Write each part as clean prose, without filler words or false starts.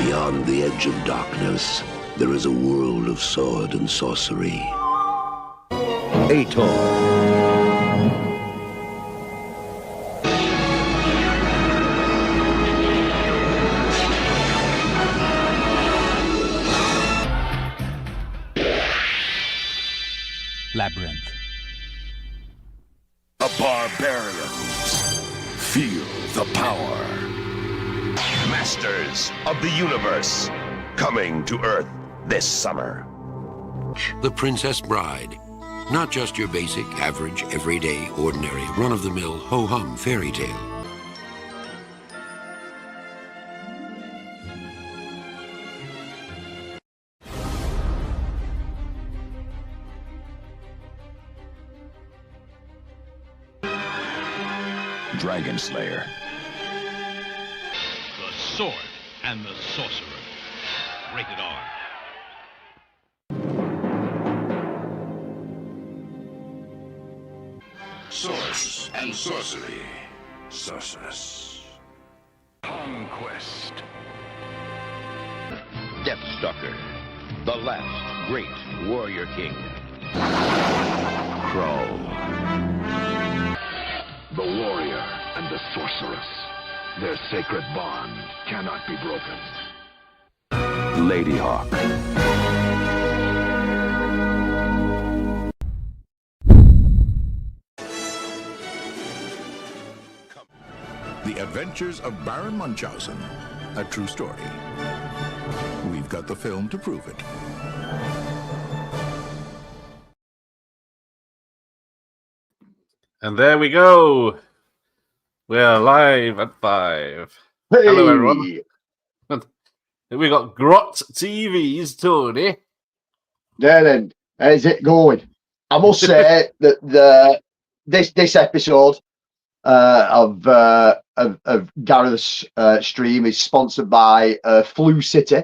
Beyond the edge of darkness, there is a world of sword and sorcery. Ator. Labyrinth. The barbarians feel the power. Masters of the universe, coming to Earth this summer. The Princess Bride. Not just your basic, average, everyday, ordinary, run-of-the-mill, ho-hum fairy tale. Dragon Slayer. The Sword and the Sorcerer. Rated R. Swords and sorcery. Sorceress. Conquest. Deathstalker, the last great warrior king. Crow. The warrior and the sorceress. Their sacred bond cannot be broken. Lady Hawk. The Adventures of Baron Munchausen, a true story. We've got the film to prove it. And there we go. We're live at 5. Hey. Hello, everyone. We got Grot TV's Tony. There then, how's it going? I must say that this episode of Gareth's stream is sponsored by Flu City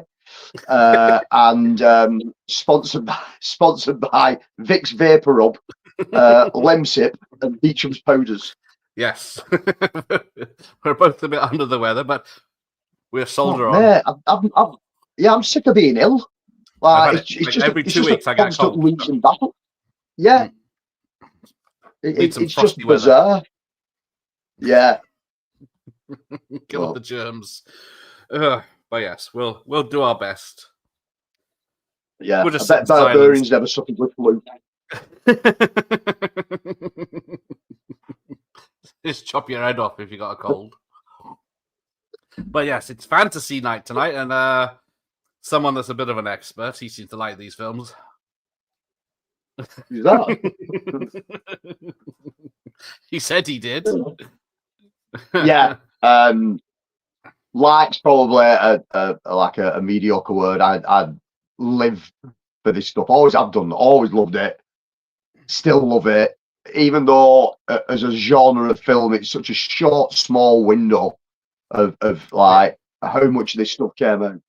and sponsored by Vicks Vapor Rub, Lemsip, and Beecham's powders. Yes. We're both a bit under the weather, but we're soldier on. Mate, I'm sick of being ill. Like, it's just every it's 2 just weeks a I get a constant cold. losing battle. Yeah, Need some it's just frosty weather. bizarre. Yeah. Kill Well. the germs. But yes, we'll do our best. Yeah, We'll just I bet sit in silence. Barbarian's never suffered with flu. Just chop your head off if you got a cold. But yes, it's fantasy night tonight, and someone that's a bit of an expert. He seems to like these films. Is that? He said he did. Yeah. Like's probably a mediocre word. I'd live for this stuff. Always have done. Always loved it. Still love it. Even though as a genre of film, it's such a short, small window of like how much this stuff came out.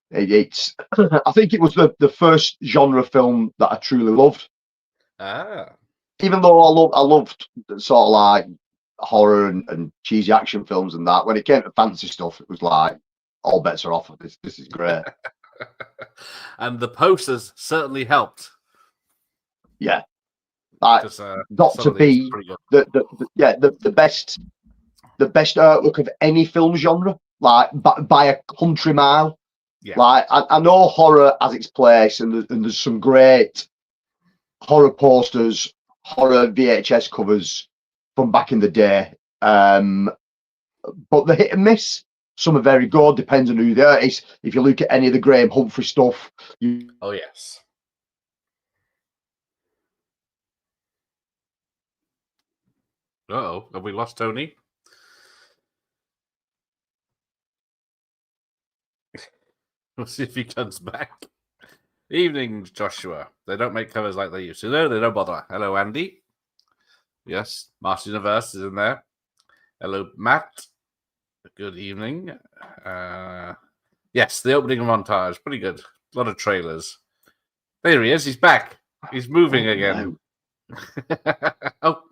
It's I think it was the first genre film that I truly loved. Even though I loved sort of like horror and cheesy action films and that, when it came to fantasy stuff, it was like all bets are off. This is great. And the posters certainly helped. Yeah, like got to be the best outlook of any film genre, like by a country mile. Yeah. Like I know horror has its place, and there's some great horror posters, horror VHS covers from back in the day. But the hit and miss. Some are very good, depends on who they are. If you look at any of the Graham Humphrey stuff, Oh yes. Uh-oh, have we lost Tony? We'll see if he comes back. Evening, Joshua. They don't make covers like they used to. No, they don't bother. Hello, Andy. Yes, Master Universe is in there. Hello, Matt. Good evening. Yes, the opening montage. Pretty good. A lot of trailers. There he is. He's back. He's moving again. Oh.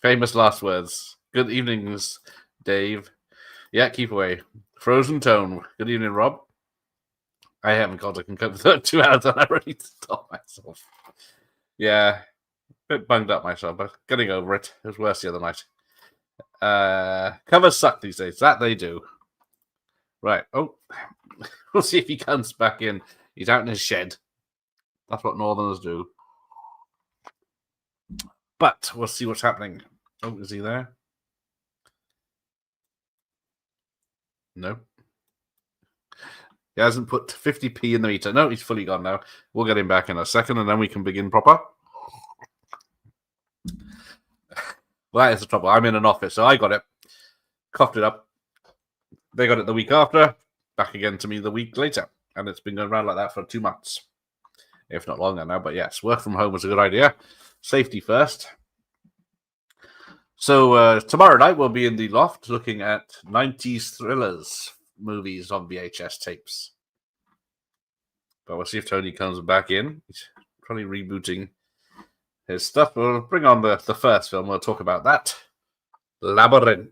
Famous last words. Good evenings, Dave. Yeah, keep away. Frozen Tone. Good evening, Rob. I haven't got I can cope with 2 hours and I'm ready to stop myself. Yeah, a bit bunged up myself, but getting over it. It was worse the other night. Covers suck these days. That they do. Right. Oh, we'll see if he comes back in. He's out in his shed. That's what Northerners do. But we'll see what's happening. Oh, is he there? No. He hasn't put 50p in the meter. No, he's fully gone now. We'll get him back in a second, and then we can begin proper. Well, that is the trouble. I'm in an office, so I got it. Coughed it up. They got it the week after. Back again to me the week later. And it's been going around like that for 2 months. If not longer now. But yes, work from home was a good idea. Safety first. So tomorrow night we'll be in the loft looking at 90s thrillers movies on VHS tapes. But we'll see if Tony comes back in. He's probably rebooting his stuff. We'll bring on the first film. We'll talk about that. Labyrinth.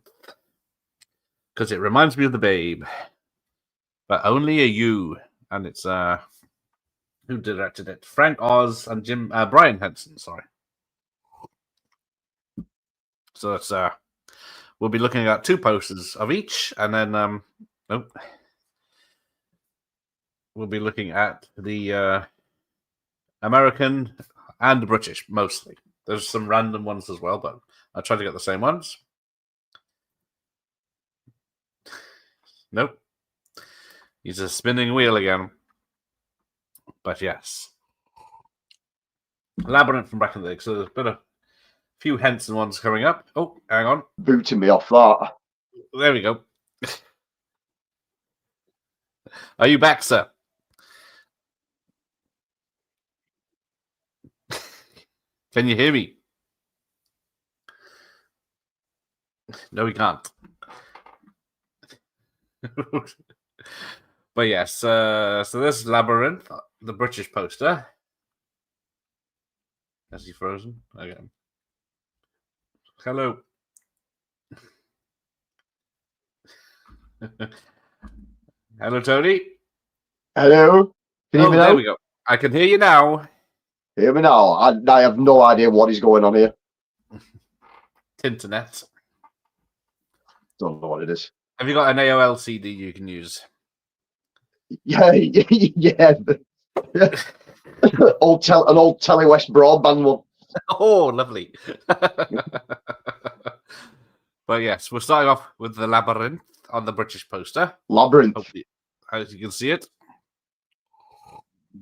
Because it reminds me of The Babe. But only a you. And it's who directed it? Frank Oz and Brian Henson, sorry. So it's we'll be looking at 2 posters of each, and then we'll be looking at the American and the British mostly. There's some random ones as well, but I try to get the same ones. Nope. He's a spinning wheel again. But yes. Labyrinth from back in the day. So there's been a few Henson ones coming up. Oh, hang on. Booting me off that. There we go. Are you back, sir? Can you hear me? No, we can't. But yes, so this is Labyrinth, the British poster. Has he frozen? Again. Hello. Hello, Tony. Hello. Can you hear me now? There we go. I can hear you now. Hear me now. I have no idea what is going on here. Internet. Don't know what it is. Have you got an AOL CD you can use? Yeah, yeah. An old Telly West broadband one. Oh, lovely. But yes, we're starting off with the Labyrinth on the British poster. Labyrinth. Hopefully, as you can see it.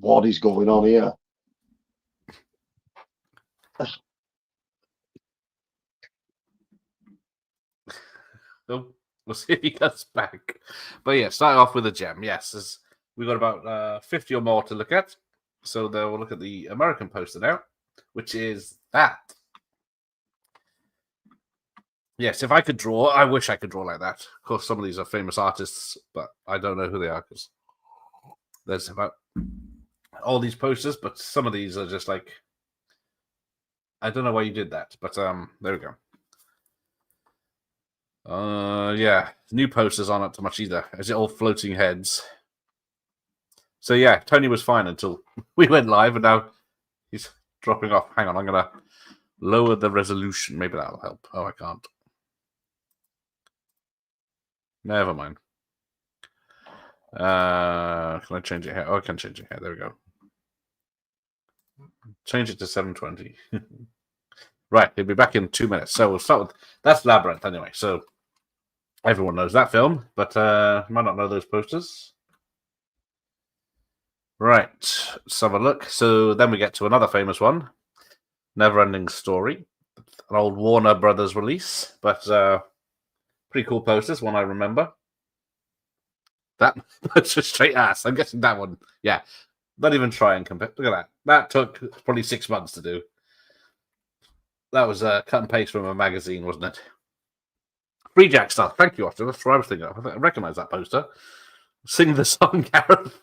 What is going on here? So we'll see if he comes back. But yeah, starting off with a gem. Yes, we've got about 50 or more to look at. So we'll look at the American poster now, which is that. Yes, if I could draw, I wish I could draw like that. Of course, some of these are famous artists, but I don't know who they are because there's about all these posters, but some of these are just like, I don't know why you did that, but there we go. Yeah, new posters aren't up to much either. Is it all floating heads? So yeah, Tony was fine until we went live, and now he's dropping off. Hang on, I'm gonna lower the resolution. Maybe that'll help. Oh, I can't. Never mind. Can I change it here? Oh, I can change it here. There we go. Change it to 720. Right, he'll be back in 2 minutes. So we'll start with that's Labyrinth anyway. So everyone knows that film, but might not know those posters. Right, let's have a look. So then we get to another famous one, Neverending Story, an old Warner Brothers release, but pretty cool posters, one I remember. That that's a straight ass. I'm guessing that one. Yeah, not even try and compare. Look at that. That took probably 6 months to do. That was cut and paste from a magazine, wasn't it? Free Jack stuff. Thank you, Austin. That's what I was thinking of. I recognize that poster. Sing the song, Gareth.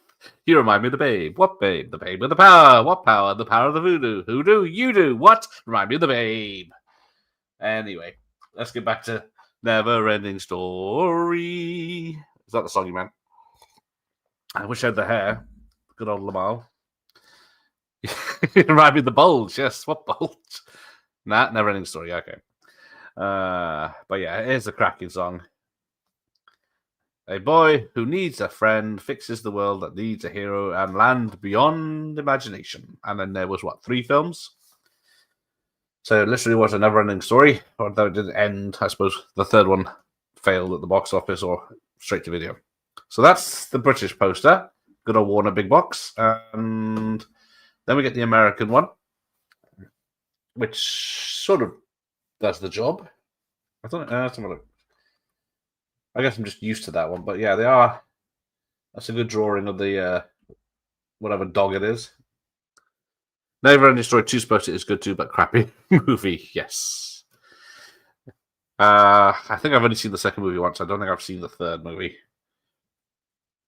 You remind me of the Babe. What Babe? The Babe with the power. What power? The power of the voodoo. Who do? You do. What? Remind me of the Babe. Anyway, let's get back to Never Ending Story. Is that the song you meant? I wish I had the hair. Good old Lamar. It reminded me of the bulge. Yes, what bulge? Nah, never ending story. Okay. But yeah, it is a cracking song. A boy who needs a friend fixes the world that needs a hero and land beyond imagination. And then there was, 3 films? So it literally was a never-ending story, although it didn't end. I suppose the third one failed at the box office or straight to video. So that's the British poster. Good old Warner big box. And then we get the American one, which sort of does the job. I don't know. Let's have a look. I guess I'm just used to that one, but yeah, they are. That's a good drawing of the whatever dog it is. Never Ending Story 2 supposed is good too, but crappy movie. Yes. I think I've only seen the second movie once. I don't think I've seen the third movie.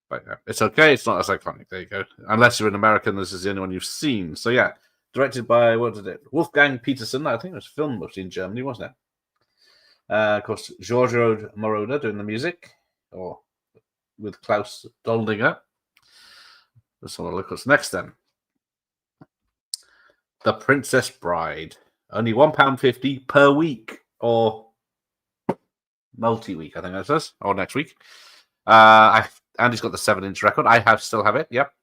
But yeah, it's okay. It's not as iconic. There you go. Unless you're an American, this is the only one you've seen. So yeah, directed by Wolfgang Peterson. I think it was filmed mostly in Germany, wasn't it? Of course, Giorgio Moroder doing the music, or with Klaus Doldinger. Let's have a look what's next then. The Princess Bride. Only £1.50 per week, or multi-week, I think that says, or next week. Andy's got the 7-inch record. I still have it, yep.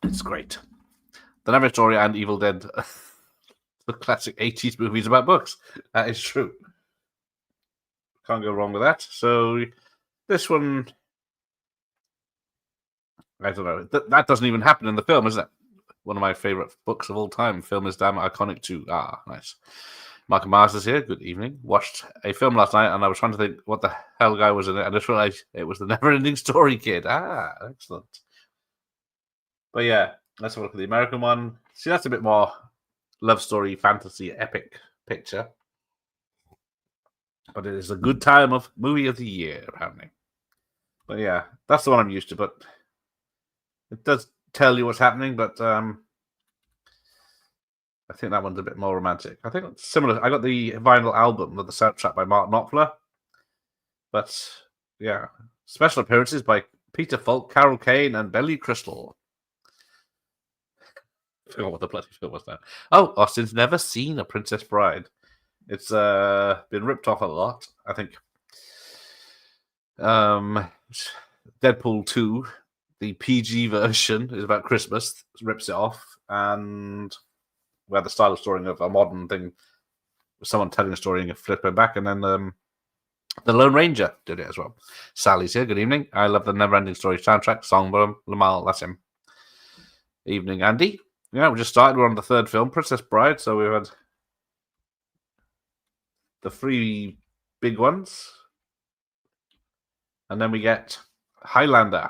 It's great. The Never Story and Evil Dead, the classic 80s movies about books. That is true. Can't go wrong with that. So this one, I don't know. That doesn't even happen in the film, is it? One of my favourite books of all time. Film is damn iconic too. Ah, nice. Mark and Mars is here. Good evening. Watched a film last night, and I was trying to think what the hell guy was in it. I just realised it was the Never-Ending Story kid. Ah, excellent. But yeah, let's have a look at the American one. See, that's a bit more love story, fantasy, epic picture. But it is a good time of movie of the year, apparently. But yeah, that's the one I'm used to. But it does tell you what's happening, but I think that one's a bit more romantic. I think it's similar. I got the vinyl album with the soundtrack by Mark Knopfler. But yeah, special appearances by Peter Falk, Carol Kane, and Billy Crystal. I forgot what the bloody film was now. Oh, Austin's never seen A Princess Bride. It's been ripped off a lot. I think Deadpool 2, the PG version, is about Christmas, rips it off, and where the style of story of a modern thing, someone telling a story and flipping back, and then the Lone Ranger did it as well. Sally's here. Good evening. I love the Never-Ending Story soundtrack. Songbird, Lamal, that's him. Evening, Andy. Yeah, we just started. We're on the third film, Princess Bride. So we've had the 3 big ones, and then we get Highlander.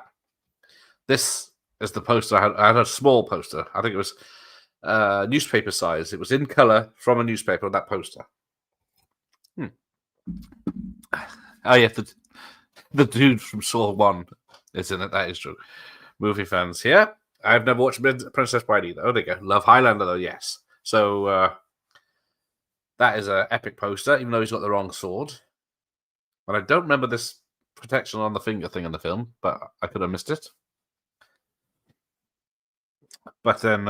This is the poster. I had a small poster. I think it was newspaper size. It was in color from a newspaper, that poster. Oh yeah, the dude from Saw 1 is in it. That is true. Movie fans here. I've never watched Princess Bride either. Oh, there you go. Love Highlander though, yes. So that is an epic poster, even though he's got the wrong sword. And I don't remember this protection on the finger thing in the film, but I could have missed it. But then,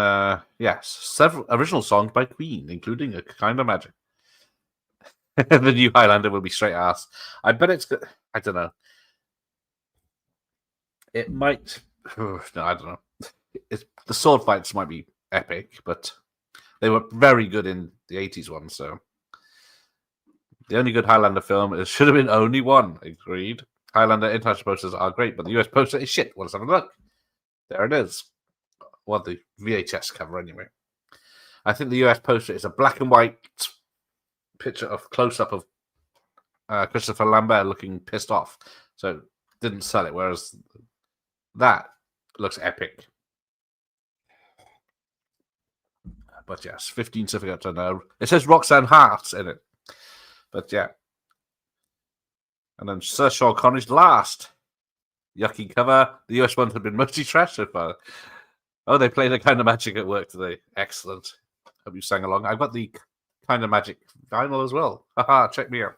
yes, several original songs by Queen, including A Kind of Magic. The new Highlander will be straight ass. I bet it's good. I don't know. It might. No, I don't know. The sword fights might be epic, but they were very good in the 80s one. So the only good Highlander film is should have been only one. Agreed. Highlander international posters are great, but the US poster is shit. Well, let's have a look. There it is. Well, the VHS cover anyway. I think the US poster is a black and white picture of close-up of Christopher Lambert looking pissed off. So didn't sell it, whereas that looks epic. But yes, 15 certificates to know. It says Roxanne Hart in it. But yeah. And then Sir Sean Connery's last. Yucky cover. The US ones have been mostly trash so far. Oh, they played A Kind of Magic at work today. Excellent. Hope you sang along. I've got the Kind of Magic vinyl as well. Haha, check me out.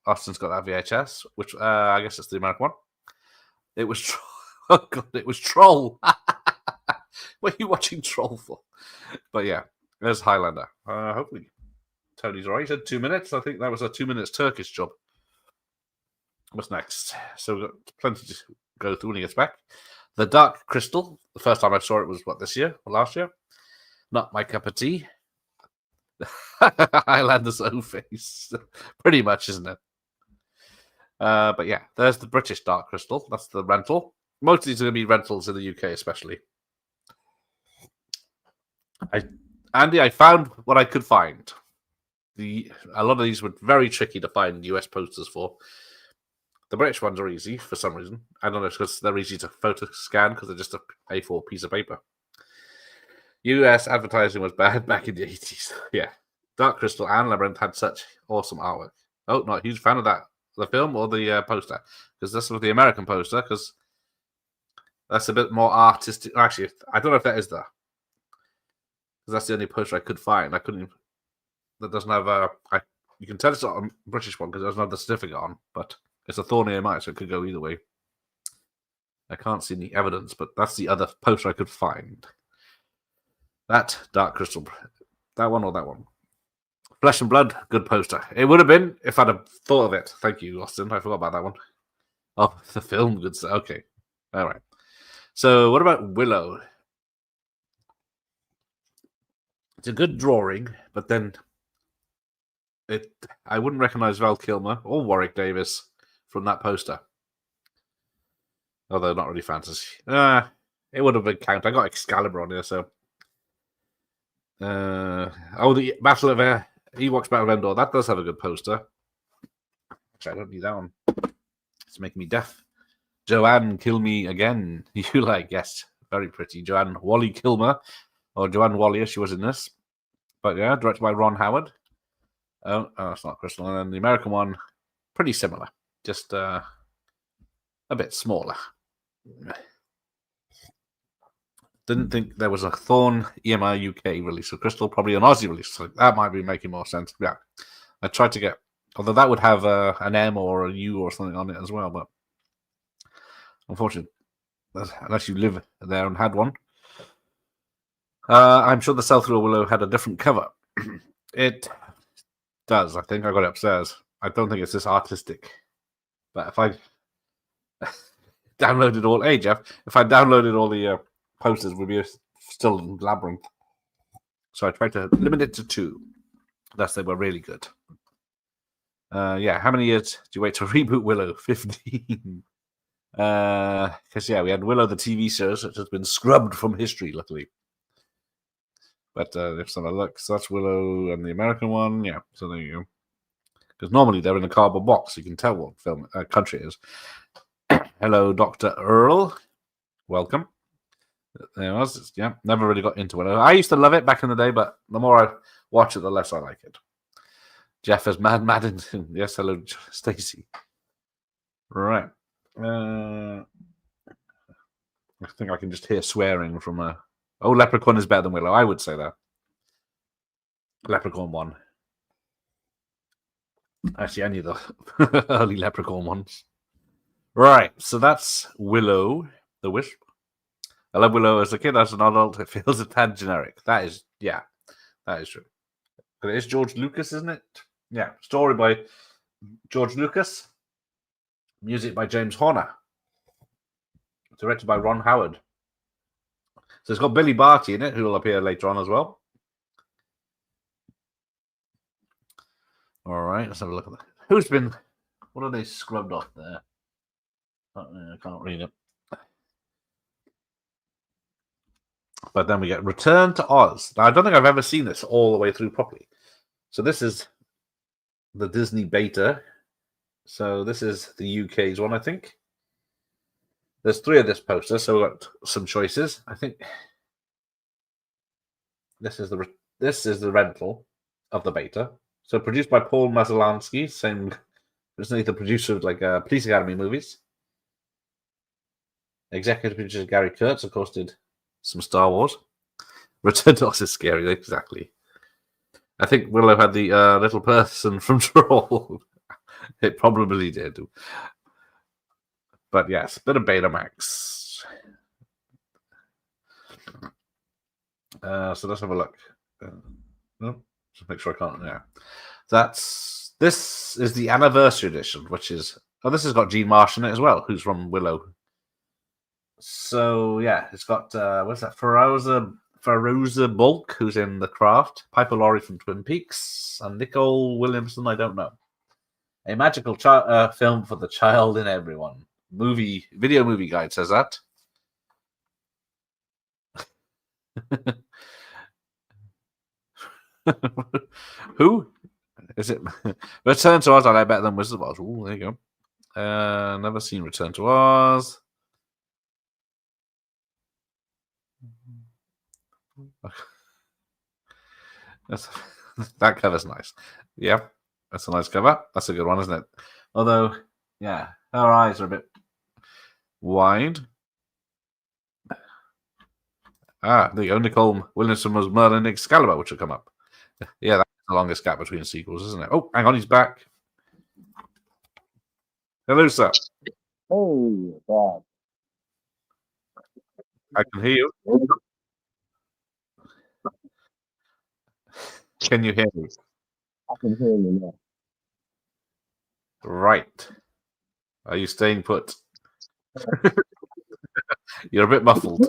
Austin's got that VHS, which I guess it's the American one. It was oh god, it was Troll. What are you watching Troll for? But yeah, there's Highlander. Hopefully Tony's alright. He said 2 minutes. I think that was a 2 minutes Turkish job. What's next? So we've got plenty to go through when he gets back. The Dark Crystal. The first time I saw it was this year or last year? Not my cup of tea. Highlander's own face. Pretty much, isn't it? But yeah, there's the British Dark Crystal. That's the rental. Most of these are going to be rentals in the UK, especially. Andy, I found what I could find. A lot of these were very tricky to find US posters for. The British ones are easy for some reason. I don't know, it's because they're easy to photo scan because they're just a A4 piece of paper. US advertising was bad back in the 80s. Yeah. Dark Crystal and Labyrinth had such awesome artwork. Oh, not a huge fan of that. The film or the poster? Because this was the American poster, because that's a bit more artistic. Actually, I don't know if that is there. Because that's the only poster I could find. I couldn't. That doesn't have you can tell it's not a British one because it doesn't have the certificate on, but it's a Thorn EMI, so it could go either way. I can't see any evidence, but that's the other poster I could find. That Dark Crystal. That one or that one. Flesh and Blood, good poster. It would have been if I'd have thought of it. Thank you, Austin. I forgot about that one. Oh, the film, good stuff. Okay. All right. So what about Willow? It's a good drawing, but then I wouldn't recognize Val Kilmer or Warwick Davis from that poster. Although not really fantasy. It would have been count. I got Excalibur on here, so. The Battle of Ewoks Battle of Endor. That does have a good poster. Actually, I don't need that one. It's making me deaf. Joanne, Kill Me Again. You like, yes, very pretty. Joanne Wally Kilmer, or Joanne Wally, as she was in this. But yeah, directed by Ron Howard. Oh, that's not Crystal. And then the American one, pretty similar, just a bit smaller. Didn't think there was a Thorn EMI UK release of Crystal, probably an Aussie release. So that might be making more sense. Yeah, I tried to get, although that would have an M or a U or something on it as well, but unfortunately, unless you live there and had one. I'm sure the South Through Willow had a different cover. It does, I think. I got it upstairs. I don't think it's this artistic. But if I downloaded all... Hey, Jeff, if I downloaded all the posters, we'd be still in Labyrinth. So I tried to limit it to 2. Thus, they were really good. Yeah, how many years do you wait to reboot Willow? 15. Because, yeah, we had Willow, the TV series, which has been scrubbed from history, luckily. But let's have a look. So that's Willow and the American one. Yeah, so there you go. Because normally they're in a cardboard box. So you can tell what film country it is. Hello, Dr. Earl. Welcome. There it was. Yeah, never really got into it. I used to love it back in the day, but the more I watch it, the less I like it. Jeff is Mad Maddington. Yes, hello, Stacy. Right. I think I can just hear swearing from a... Oh, Leprechaun is better than Willow. I would say that. Leprechaun 1. Actually, any of the early Leprechaun ones. Right, so that's Willow, the Wisp. I love Willow as a kid. As an adult, it feels a tad generic. That is, yeah, that is true. But it is George Lucas, isn't it? Yeah, story by George Lucas. Music by James Horner. Directed by Ron Howard. So it's got Billy Barty in it, who will appear later on as well. All right, let's have a look at that. Who's been... What are they scrubbed off there? I can't read it. But then we get Return to Oz. Now, I don't think I've ever seen this all the way through properly. So this is the Disney beta. So this is the UK's one, I think. There's 3 of this poster, so we've got some choices. I think this is the rental of the beta. So produced by Paul Maslansky, same, isn't he the producer of like Police Academy movies? Executive producer Gary Kurtz, of course, did some Star Wars. Return to Oz is scary, exactly. I think Willow had the little person from Troll. It probably did. But yes, bit of Betamax. So let's have a look. No, just make sure I can't. Yeah, this is the anniversary edition, which is this has got Gene Marsh in it as well, who's from Willow. So yeah, it's got what's that? Feruza Bulk, who's in The Craft, Piper Laurie from Twin Peaks, and Nicole Williamson. I don't know. A magical film for the child in everyone. Video movie guide says that. Who is it? Return to Oz. I like better than Wizard of Oz. Oh, there you go. Never seen Return to Oz. That cover's nice. Yeah, that's a nice cover. That's a good one, isn't it? Although, yeah, her eyes are a bit wide. There you go. Nicole Williamson was Merlin Excalibur, which will come up. Yeah, that's the longest gap between sequels, isn't it? Oh, hang on, he's back. Hello, sir. Oh, God. I can hear you. Can you hear me? I can hear you now. Right. Are you staying put? You're a bit muffled.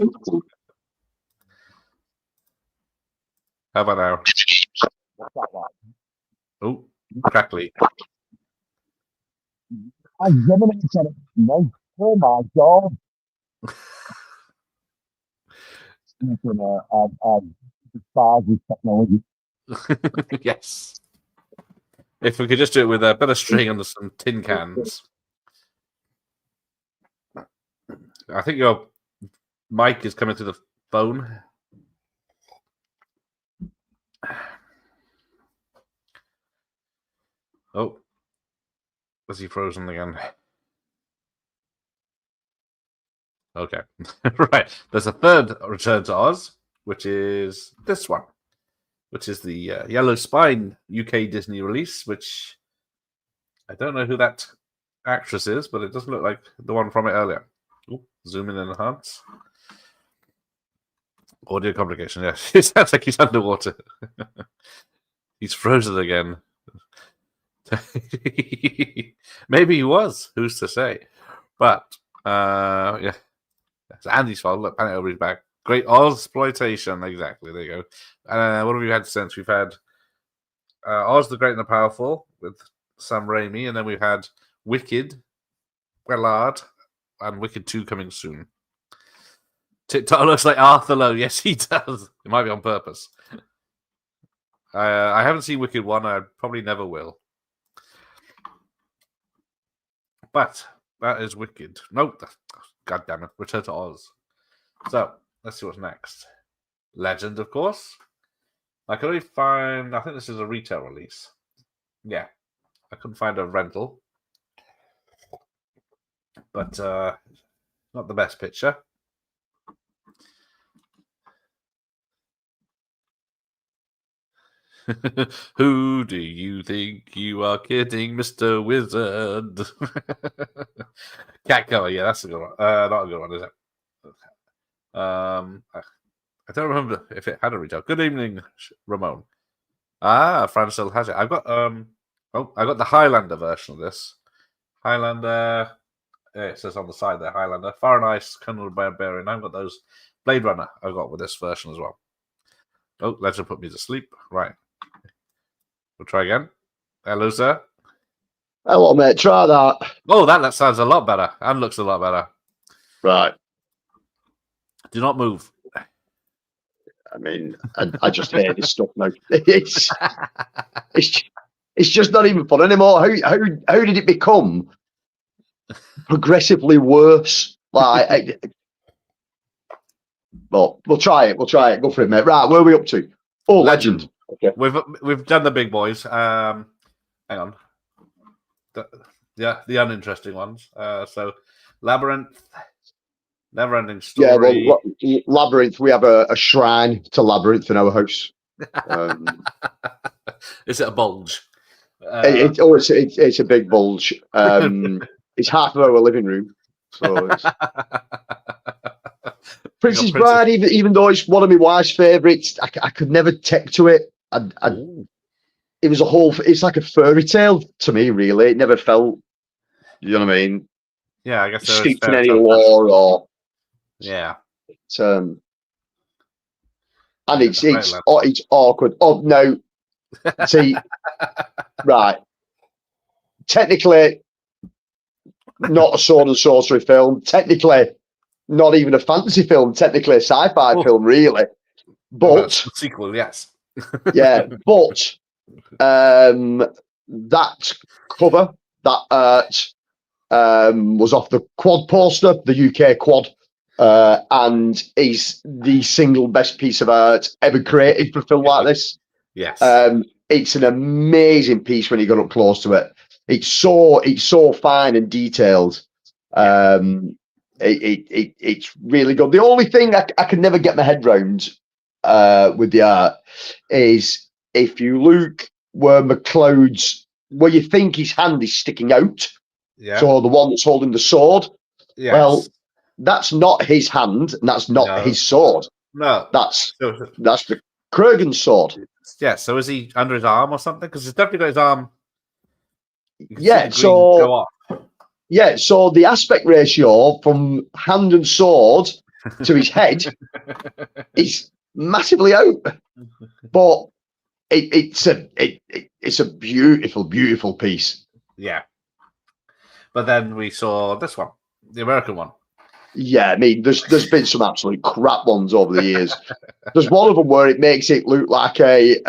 How about now? Oh, crackly. I dominated it. No. Oh my God. Bars with technology. Yes. If we could just do it with a bit of string and some tin cans. I think your mic is coming through the phone. Oh, was he frozen again? Okay, right. There's a third Return to Oz, which is this one, which is the Yellow Spine UK Disney release, which I don't know who that actress is, but it doesn't look like the one from it earlier. Ooh, zoom in and enhance. Audio complication, yes. It sounds like he's underwater. He's frozen again. Maybe he was. Who's to say? But yeah, it's Andy's fault. Look, Planet Overy's back. Great Oz-ploitation. Exactly. There you go. What have we had since? We've had Oz the Great and the Powerful with Sam Raimi, and then we've had Wicked, Wellard, and Wicked 2 coming soon. TikTok looks like Arthur Lowe. Yes, he does. It might be on purpose. I haven't seen Wicked 1. I probably never will. But that is Wicked. Nope. God damn it. Return to Oz. So, let's see what's next. Legend, of course. I could only find... I think this is a retail release. Yeah. I couldn't find a rental. But not the best picture. Who do you think you are kidding, Mr. Wizard? Cat cover, yeah, that's a good one. Not a good one, is it? I don't remember if it had a retail. Good evening, Ramon. Fran still has it. I've got I got the Highlander version of this. Highlander, it says on the side there, Highlander. Far and Ice, Conan the Barbarian. I've got those. Blade Runner, I've got with this version as well. Oh, Legend put me to sleep. Right. We'll try again. Hello, sir. Hello, mate. Try that. Oh, that sounds a lot better and looks a lot better. Right. Do not move. I mean, I just hate this stuff now. It's just not even fun anymore. How did it become progressively worse? Like, well, we'll try it. Go for it, mate. Right, where are we up to? Oh, Legend. Okay. We've done the big boys. Hang on. The uninteresting ones. So Labyrinth, Never-Ending Story. Yeah, well, Labyrinth. We have a shrine to Labyrinth in our house. Is it a bulge? It's a big bulge. It's half of our living room. So it's... Princess Bride, even though it's one of my wife's favourites, I could never take to it. It was it's like a fairy tale to me, really. It never felt, you know what I mean? Yeah, I guess steeped in any lore or and it's awkward. Oh no, see, right. Technically, not a sword and sorcery film. Technically, not even a fantasy film. Technically, a sci-fi film, really. But sequel, yes. Yeah, but that cover, that art, was off the quad poster, the UK quad, and is the single best piece of art ever created for a film like this. Yes. It's an amazing piece when you got up close to it. It's so fine and detailed. It's really good. The only thing I can never get my head round with the art is if you look where you think his hand is sticking out, so the one that's holding the sword, well, that's not his hand and that's not his sword. No, that's the Kurgan's sword. Yeah, so is he under his arm or something? Because he's definitely got his arm. Yeah, so the aspect ratio from hand and sword to his head is massively out, but it's a beautiful piece. Yeah, but then we saw this one, the American one. Yeah, I mean, there's been some absolute crap ones over the years. There's one of them where it makes it look like a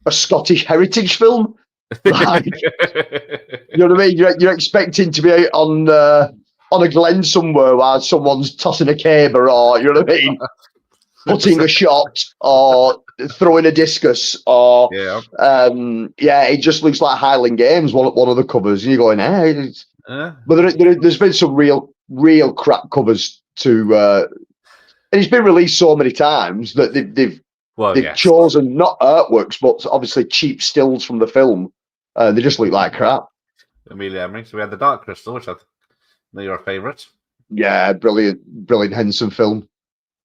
Scottish heritage film. Like, you know what I mean? You're expecting to be out on a glen somewhere while someone's tossing a caber, or you know what I mean, putting a shot or throwing a discus, or it just looks like Highland Games. One of the covers, and you're going, but there's been some real crap covers to, and it's been released so many times that they've chosen not artworks, but obviously cheap stills from the film. They just look like crap. Amelia Emery. So we had the Dark Crystal, which I know you're a favourite. Yeah, brilliant Henson film.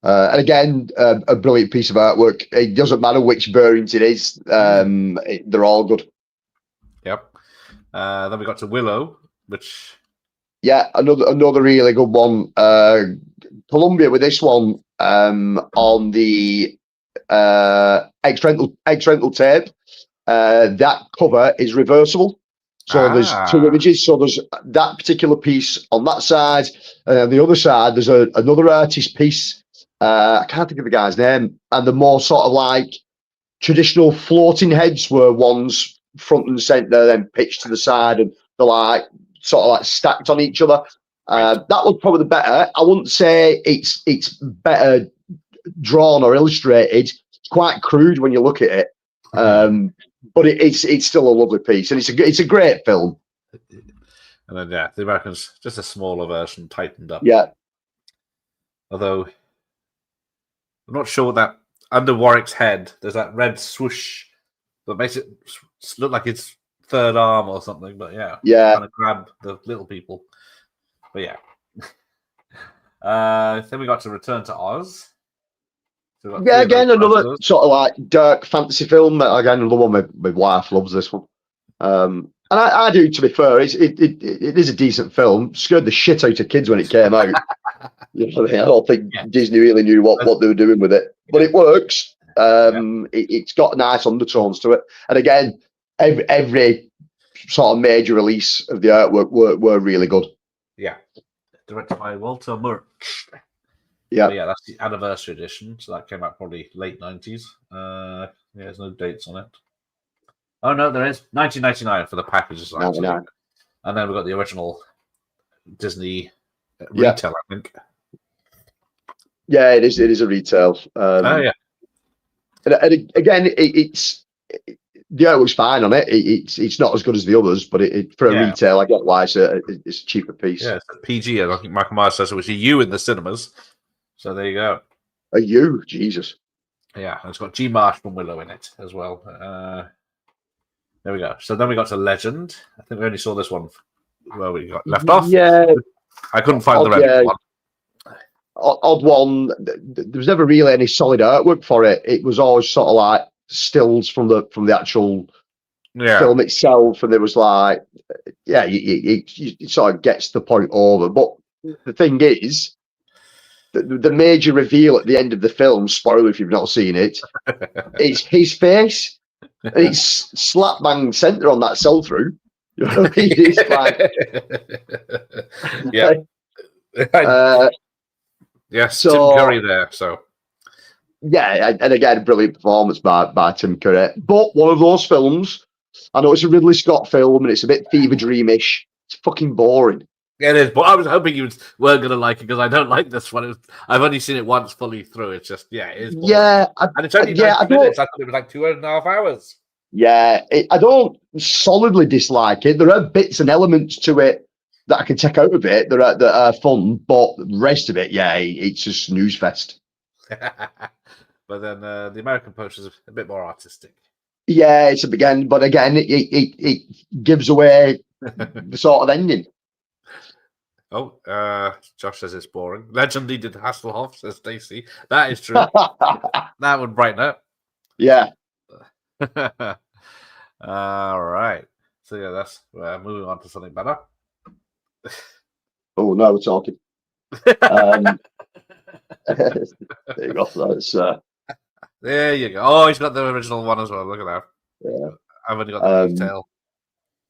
And again, a brilliant piece of artwork. It doesn't matter which variant it is; they're all good. Yep. Then we got to Willow, which another really good one. Columbia with this one on the X rental tape. That cover is reversible, so there's two images. So there's that particular piece on that side, and on the other side there's another artist piece. I can't think of the guy's name, and the more sort of like traditional floating heads, where one's front and center, then pitched to the side, and they're like sort of like stacked on each other. That was probably the better. I wouldn't say it's better drawn or illustrated. It's quite crude when you look at it. But it's still a lovely piece, and it's a great film. And then the Americans, just a smaller version, tightened up. Yeah. Although I'm not sure that under Warwick's head there's that red swoosh that makes it look like it's third arm or something. But trying to grab the little people. But then we got to Return to Oz. So again, another sort of like dark fantasy film. Again, another one my wife loves this one. And I do, to be fair. It is a decent film. Scared the shit out of kids when it came out. You know what I mean? I don't think Disney really knew what they were doing with it. But it works. It's got nice undertones to it. And again, every sort of major release of the artwork were really good. Yeah. Directed by Walter Murch. Yeah, that's the anniversary edition, so that came out probably late 90s. There's no dates on it. Oh no, there is 1999 for the packages. And then we've got the original Disney retail, I think. Yeah, it is. It is a retail. And again, it's the artwork's fine on it. It's not as good as the others, but for a retail, I get why it's a cheaper piece. Yeah, it's a PG. I think Michael Myers says it was a U in the cinemas. So there you go. A U, Jesus. Yeah, it's got G. Marsh from Willow in it as well. There we go. So then we got to Legend. I think we only saw this one where we got left off. Yeah, I couldn't find the red one. odd one. There was never really any solid artwork for it. It was always sort of like stills from the actual film itself, and there was like, yeah, it sort of gets the point over. But the thing is, the major reveal at the end of the film, spoiler if you've not seen it, is his face. And it's slap bang centre on that sell through. You know what I mean? It's like, yeah. Yes, so, Tim Curry there. So yeah, and again, brilliant performance by Tim Curry. But one of those films, I know it's a Ridley Scott film and it's a bit fever dreamish. It's fucking boring. Yeah, it is, but I was hoping you weren't going to like it because I don't like this one. I've only seen it once fully through. It's just, it is boring. Yeah. And it's only 90 minutes. I thought it was like 2.5 hours. Yeah, I don't solidly dislike it. There are bits and elements to it that I can take out of it that are fun, but the rest of it, it's a snooze fest. But then the American poster is a bit more artistic. Yeah, but again, it gives away the sort of ending. Oh, Josh says it's boring. Legendly did Hasselhoff, says Stacey. That is true. That would brighten up. Yeah. All right. So yeah, that's moving on to something better. Oh no, we're talking. There you go. That's there you go. Oh, he's got the original one as well. Look at that. Yeah. I've only got the detail.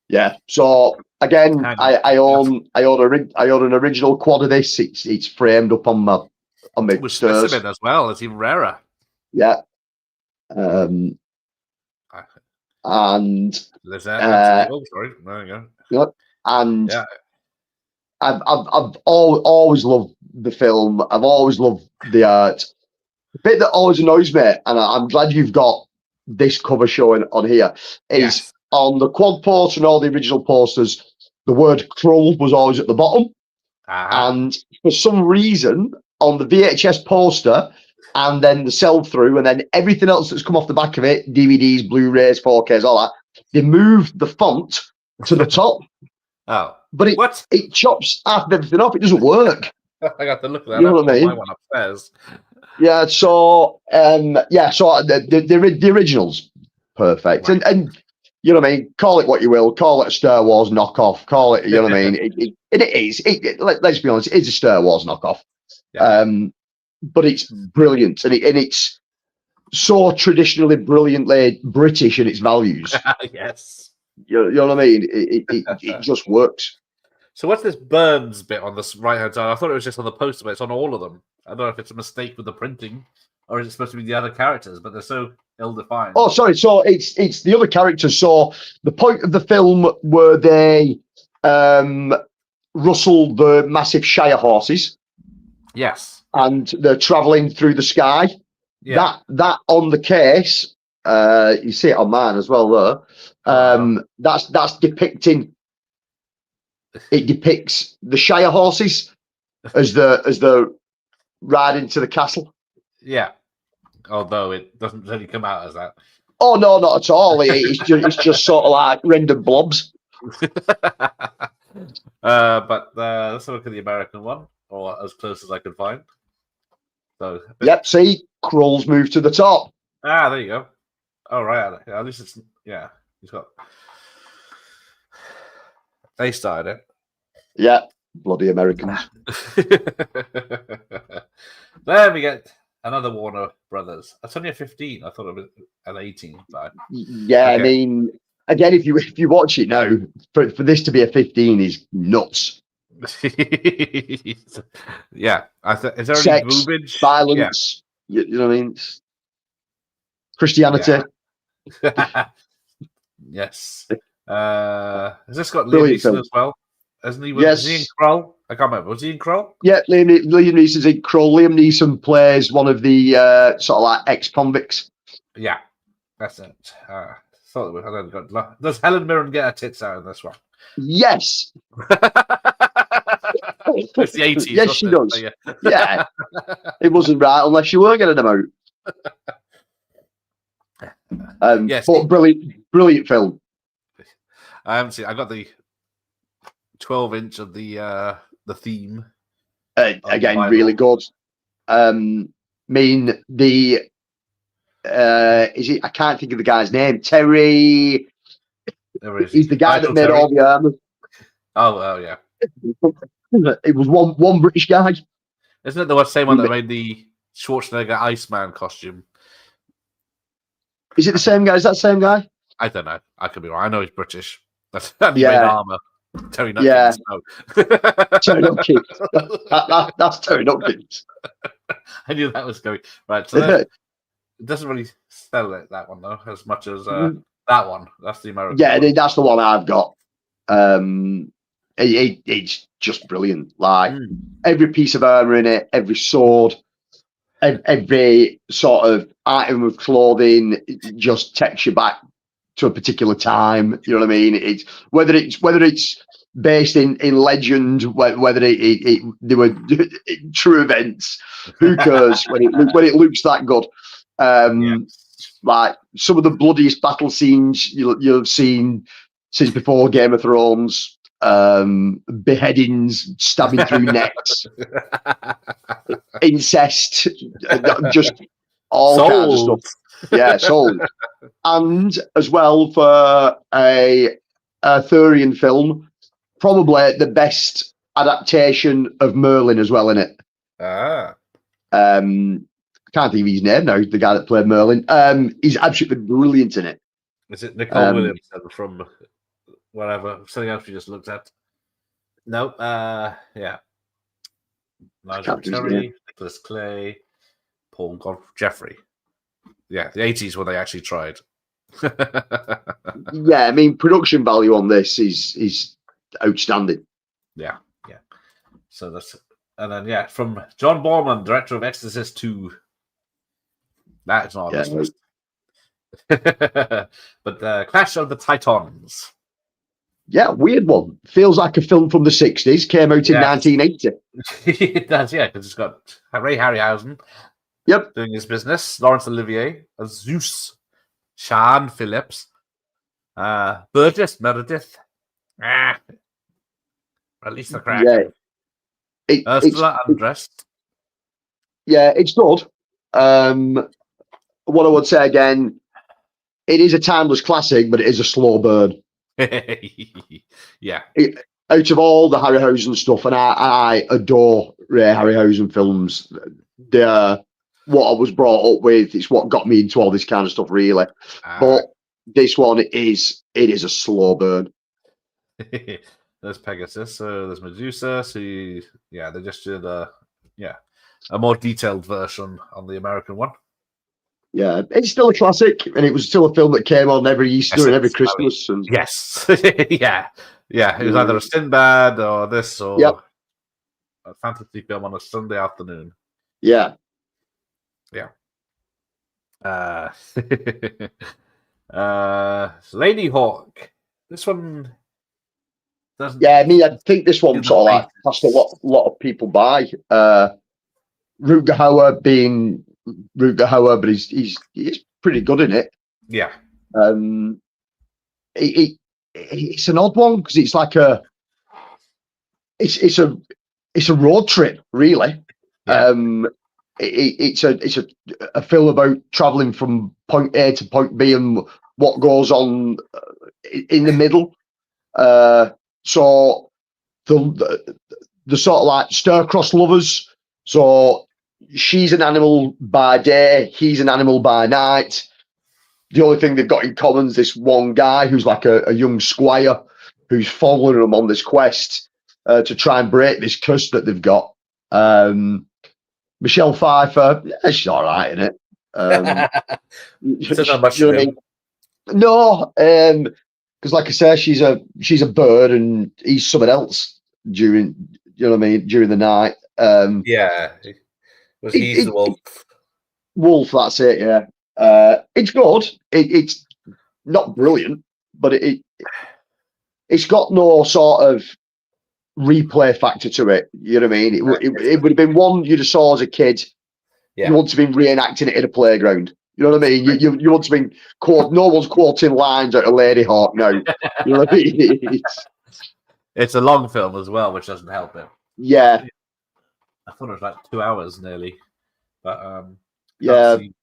Yeah. So again, I own an original quad of this. It's framed up on my with stairs specimen as well. It's even rarer. Yeah. And oh, sorry. There you go. And I've always loved the film. I've always loved the art. The bit that always annoys me, and I'm glad you've got this cover showing on here, is on the quad poster and all the original posters, the word Krull was always at the bottom. And for some reason, on the VHS poster, and then the sell-through, and then everything else that's come off the back of it, DVDs, Blu-rays, 4Ks, all that, they moved the font to the top. But it chops half of everything off. It doesn't work. I got to look at that. You know what I mean? My one upstairs. Yeah, so the original's perfect. Right. And you know what I mean? Call it what you will. Call it a Star Wars knockoff. Call it, you know what I mean? It is. Let's be honest, it is a Star Wars knockoff. Yeah. But it's brilliant, and it's so traditionally brilliantly British in its values. Yes. You know what I mean? It just works. So what's this Burns bit on the right-hand side? I thought it was just on the poster, but it's on all of them. I don't know if it's a mistake with the printing, or is it supposed to be the other characters, but they're so ill-defined. Oh, sorry. So it's the other characters. So the point of the film where they rustle the massive Shire horses. Yes. And they're travelling through the sky. Yeah. That on the case, you see it on mine as well there. That's depicting. It depicts the Shire horses as the ride into the castle. Yeah. Although it doesn't really come out as that. Oh no, not at all. It's just sort of like rendered blobs. But let's look at the American one, or as close as I could find. So yep, see, Krull's moved to the top. Ah, there you go. Oh right, at least it's he's got. They started it. Yeah, bloody Americans. There we get another Warner Brothers. That's only a 15. I thought it was an 18. But... Yeah, okay. I mean, again, if you watch it now, for this to be a 15 is nuts. Yeah, is there sex, any boobage, violence? Yeah. You know what I mean? Christianity. Yeah. Yes. Has this got Liam Neeson as well? Hasn't he? Yes. Was he in Krull? I can't remember. Was he in Krull? Yeah, Liam Neeson's in Krull. Liam Neeson plays one of the sort of like ex-convicts. Yeah, that's it. Thought I don't got. Does Helen Mirren get her tits out in this one? Yes. It's the 80s. Yes, she does. So, yeah. It wasn't right unless you were getting them out. Yes. But brilliant film. I haven't seen. I got the 12-inch of the theme. Again, really good. Mean the is it? I can't think of the guy's name. Terry. He's the guy that made all the armor. Oh, yeah. It was one British guy. Isn't it the same one that made the Schwarzenegger Iceman costume? Is it the same guy? Is that the same guy? I don't know. I could be wrong. I know he's British. And he made armor. Terry Nutkins. Yeah. No. Terry Nutkins. That's Terry Nutkins. I knew that was going right. So it doesn't really sell it, that one though, as much as that one. That's the American. Yeah, one. that's the one I've got. It's just brilliant. Like every piece of armor in it, every sword, every sort of item of clothing just takes you back to a particular time. You know what I mean? It's whether it's based in legend, whether they were true events. Who cares when it looks that good? Like some of the bloodiest battle scenes you've seen since before Game of Thrones. Beheadings, stabbing through necks, incest, just all kinds of stuff. Yeah, sold. And as well for a Arthurian film, probably the best adaptation of Merlin as well in it. I can't think of his name now. The guy that played Merlin. He's absolutely brilliant in it. Is it Nicole Williamson from whatever? Something else we just looked at? No. Yeah. Nigel Terry, Nicholas Clay, Paul Jeffrey. Yeah, the 80s when they actually tried. Yeah, I mean, production value on this is outstanding. Yeah. So that's, and then from John Borman, director of Exorcist 2. That is not on this list. But Clash of the Titans. Yeah, weird one. Feels like a film from the 60s. Came out in 1980. It does, yeah, because it's got Ray Harryhausen. Yep. Doing his business. Laurence Olivier as Zeus. Sean Phillips. Burgess Meredith. Release the Kraken. Yeah. Ursula Undressed. Yeah, it's good. What I would say again, it is a timeless classic, but it is a slow burn. Yeah. Out of all the Harryhausen stuff, and I adore Ray Harryhausen films, they're what I was brought up with. It's what got me into all this kind of stuff, really. But this one it is a slow burn. There's Pegasus, there's Medusa. So they just did a more detailed version on the American one. Yeah, it's still a classic, and it was still a film that came on every Easter and every Christmas. And yes, yeah. It was either a Sinbad or this or a fantasy film on a Sunday afternoon. Yeah. Lady Hawk. This one doesn't. Yeah, I mean, I think this one sort of like passed a lot of people by. Rutger Hauer being Rutger Hauer, but he's pretty good in it. Yeah. It's an odd one because it's like it's a road trip, really. Yeah. It's a film about traveling from point A to point B and what goes on in the middle. So the sort of like star-crossed lovers. So she's an animal by day, he's an animal by night. The only thing they've got in common is this one guy who's like a young squire who's following them on this quest to try and break this curse that they've got. Michelle Pfeiffer, she's all right in it. Not much no, because like I say, she's a bird and he's something else during the night. He's the wolf. Wolf, that's it. Yeah, it's good. It's not brilliant, but it's got no sort of replay factor to it. You know what I mean? It would have been one you'd have saw as a kid. Yeah. You want to be reenacting it in a playground. You know what I mean? You want to be no one's quoting lines out of Lady Hawk now. You know what I mean? It's a long film as well, which doesn't help it. Yeah. I thought it was like 2 hours nearly, but Yeah. see.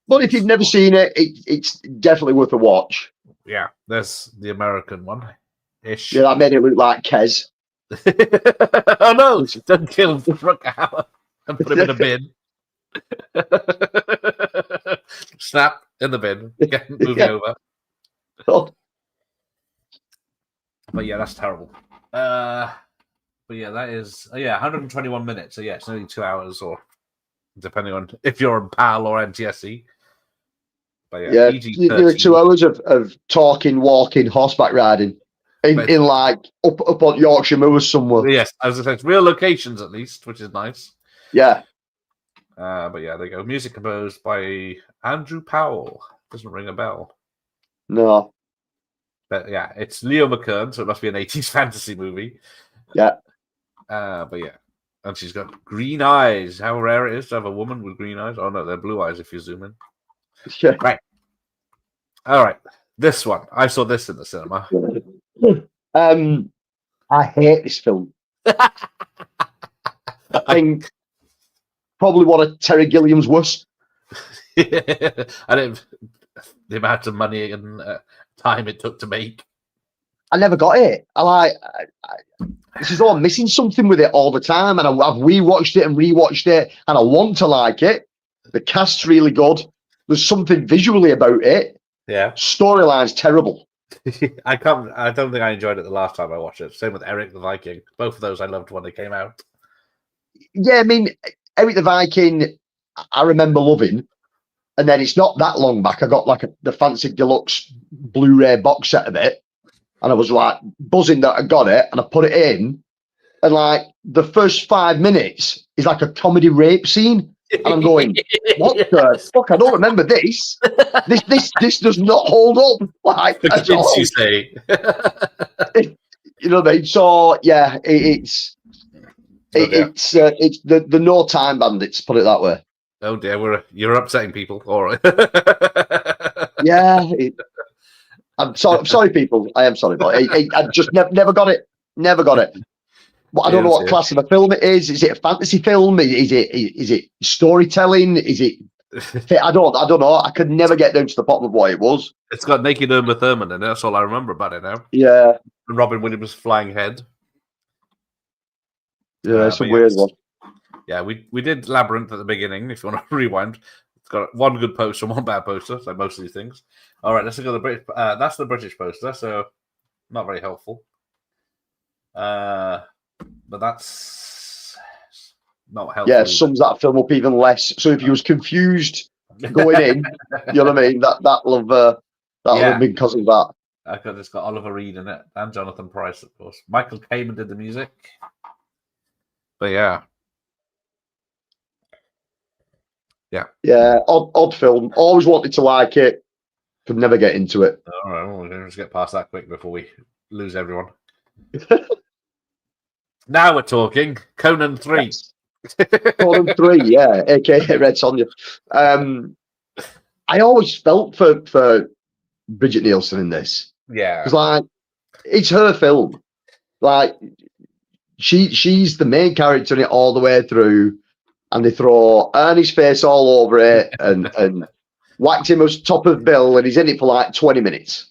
But if you've never seen it, it's definitely worth a watch. Yeah, there's the American one. Ish. Yeah, that made it look like Kez. Oh no! Don't kill him for an hour and put him in a bin. Snap in the bin. Get moving over. Oh. But yeah, that's terrible. But yeah, that is 121 minutes. So yeah, it's nearly 2 hours, or depending on if you're on PAL or NTSC. But yeah, nearly 2 hours of talking, walking, horseback riding in like up on Yorkshire Moors somewhere. Yes, as I said, real locations at least, which is nice. Yeah. But yeah, there you go. Music composed by Andrew Powell. Doesn't ring a bell. No. But yeah, it's Leo McKern, so it must be an 80s fantasy movie. Yeah. But yeah. And she's got green eyes. How rare it is to have a woman with green eyes. Oh no, they're blue eyes if you zoom in. Yeah. Right. All right. This one. I saw this in the cinema. I hate this film. I think probably one of Terry Gilliam's worst. I didn't. The amount of money and time it took to make. I never got it. This is all I'm missing something with it all the time, and I've rewatched it and rewatched it, and I want to like it. The cast's really good. There's something visually about it. Yeah. Storyline's terrible. I don't think I enjoyed it the last time I watched it. Same with Eric the Viking. Both of those I loved when they came out. Yeah, I mean, Eric the Viking, I remember loving, and then it's not that long back. I got like the fancy deluxe Blu-ray box set of it, and I was like buzzing that I got it, and I put it in, and like the first 5 minutes is like a comedy rape scene. And I'm going, what the fuck? I don't remember this. This does not hold up. Like, The at all. kids, you say. You know what I mean? So yeah, it's the No Time Bandits. Put it that way. Oh dear, you're upsetting people. All right. Yeah, I'm sorry, people. I am sorry, but I just never got it. Never got it. But I don't know what class of a film it is. Is it a fantasy film? Is it storytelling? Is it? I don't know. I could never get down to the bottom of what it was. It's got naked Uma Thurman in it. That's all I remember about it now. Yeah. And Robin Williams' flying head. Yeah, it's a weird one. Yeah, we did Labyrinth at the beginning. If you want to rewind, it's got one good poster and one bad poster, like most of these things. All right, let's look at the British. That's the British poster, so not very helpful. But that's not helpful. Yeah, sums that film up even less. So if you was confused going in, you know what I mean? That'll have been because of that. It's got Oliver Reed in it and Jonathan Pryce, of course. Michael Kamen did the music. But yeah. Yeah, odd film. Always wanted to like it. Could never get into it. All right, well, we're going to just get past that quick before we lose everyone. Now we're talking Conan 3. Yes. Conan 3, yeah, aka Red Sonja. I always felt for Bridget Nielsen in this. Yeah. Because like it's her film. Like she's the main character in it all the way through, and they throw Ernie's face all over it and whacked him as top of bill, and he's in it for like 20 minutes.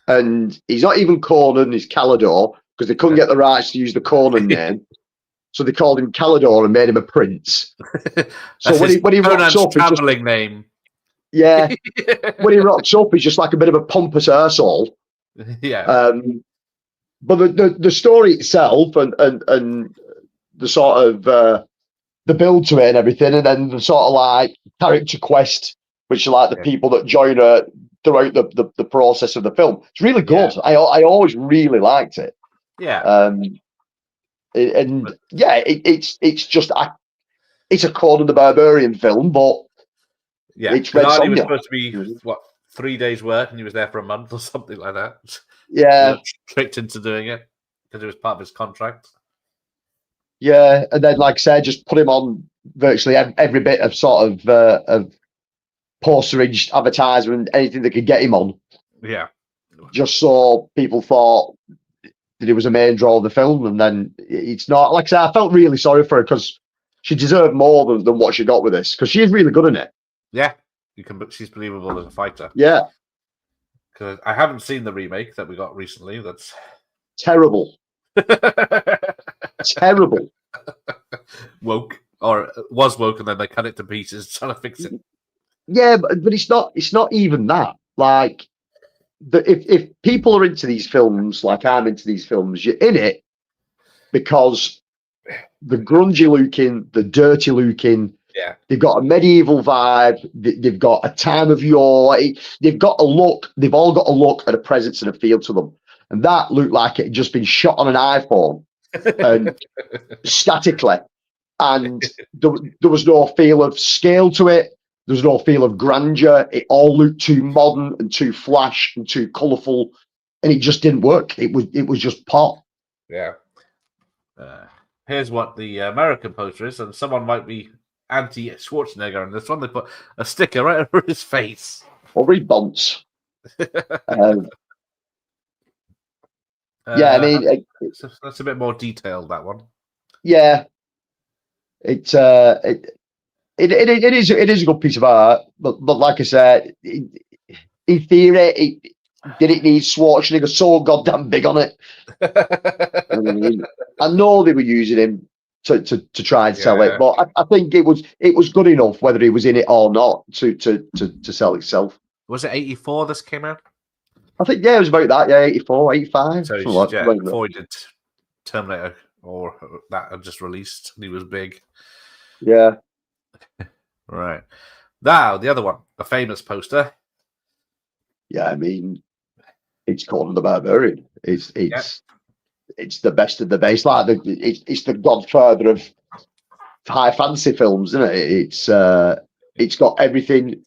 And he's not even Conan, he's Calidor, because they couldn't get the rights to use the Conan name. So they called him Calidor and made him a prince. So when he rocks up, traveling name. Yeah. When he rocks up, he's just like a bit of a pompous arsehole. Yeah. But the story itself and the sort of the build to it and everything, and then the sort of like character quest, which are like the people that join her throughout the process of the film. It's really good. Yeah. I always really liked it. Yeah. It's just it's a Conan the Barbarian film, but it's Red Sonja. He was supposed to be 3 days work, and he was there for a month or something like that. Yeah, tricked into doing it because it was part of his contract. Yeah, and then like I said, just put him on virtually every bit of sort of posterage, advertisement, anything that could get him on, Yeah. just so people thought that he was a main draw of the film. And then it's not. Like I said, I felt really sorry for her because she deserved more than what she got with this, because she is really good in it. Yeah. She's believable as a fighter. Yeah. Because I haven't seen the remake that we got recently. That's Terrible. Terrible. Woke, or was woke, and then they cut it to pieces trying to fix it. Yeah, but it's not even that. Like, if people are into these films, like I'm into these films, you're in it because the grungy looking, the dirty looking, Yeah, they've got a medieval vibe, they've got a time of yore, they've got a look, they've all got a look and a presence and a feel to them. And that looked like it had just been shot on an iPhone and statically. And there was no feel of scale to it. There was no feel of grandeur. It all looked too modern and too flash and too colourful, and it just didn't work. It was just pot. yeah. Here's what the American poster is, and someone might be anti Schwarzenegger, and this one they put a sticker right over his face. Over his bonds. Yeah, I mean, that's a bit more detailed, that one. Yeah, it is a good piece of art, but like I said, in theory, did it need Schwarzenegger so goddamn big on it? I know they were using him to try and sell it, but I think it was good enough whether he was in it or not to sell itself. Was it 84 this came out? I think, yeah, it was about that, yeah, 84, 85. So before he did Terminator, or that had just released, and he was big. Yeah. Right. Now, the other one, a famous poster. Yeah, I mean, it's Conan the Barbarian. It's the best of the base. Like it's the godfather of high fantasy films, isn't it? It's got everything.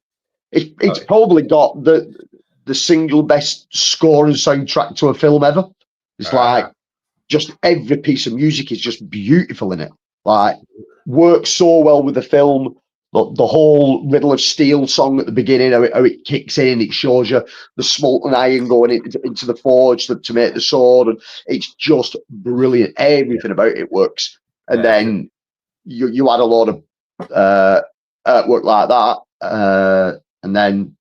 It's probably got the single best score and soundtrack to a film ever. It's like just every piece of music is just beautiful in it. Like, works so well with the film. The whole Riddle of Steel song at the beginning, how it kicks in, it shows you the molten iron going into the forge to make the sword, and it's just brilliant. Everything about it works. And then you add a lot of artwork like that, and then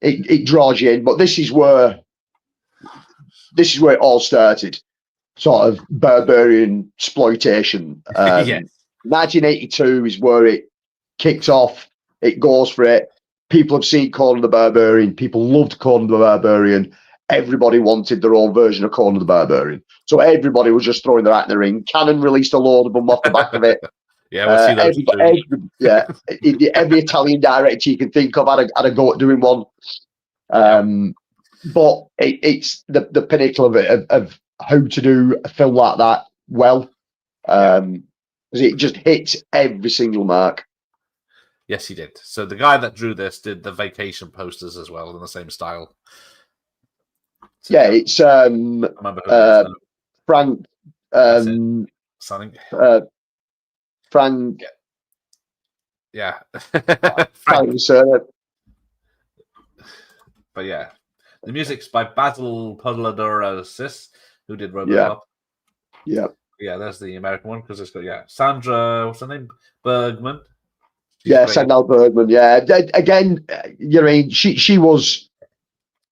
it draws you in. But this is where it all started, sort of barbarian exploitation. 1982 is where it kicked off. It goes for it. People have seen Conan the Barbarian. People loved Conan the Barbarian. Everybody wanted their own version of Conan the Barbarian. So everybody was just throwing their hat in the ring. Cannon released a load of them off the back of it. Yeah, we'll see those every Italian director you can think of had a go at doing one. But it's the pinnacle of it, of how to do a film like that well. Because it just hits every single mark. Yes, he did. So the guy that drew this did the Vacation posters as well in the same style. So, yeah, it's Frank. Something. Frank. Yeah. Frank. But yeah, the music's by Basil Podladorasis, who did RoboCop. Yeah. Yeah, there's the American one, because it's got Sandra, what's her name? Bergman. Sandra Bergman. Yeah, again, you know, she was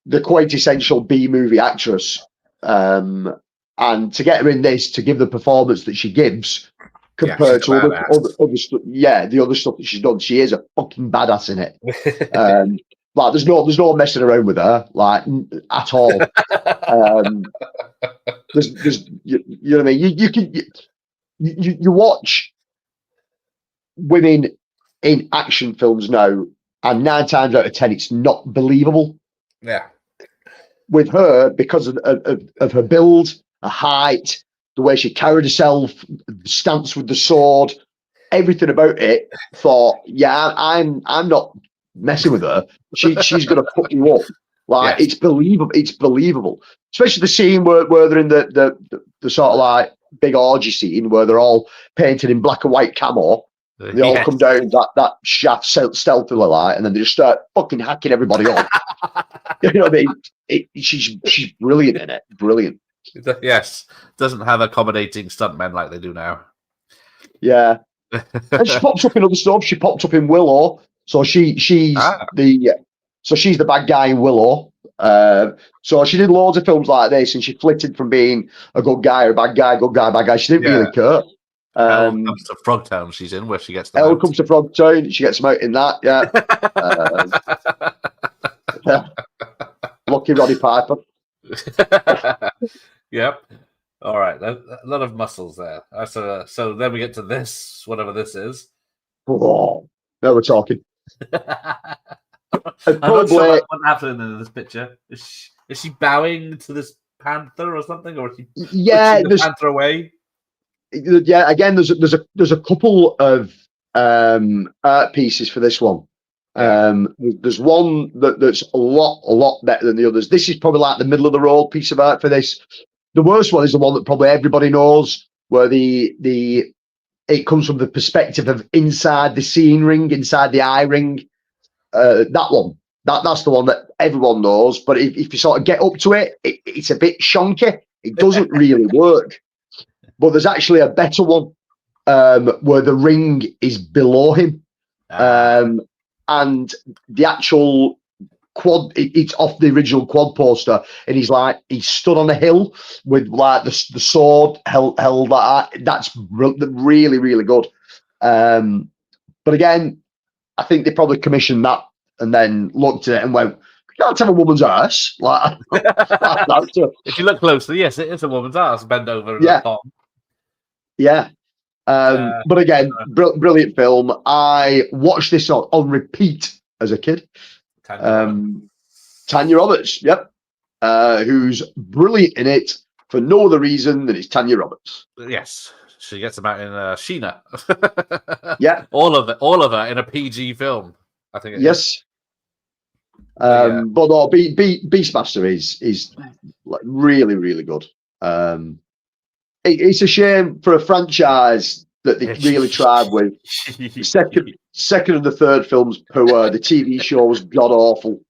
the quintessential B movie actress, and to get her in this, to give the performance that she gives compared to other stuff, the other stuff that she's done, she is a fucking badass in it. Like, there's no messing around with her, like, at all. There's you know what I mean? You watch women in action films now, and 9 times out of 10, it's not believable. Yeah. With her, because of her build, her height, the way she carried herself, the stance with the sword, everything about it, thought, I'm not messing with her. She's gonna fuck you up. Like, it's believable. It's believable. Especially the scene where they're in the sort of like big orgy scene where they're all painted in black and white camo. They all come down that shaft stealthily, like, and then they just start fucking hacking everybody up. You know what I mean? She's brilliant in it. Brilliant. Yes, doesn't have accommodating stuntmen like they do now. Yeah, and she pops up in other stuff. She popped up in Willow, so she's the bad guy in Willow. So she did loads of films like this, and she flitted from being a good guy or a bad guy, good guy, bad guy. She didn't really care. Hell comes to Frogtown. She's in where she gets the Hell comes to Frogtown. She gets them out in that. Yeah. Lucky Roddy Piper. Yep. All right. A lot of muscles there. So then we get to this, whatever this is. Oh, now we're talking. I'm not sure what's happening in this picture. Is she bowing to this panther or something, or is she pushing the panther away? Yeah, again, there's a couple of art pieces for this one. There's one that's a lot better than the others. This is probably like the middle of the road piece of art for this. The worst one is the one that probably everybody knows, where it comes from the perspective of inside the seeing ring, inside the eye ring. That one. That's the one that everyone knows. But if you sort of get up to it, it's a bit shonky. It doesn't really work. But there's actually a better one where the ring is below him. And the actual quad, it's off the original quad poster. And he's stood on a hill with like the sword held like that. That's really, really good. But again, I think they probably commissioned that and then looked at it and went, "You can't have a woman's ass." Like, if you look closely, yes, it is a woman's ass bent over. Yeah. But again, brilliant film. I watched this on repeat as a kid. Tanya Roberts, yep. Who's brilliant in it for no other reason than it's Tanya Roberts. Yes. She gets them out in Sheena. Yeah. All of her in a PG film, I think it is. But no, Beastmaster is like really, really good. It's a shame for a franchise that they really tried with. Second and the third films poor. The TV show was god awful.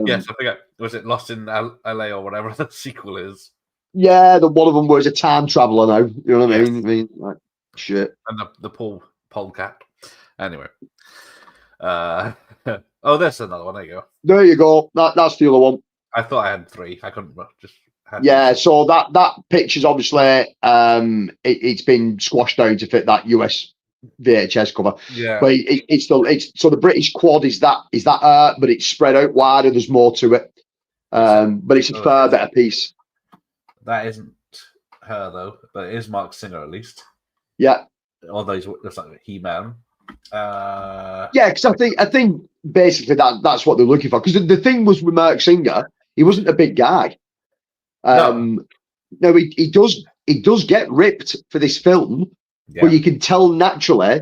Yes, I forget. Was it Lost in LA or whatever the sequel is? Yeah, one of them was a time traveler now. You know what I mean? Like shit. And the polecat. Anyway. Oh, there's another one. There you go. There you go. That's the other one. I thought I had three. I couldn't just. So that picture's obviously it's been squashed down to fit that US VHS cover. Yeah. But it's so the British quad is that but it's spread out wider. There's more to it. But it's a far better piece. That isn't her though, but it is Mark Singer at least. Yeah. Although he's looks like He-Man. Yeah, because I think basically that's what they're looking for. Because the thing was with Mark Singer, he wasn't a big guy. No, he does get ripped for this film, but you can tell naturally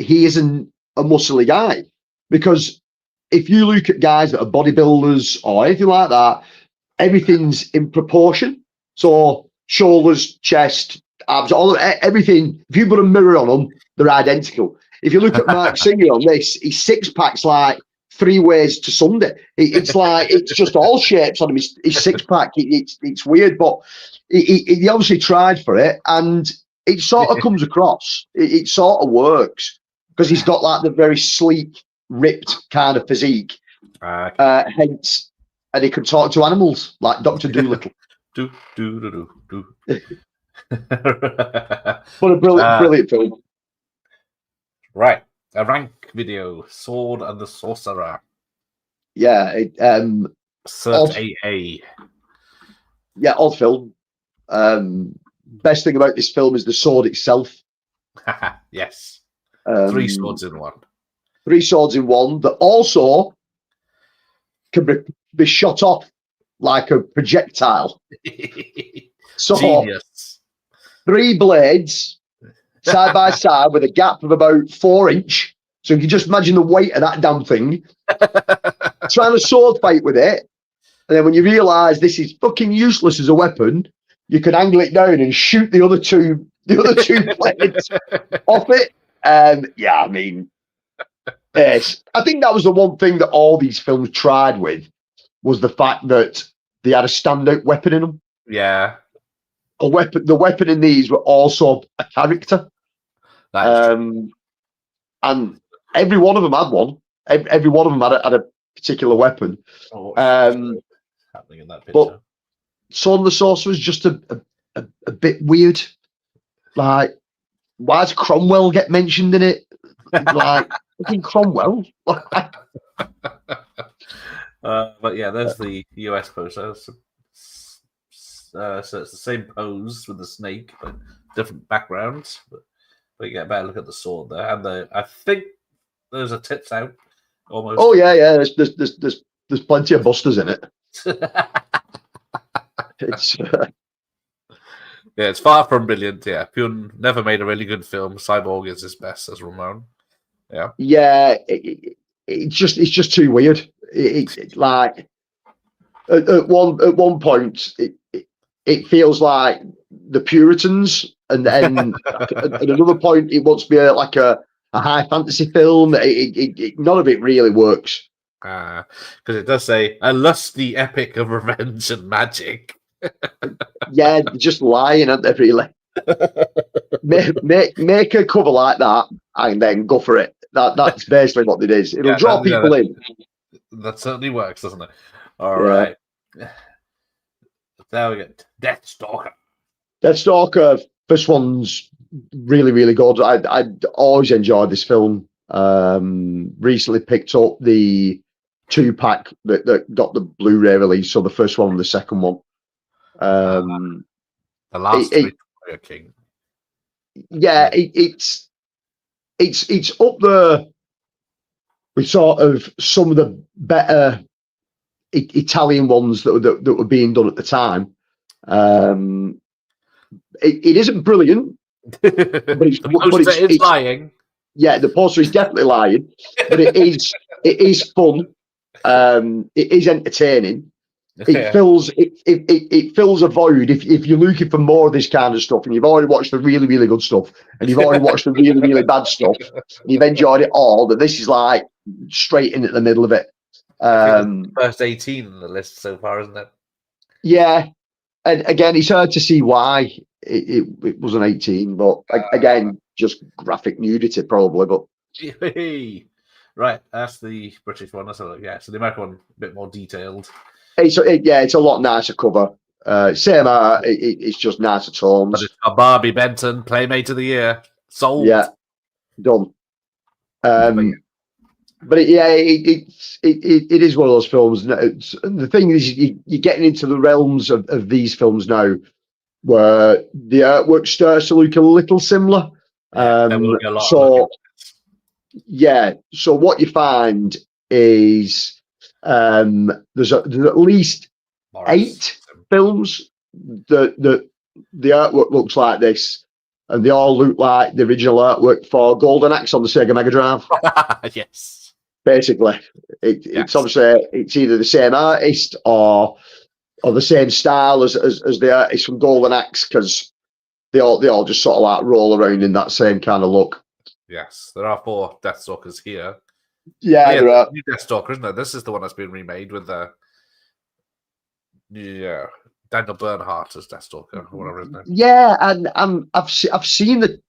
he isn't a muscly guy. Because if you look at guys that are bodybuilders or anything like that, everything's in proportion. So shoulders, chest, abs, everything. If you put a mirror on them, they're identical. If you look at Mark Singer on this, his six pack's like 3 ways to Sunday. It's like it's just all shapes on him. His six pack. It's weird, but he obviously tried for it, and it sort of comes across. It sort of works because he's got like the very sleek, ripped kind of physique. Hence, and he can talk to animals like Dr. Dolittle. do. What a brilliant film. Right. A rank video, Sword and the Sorcerer. Yeah. Cert AA. Yeah, odd film. Best thing about this film is the sword itself. Yes. 3 swords in one. 3 swords in one that also can be shot off like a projectile. So, genius. 3 blades side by side with a gap of about 4 inch. So you can just imagine the weight of that damn thing. Trying a sword fight with it. And then when you realise this is fucking useless as a weapon, you can angle it down and shoot the other 2 the other two planes off it. Yeah, I mean, yes, I think that was the one thing that all these films tried with was the fact that they had a standout weapon in them. Yeah, The weapon in these were also a character. that is true. And every one of them had one. Every one of them had a particular weapon. Oh, what's happening in that picture? But Sword and the Sorcerer is just a bit weird. Like, why does Cromwell get mentioned in it? Like, fucking Cromwell. But yeah, there's the US poster. So it's the same pose with the snake, but different backgrounds. But you get a better look at the sword there, and I think there's a tits out almost. Oh yeah. There's plenty of busters in it. It's yeah, it's far from brilliant. Yeah, Pune never made a really good film. Cyborg is his best as Ramon. Yeah. Yeah, it's just too weird. Like at one point, it feels like the Puritans, and then at another point, it wants to be like a high fantasy film. None of it really works. Because it does say a lusty epic of revenge and magic. Yeah, they're just lying, aren't they? Really, make a cover like that and then go for it. That's basically what it is. It'll draw people in. That certainly works, doesn't it? All right. There we go. Deathstalker. First one's really, really good. I always enjoyed this film. Recently picked up the 2-pack that got the Blu-ray release, so the first one and the second one. The last Victoria King. Yeah, it's up there with sort of some of the better Italian ones that were being done at the time. It isn't brilliant, but it's lying. Yeah, the poster is definitely lying, but it is fun. It is entertaining. It fills a void if you're looking for more of this kind of stuff, and you've already watched the really, really good stuff, and you've already watched the really, really bad stuff, and you've enjoyed it all. That this is like straight in at the middle of it. First 18 on the list so far, isn't it? Yeah, and again, it's hard to see why it wasn't 18, but again, just graphic nudity probably. But right, that's the British one. So the American one a bit more detailed. It's a lot nicer cover. Same art, it's just nicer tones. But it's a Barbie Benton Playmate of the Year. Sold. Yeah, done. But it is one of those films. And the thing is, you're getting into the realms of these films now, where the artwork starts to look a little similar. So what you find is there's at least 8 films that the artwork looks like this, and they all look like the original artwork for Golden Axe on the Sega Mega Drive. Yes, basically, it's obviously it's either the same artist or the same style as the artist from Golden Axe, because they all just sort of like roll around in that same kind of look. Yes, there are 4 Deathstalkers here. Yeah, there are. New Deathstalker, isn't it? This is the one that's been remade with Daniel Bernhardt as Deathstalker, or whatever his name. Yeah, and I've seen the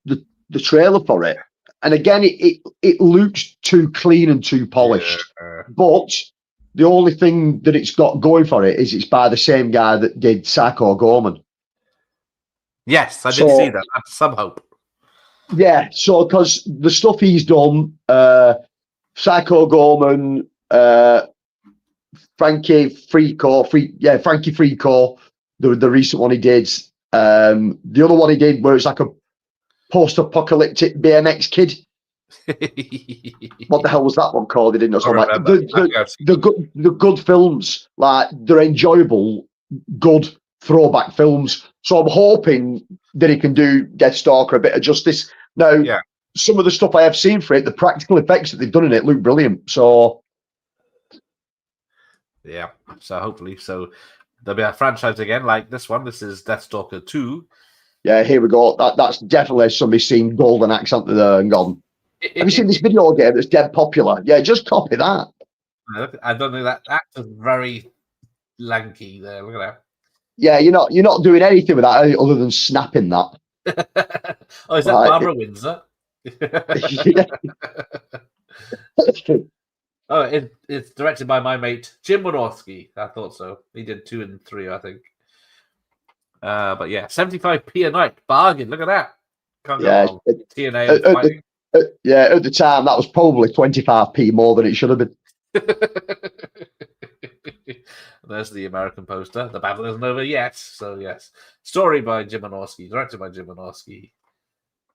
trailer for it, and again, it looks too clean and too polished. But the only thing that it's got going for it is it's by the same guy that did Psycho Gorman. Yes, I did see that. That's some hope. Yeah, so because the stuff he's done, Psycho Gorman, Frankie Freako, the recent one he did. The other one he did where it's like a post-apocalyptic BMX kid. What the hell was that one called? He didn't know. So like the good films, like they're enjoyable, good throwback films. So I'm hoping that he can do Deathstalker a bit of justice. Now, some of the stuff I have seen for it, the practical effects that they've done in it look brilliant. So hopefully, there'll be a franchise again like this one. This is Deathstalker 2. Yeah, here we go. That's definitely somebody seen golden accent there and gone, have you seen this video game that's dead popular? Yeah, just copy that. I don't think that actor's very lanky there. Look at Yeah, you're not doing anything with that other than snapping that. that. Oh, is that Right. Barbara Windsor? Oh, it's directed by my mate Jim Wynorski. I thought so. He did 2 and 3, I think. But yeah, 75p a night, bargain. Look at that. Can't go wrong. TNA fighting. Yeah, at the time that was probably 25p more than it should have been. There's the American poster. The battle isn't over yet. So yes, story by Jim Wynorski, directed by Jim Wynorski.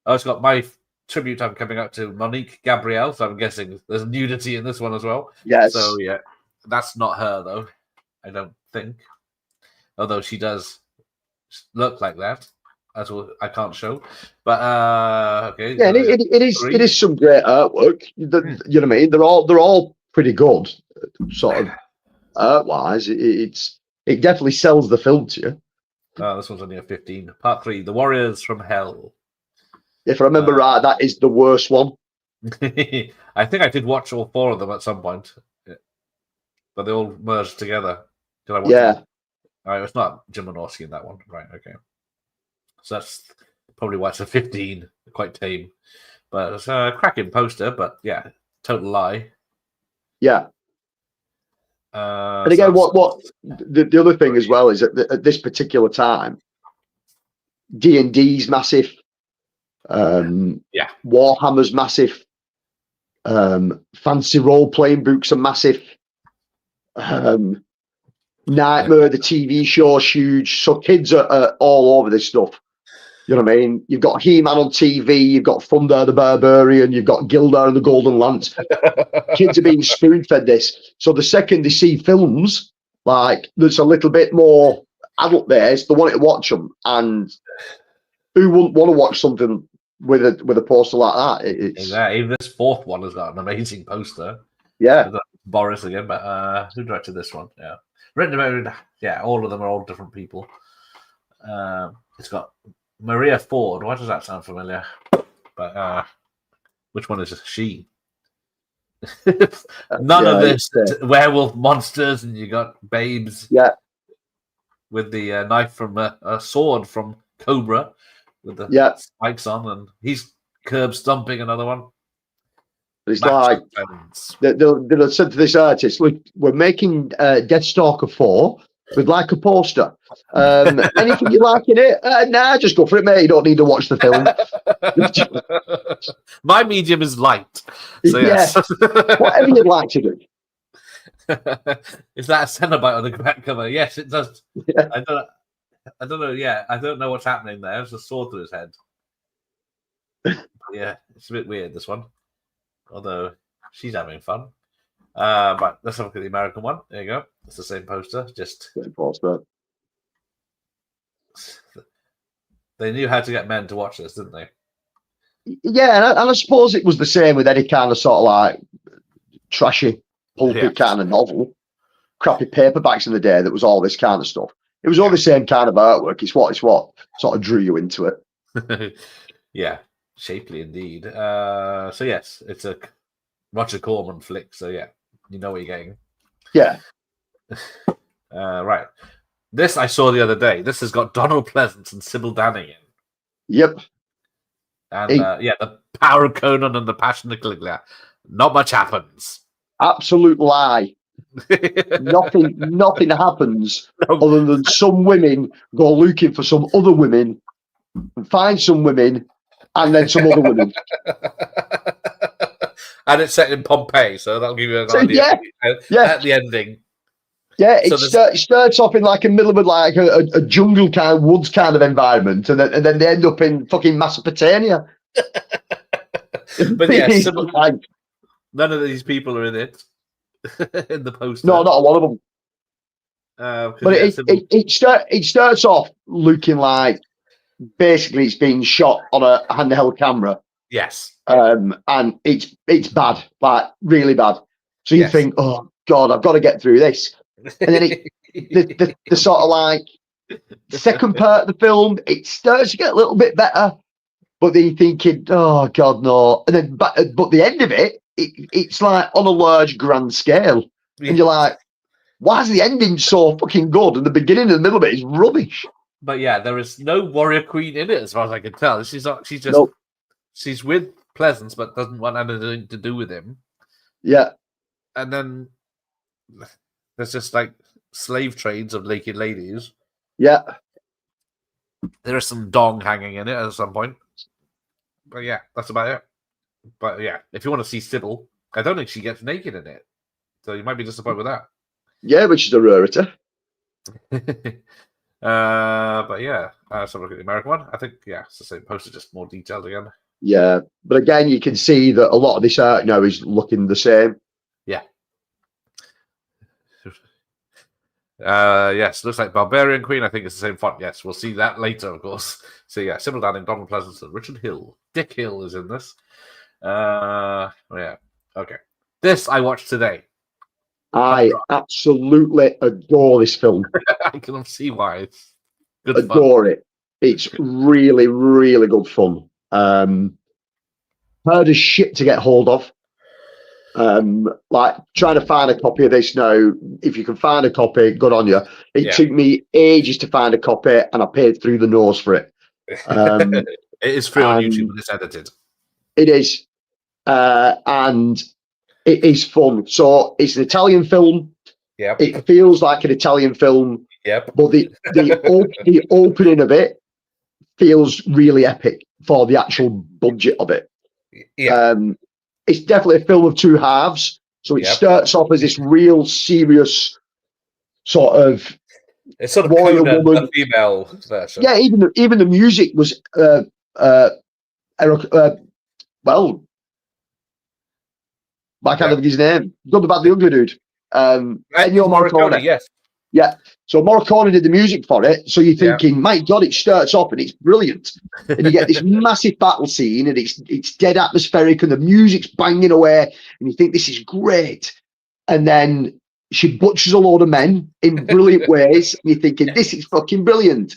Oh, it's got my tribute I'm coming out to Monique Gabrielle, so I'm guessing there's nudity in this one as well. Yes. So yeah, that's not her though, I don't think. Although she does look like that. That's what I can't show. But okay. Yeah, it is some great artwork. You know what I mean? They're all pretty good, sort of art wise. It definitely sells the film to you. Oh, this one's only a 15. Part 3, The Warriors from Hell. If I remember right, that is the worst one. I think I did watch all 4 of them at some point, but they all merged together. Did I watch them? All right, it's not Jim Wynorski in that one, right? Okay, so that's probably why it's a 15. Quite tame, but it's a cracking poster. But yeah, total lie. Yeah. And again, what the other thing as well is that at this particular time, D&D's massive. Warhammer's massive. Fancy role-playing books are massive. Nightmare, the TV show's huge. So kids are all over this stuff. You know what I mean? You've got He-Man on TV, you've got Thunder the Barbarian, you've got Gildar and the Golden Lance. Kids are being spoon-fed this. So the second they see films, like, there's a little bit more adult-based, they want to watch them. And who wouldn't want to watch something with a poster like that? Even this 4th one has got an amazing poster. Yeah. Boris again, but who directed this one? Yeah. Written about, all of them are all different people. It's got Maria Ford. Why does that sound familiar? But which one is she? None of this werewolf monsters, and you got babes. Yeah. With the knife from a sword from Cobra, with the spikes on, and he's curb stomping another one. It's like they'll said to this artist, "Look, we're making Deathstalker 4. We'd like a poster. Anything you like in it? Nah, just go for it, mate. You don't need to watch the film." My medium is light, so yes. Whatever you'd like to do. Is that a Cenobite on the back cover? Yes, it does. Yeah. I don't know. Yeah, I don't know what's happening there. There's a sword through his head. Yeah, it's a bit weird, this one. Although she's having fun. But let's have a look at the American one. There you go. It's the same poster. Same poster. They knew how to get men to watch this, didn't they? Yeah, and I suppose it was the same with any kind of sort of like trashy, pulpy kind of novel. Crappy paperbacks in the day that was all this kind of stuff. It was all the same kind of artwork. It's what sort of drew you into it. Yeah, shapely indeed. So yes, it's a Roger Corman flick. So yeah, you know what you're getting. Yeah. Right. This I saw the other day. This has got Donald Pleasance and Sybil Danning in. Yep. And the Power of Conan and the Passion of Caligula. Not much happens. Absolute lie. Nothing happens other than some women go looking for some other women and find some women and then some other women. And it's set in Pompeii, so that'll give you an idea at the ending. Yeah, it starts off in like a middle of like a jungle kind of woods kind of environment, and then they end up in fucking Mesopotamia. But yeah, none of these people are in it. In the poster. No, not one of them. But it starts off looking like basically it's being shot on a handheld camera. Yes. And it's bad, like really bad. So you think, oh God, I've got to get through this. And then the sort of like Second part of the film, it starts to get a little bit better, but then you're thinking, oh God, no. And then, but the end of it's like on a large, grand scale, and you're like, why is the ending so fucking good, and the beginning and the middle of it is rubbish? But yeah, there is no warrior queen in it, as far as I can tell. She's not. She's just. Nope. She's with Pleasance, but doesn't want anything to do with him. Yeah. And then there's just like slave trades of naked ladies. Yeah. There is some dong hanging in it at some point. But yeah, that's about it. But yeah, if you want to see Sybil, I don't think she gets naked in it. So you might be disappointed with that. Yeah, which is a rarity. But yeah, let's have a look at the American one. I think, yeah, it's the same poster, just more detailed again. Yeah. But again, you can see that a lot of this art now is looking the same. Yeah. Yes, looks like Barbarian Queen. I think it's the same font. Yes, we'll see that later, of course. So yeah, Sybil Danning, Donald Pleasance, and Richard Hill. Dick Hill is in this. Yeah. Okay. This I watched today. I absolutely adore this film. I can see why. It's good adore it. It's really, really good fun. Hard as shit to get hold of. Like trying to find a copy of this now. If you can find a copy, good on you. It took me ages to find a copy, and I paid through the nose for it. It is free on YouTube, but it's edited. It is, and it is fun. So it's an Italian film. Yeah, it feels like an Italian film. Yep. But the opening of it feels really epic for the actual budget of it. Yeah. It's definitely a film of two halves. So it starts off as this real serious sort of. It's sort of Conan, the female version. Yeah, even the music was well, I can't think of his name. Good, the bad, the ugly dude. Ennio Morricone. Yes. Yeah. So Morricone did the music for it. So you're thinking, my God, it starts off and it's brilliant. And you get this massive battle scene and it's dead atmospheric and the music's banging away and you think this is great. And then she butchers a load of men in brilliant ways. And you're thinking, this is fucking brilliant.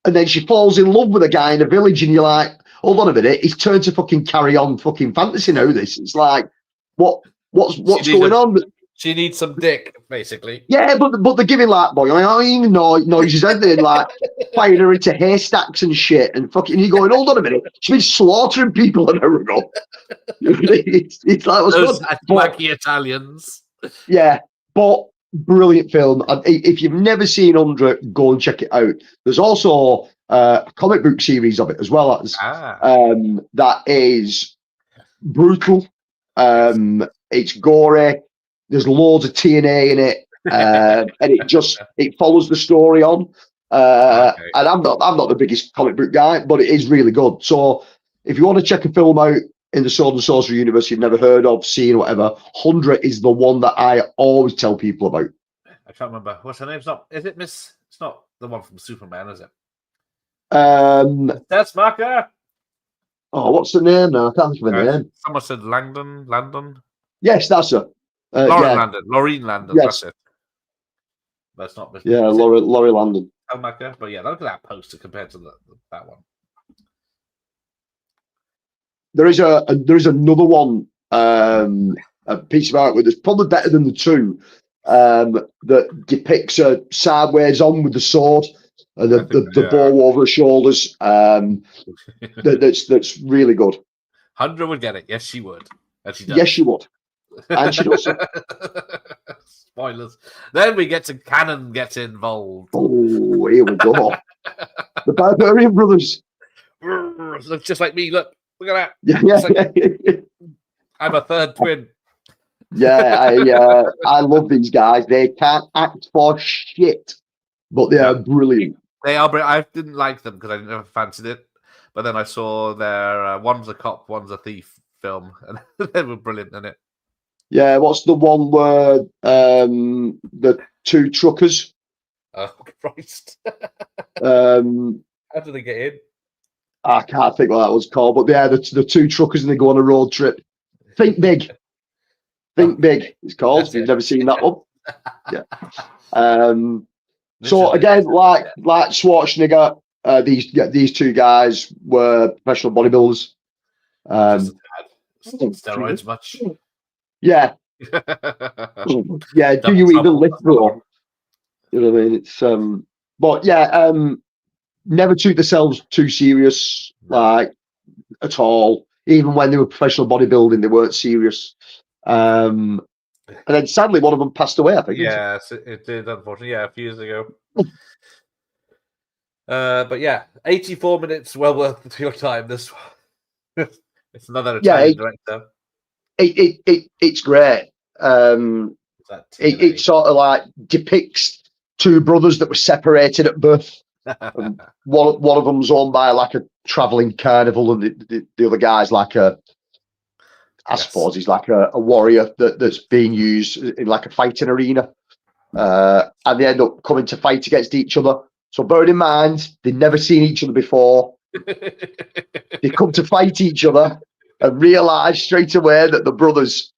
And then she falls in love with a guy in a village and you're like, hold on a minute, he's turned to fucking Carry On fucking fantasy now, this. It's like, what's going on? She needs some dick, basically. Yeah, but they're giving like boing, noises, and then like firing her into haystacks and shit, and fucking you going, hold on a minute, she's been slaughtering people an hour ago. it's like those wacky Italians. Yeah, but brilliant film. If you've never seen 100, go and check it out. There's also a comic book series of it as well as that is brutal. It's gory. There's loads of TNA in it, and it follows the story on. And I'm not the biggest comic book guy, but it is really good. So if you want to check a film out in the Sword and Sorcery universe you've never heard of, seen, whatever, 100 is the one that I always tell people about. I can't remember what's her name. Is it Miss? It's not the one from Superman, is it? That's Marker. Oh, what's the name now? I can't think of the name. Someone said Landon. Yes, that's her. Laureen Landon. Yes. That's it. That's not. Yeah, Laurie Landon. Marker. But yeah, look at that poster compared to that one. There is another one, a piece of artwork that's probably better than the two, that depicts her sideways on with the sword and the bow over her shoulders. That's really good. 100 would get it. Yes, she would. And she does. Yes, she would. And she does. Spoilers. Then we get to Canon gets involved. Oh, here we go. The Barbarian Brothers. Looks just like me. Look at that. Yeah. I'm a third twin. Yeah, I love these guys. They can't act for shit, but they are brilliant. They are. I didn't like them because I never fancied it, but then I saw their one's a cop, one's a thief film, and they were brilliant in it. Yeah, what's the one where the two truckers? Oh Christ! How did they get in? I can't think what that was called, but yeah, the two truckers and they go on a road trip. Think Big. Think Big. It's called. You've never seen that one. Yeah. So again, like Schwarzenegger, these two guys were professional bodybuilders. Just steroids much. Yeah, yeah. Do you even lift though? You know what I mean? It's but yeah, never took themselves too serious, like at all. Even when they were professional bodybuilding, they weren't serious. And then sadly, one of them passed away. I think. Yes, it did. Unfortunately, yeah, a few years ago. But yeah, 84 minutes, well worth your time. This one. It's another Italian director. It's great. It sort of like depicts two brothers that were separated at birth. One of them's owned by like a traveling carnival, and the other guy's like I suppose he's like a warrior that's being used in like a fighting arena. And they end up coming to fight against each other. So bearing in mind, they'd never seen each other before. They come to fight each other and realise straight away that the brothers.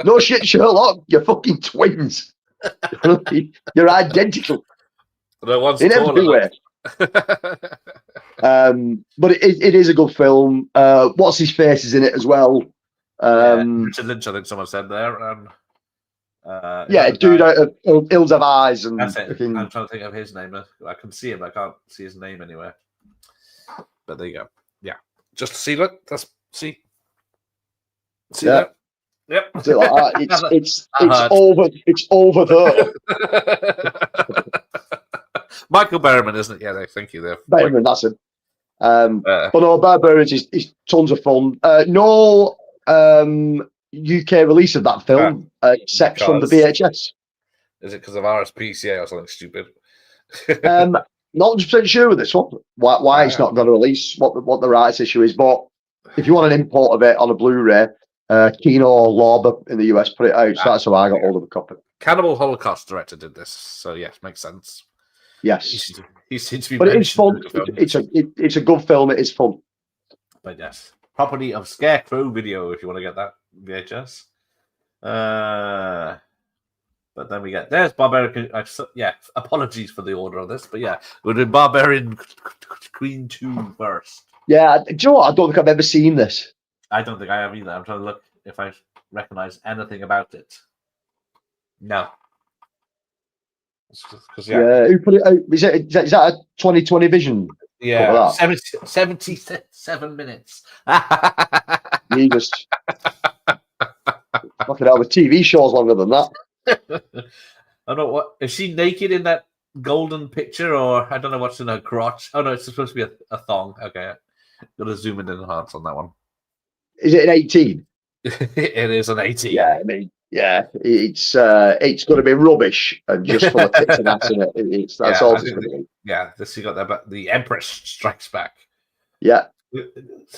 No shit, Sherlock, you're fucking twins. You're identical. No one's in every way. But it is a good film. What's his face is in it as well. Richard Lynch, I think someone said there. Dude out of Hills Have Eyes. And that's it. I'm trying to think of his name. I can see him, but I can't see his name anywhere. But there you go. Yeah. Just see that. That's see that. Yep. It's over there. Michael Berryman, isn't it? Yeah, thank you there. Berryman, that's him. But no, Barbarians is tons of fun. No UK release of that film except from the VHS. Is it because of RSPCA or something stupid? Not 100% sure with this one. Why it's not going to release, what the rights issue is. But if you want an import of it on a Blu-ray, Kino Lorber in the US put it out, so that's how I got hold of a copy. Cannibal Holocaust director did this, so yes, makes sense. Yes, he seems to be. But it is fun. It's a good film. It is fun. But yes, property of Scarecrow Video if you want to get that VHS. But then we get there's Barbarian. Apologies for the order of this, but yeah, we're doing Barbarian Queen 2 first. Yeah, do you know what? I don't think I've ever seen this. I don't think I have either. I'm trying to look if I recognize anything about it. No. Who put it out? Is that a 2020 vision? Yeah, 77 minutes. You just fucking hell, the TV show's longer than that. I don't know what is she naked in that golden picture, or I don't know what's in her crotch. Oh no, it's supposed to be a thong. Okay, gotta zoom in and enhance on that one. Is it an 18? It is an 18. Yeah, I mean, yeah, it's going to be rubbish and just full of tits and ass in it. That's all it's going to be. Yeah, this you got the Empress Strikes Back. Yeah, so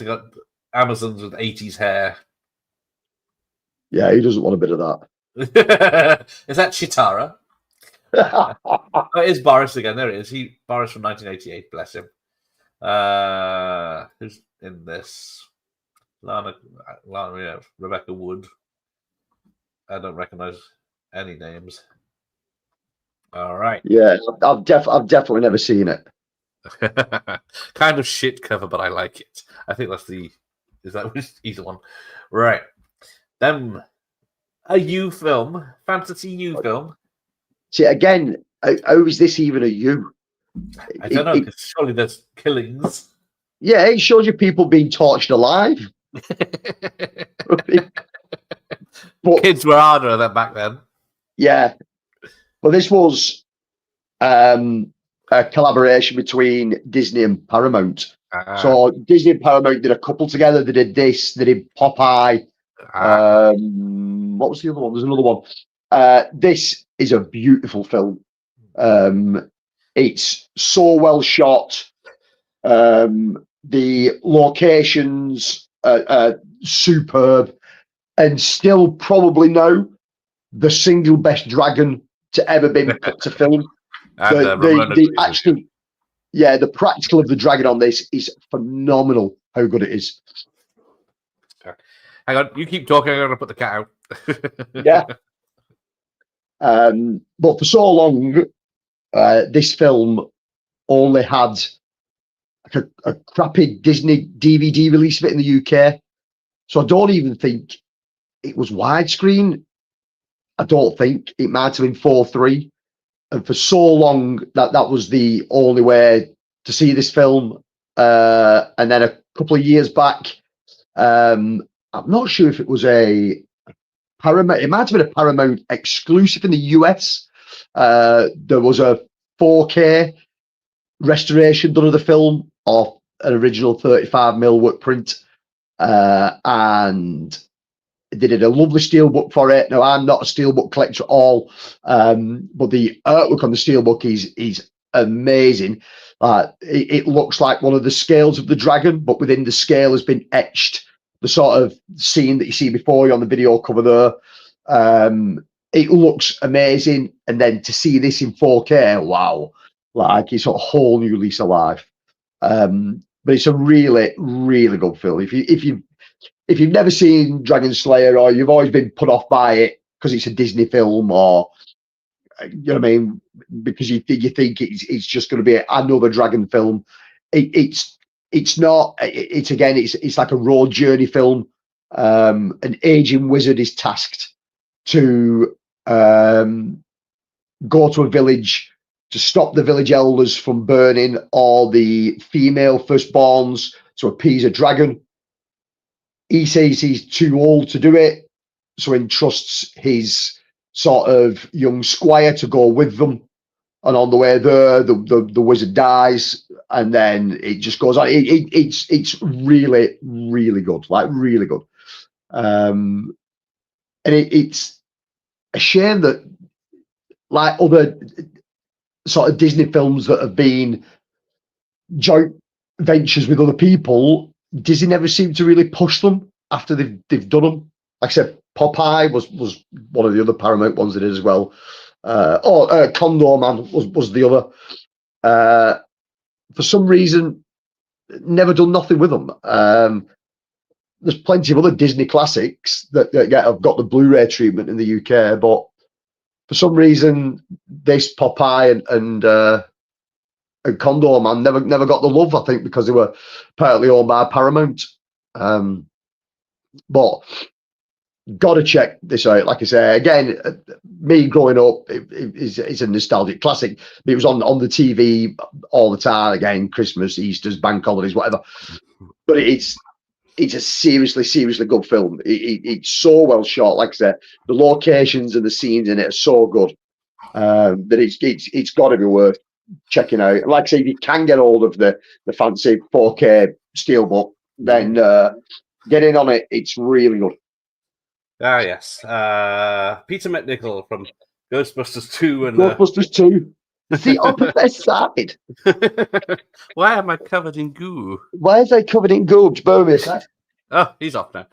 you got Amazons with 80s hair. Yeah, he doesn't want a bit of that. Is that Chitara? Oh, it is Boris again. There it is. Boris from 1988. Bless him. Who's in this? Lana, yeah, Rebecca Wood. I don't recognize any names. All right. Yeah, I've definitely never seen it. Kind of shit cover, but I like it. I think that's either one. Right. Then a U film, fantasy U film. See, again, how is this even a U? I don't know, because surely there's killings. Yeah, it shows you people being tortured alive. But, kids were harder than that back then. Yeah. Well, this was a collaboration between Disney and Paramount. So Disney and Paramount did a couple together. They did this. They did Popeye. What was the other one? There's another one. This is a beautiful film. It's so well shot. The locations are superb, and still probably now the single best dragon to ever been put to film. The practical of the dragon on this is phenomenal. How good it is. Hang on, you keep talking. I'm going to put the cat out. Yeah. But for so long, this film only had like a crappy Disney DVD release of it in the UK. So I don't even think it was widescreen. I don't think it might have been 4:3. And for so long, that was the only way to see this film. And then a couple of years back, I'm not sure if it was a Paramount. It might have been a Paramount exclusive in the US. There was a 4K restoration done of the film of an original 35mm work print, and they did a lovely steelbook for it. Now, I'm not a steelbook collector at all, but the artwork on the steelbook is amazing. It looks like one of the scales of the dragon, but within the scale has been etched the sort of scene that you see before you on the video cover there. It looks amazing, and then to see this in 4K, wow, like it's a whole new lease of life. But it's a really, really good film. If you've never seen Dragon Slayer, or you've always been put off by it because it's a Disney film, or you know what I mean, because you think it's just going to be another dragon film, it's not. It's like a road journey film. An aging wizard is tasked to go to a village to stop the village elders from burning all the female firstborns to appease a dragon. He says he's too old to do it, so entrusts his sort of young squire to go with them. And on the way there, the wizard dies, and then it just goes on. It's really, really good, like really good. And it's a shame that, like other sort of Disney films that have been joint ventures with other people, Disney never seemed to really push them after they've done them. Like I said, Popeye was one of the other Paramount ones that did as well. Condor Man was the other. For some reason, never done nothing with them. There's plenty of other Disney classics that have got the Blu-ray treatment in the UK, but for some reason, this Popeye and Condor Man never got the love, I think, because they were partly owned by Paramount. But gotta check this out. Like I say, again, me growing up, it's a nostalgic classic. It was on the TV all the time. Again, Christmas, Easter's, bank holidays, whatever. But it's a seriously good film. It's so well shot. Like I said, the locations and the scenes in it are so good that it's got to be worth checking out. Like I say, if you can get hold of the fancy 4K steelbook, then get in on it. It's really good. Ah, yes. Peter McNichol from Ghostbusters 2 and Ghostbusters 2. The opposite side. Why am I covered in goo? Why is I covered in goo? Oh, he's off now.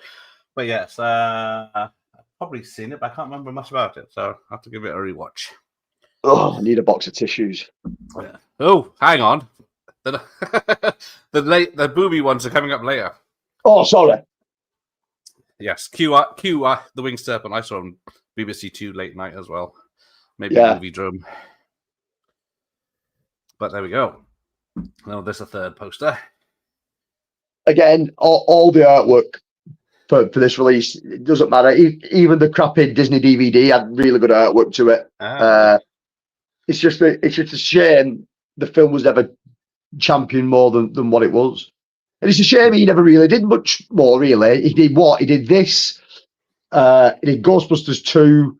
But yes, I've probably seen it, but I can't remember much about it, so I have to give it a rewatch. Oh, I need a box of tissues. Yeah. Oh, hang on. The booby ones are coming up later. Oh, sorry. Yes, Q, the Winged Serpent. I saw on BBC Two late night as well. Maybe a movie drum. But there we go. Now there's a third poster. Again, all the artwork for this release, it doesn't matter. Even the crappy Disney DVD had really good artwork to it. It's just a shame the film was never championed more than what it was. And it's a shame he never really did much more, really. He did what? He did this. He did Ghostbusters 2.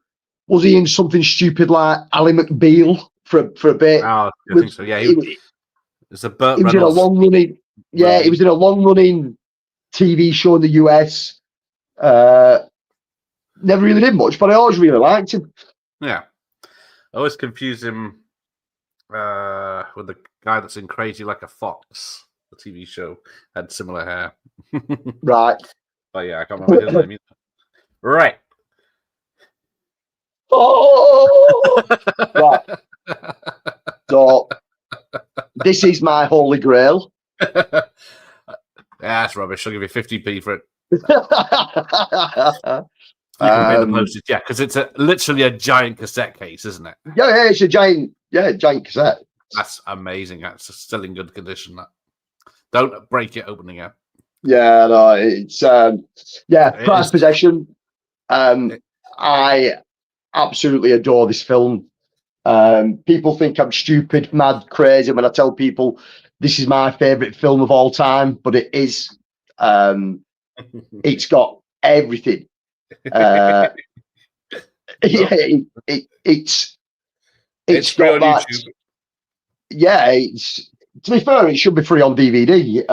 Was he in something stupid like Ally McBeal for a bit? Oh, I think so. Yeah, it's a Burt he was Reynolds. In a long-running. Yeah, he was in a long-running TV show in the US. Never really did much, but I always really liked him. Yeah. I always confuse him with the guy that's in Crazy Like a Fox. The TV show had similar hair. Right. But yeah, I can't remember his name either. Right. Oh! Right. So, this is my holy grail. That's rubbish. I'll give you 50p for it. You can pay the postage, yeah, because it's literally a giant cassette case, isn't it? Yeah, it's a giant yeah, giant cassette. That's amazing. That's still in good condition. That. Don't break it open again. Yeah, no, it's It prized is. possession. I absolutely adore this film. People think I'm stupid, mad, crazy when I tell people this is my favorite film of all time, but it is. It's got everything. It's free got on that. YouTube. Yeah, it's, to be fair, it should be free on DVD.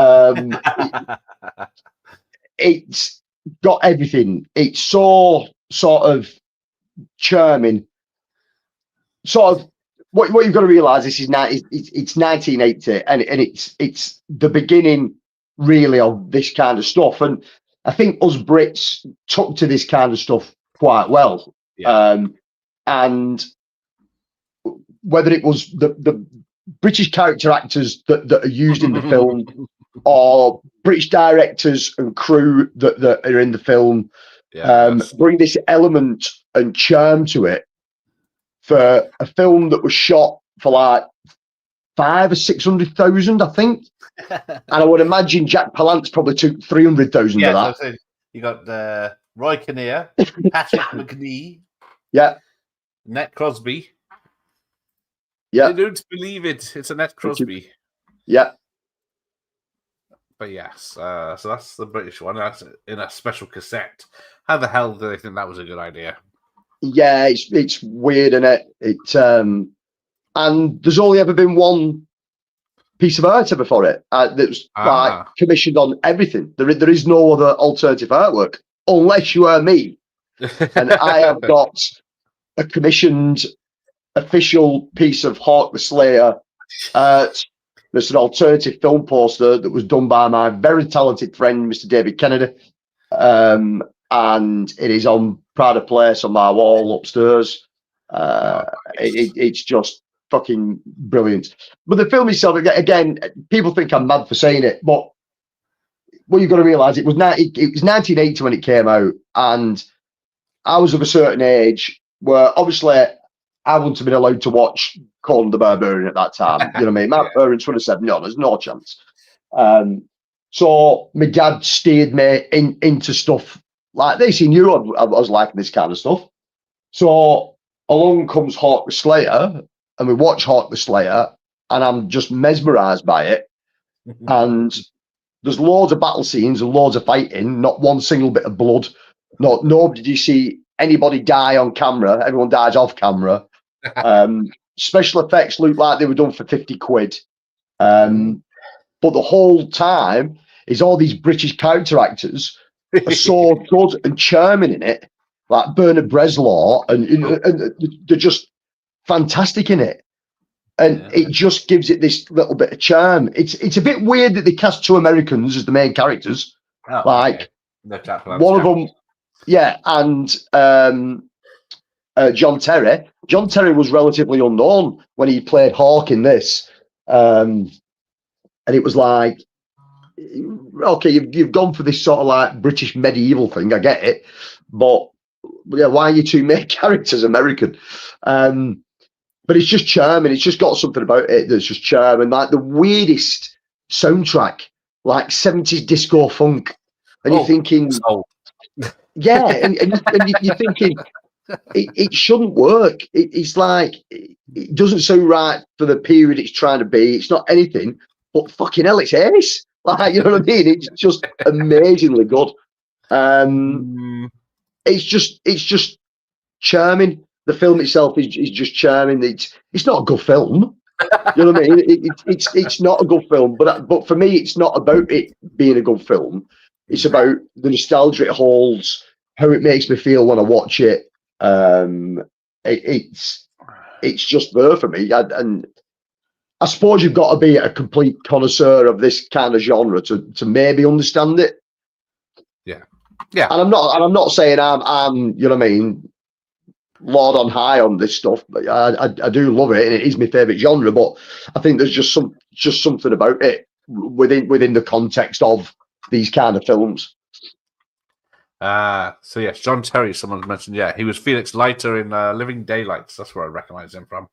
It's got everything. It's so sort of charming. Sort of what you've got to realise this is it's 1980 and it's the beginning really of this kind of stuff. And I think us Brits took to this kind of stuff quite well. Yeah. And whether it was the British character actors that are used in the film or British directors and crew that are in the film, bring this element and charm to it for a film that was shot for like 500,000 or 600,000, I think. And I would imagine Jack Palance probably took 300,000 of that. So you got Roy Kinnear, Patrick McNee, Ned Crosby. Yeah, I don't believe it. It's Annette Crosby. Yeah. But yes, so that's the British one. That's in a special cassette. How the hell do they think that was a good idea? Yeah, it's weird, isn't it? It's and there's only ever been one piece of art ever for it that's like commissioned on everything. There is no other alternative artwork unless you are me, and I have got a commissioned official piece of Hawk the Slayer. There's an alternative film poster that was done by my very talented friend, Mr. David Kennedy. And it is on Pride of Place on my wall upstairs. It's just fucking brilliant. But the film itself, again, people think I'm mad for saying it, but what you've got to realise, it was 1980 when it came out, and I was of a certain age where obviously I wouldn't have been allowed to watch Conan the Barbarian at that time. You know what I mean? My parents would have said, no, there's no chance. So my dad steered me into stuff like this. He knew I was liking this kind of stuff. So along comes Hawk the Slayer, and we watch Hawk the Slayer, and I'm just mesmerised by it. And there's loads of battle scenes and loads of fighting, not one single bit of blood. Nobody do you see anybody die on camera. Everyone dies off camera. Special effects look like they were done for 50 quid. But the whole time is all these British character actors are so good and charming in it, like Bernard Bresslaw, and they're just fantastic in it. And it just gives it this little bit of charm. It's a bit weird that they cast two Americans as the main characters. One of them, and John Terry. John Terry was relatively unknown when he played Hawk in this. And it was like, okay, you've gone for this sort of like British medieval thing. I get it, but yeah, why are you two main characters American? But it's just charming. It's just got something about it that's just charming. Like the weirdest soundtrack, like 70s disco funk, and you're thinking, and you're thinking. It shouldn't work. It's like it doesn't sound right for the period it's trying to be. It's not anything, but fucking hell, it's ace. Like, you know what I mean? It's just amazingly good. It's just charming. The film itself is just charming. It's not a good film. You know what I mean? It's not a good film. But for me, it's not about it being a good film. It's about the nostalgia it holds, how it makes me feel when I watch it. It's just there for me, and I suppose you've got to be a complete connoisseur of this kind of genre to maybe understand it. Yeah. And I'm not saying I'm you know what I mean, Lord on high on this stuff, but I do love it, and it is my favorite genre. But I think there's just something about it within the context of these kind of films. So yes, John Terry, someone mentioned, he was Felix Leiter in Living Daylights. That's where I recognize him from.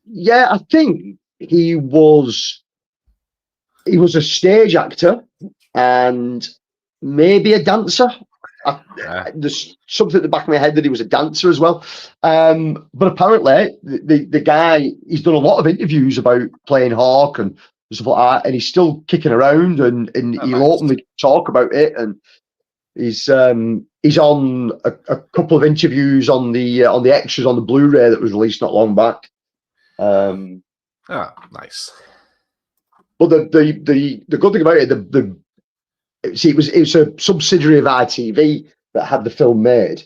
Yeah, I think he was a stage actor and maybe a dancer. There's something at the back of my head that he was a dancer as well. But apparently, the guy, he's done a lot of interviews about playing Hawk and stuff like that, and he's still kicking around, and he'll nice. openly talk about it. And he's on a couple of interviews on the extras on the Blu-ray that was released not long back. Nice. But the good thing about it, it was a subsidiary of ITV that had the film made,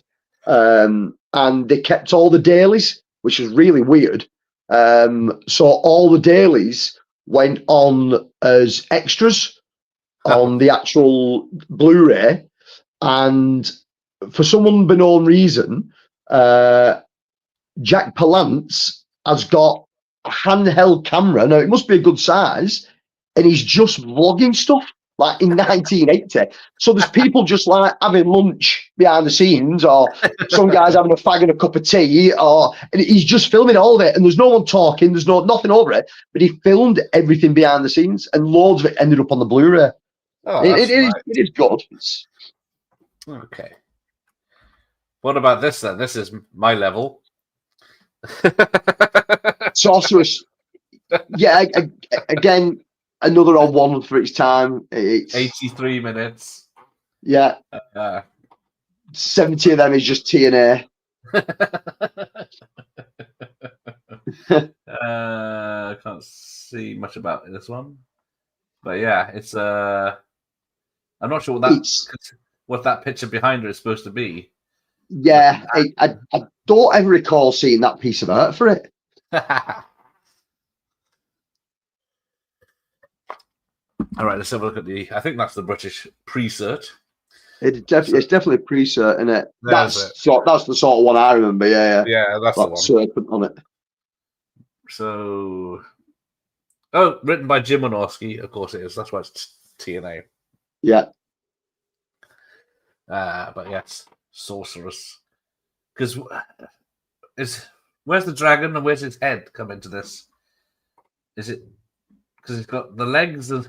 and they kept all the dailies, which is really weird. So all the dailies went on as extras on the actual Blu-ray, and for some unbeknown reason, Jack Palance has got a handheld camera. Now it must be a good size, and he's just vlogging stuff like in 1980. So there's people just like having lunch behind the scenes, or some guys having a fag and a cup of tea, and he's just filming all of it. And there's no one talking, there's nothing over it, but he filmed everything behind the scenes, and loads of it ended up on the Blu-ray. It is good. Okay. What about this then? This is my level. Sorceress. Yeah, again, another odd one for its time. It's 83 minutes. Yeah. 70 of them is just TNA. I can't see much about this one, but yeah, it's I'm not sure what that picture behind her is supposed to be. Yeah, I don't ever recall seeing that piece of art for it. All right, let's have a look at I think that's the British pre-cert. It's definitely a pre-cert, isn't it? That's the sort of one I remember. Yeah, that's the one. Serpent on it. So, written by Jim Wynorski, of course it is. That's why it's TNA. Yeah. But yes, Sorceress. Because where's the dragon and where's its head come into this? Is it because it's got the legs and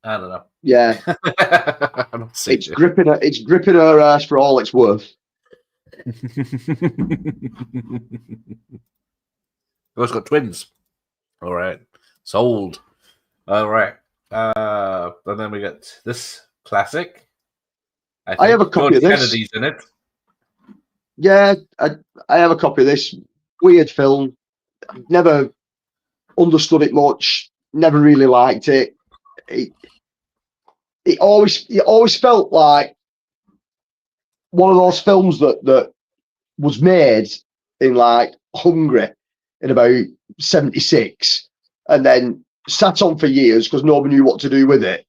I don't know. Yeah. It's gripping her. It's gripping her ass for all it's worth. Oh, it's got twins. All right, sold. All right, and then we get this classic. I have a copy of this. Kennedy's in it. Yeah, I have a copy of this weird film. Never understood it much. Never really liked it. It always felt like one of those films that was made in like Hungary in about 76 and then sat on for years because nobody knew what to do with it.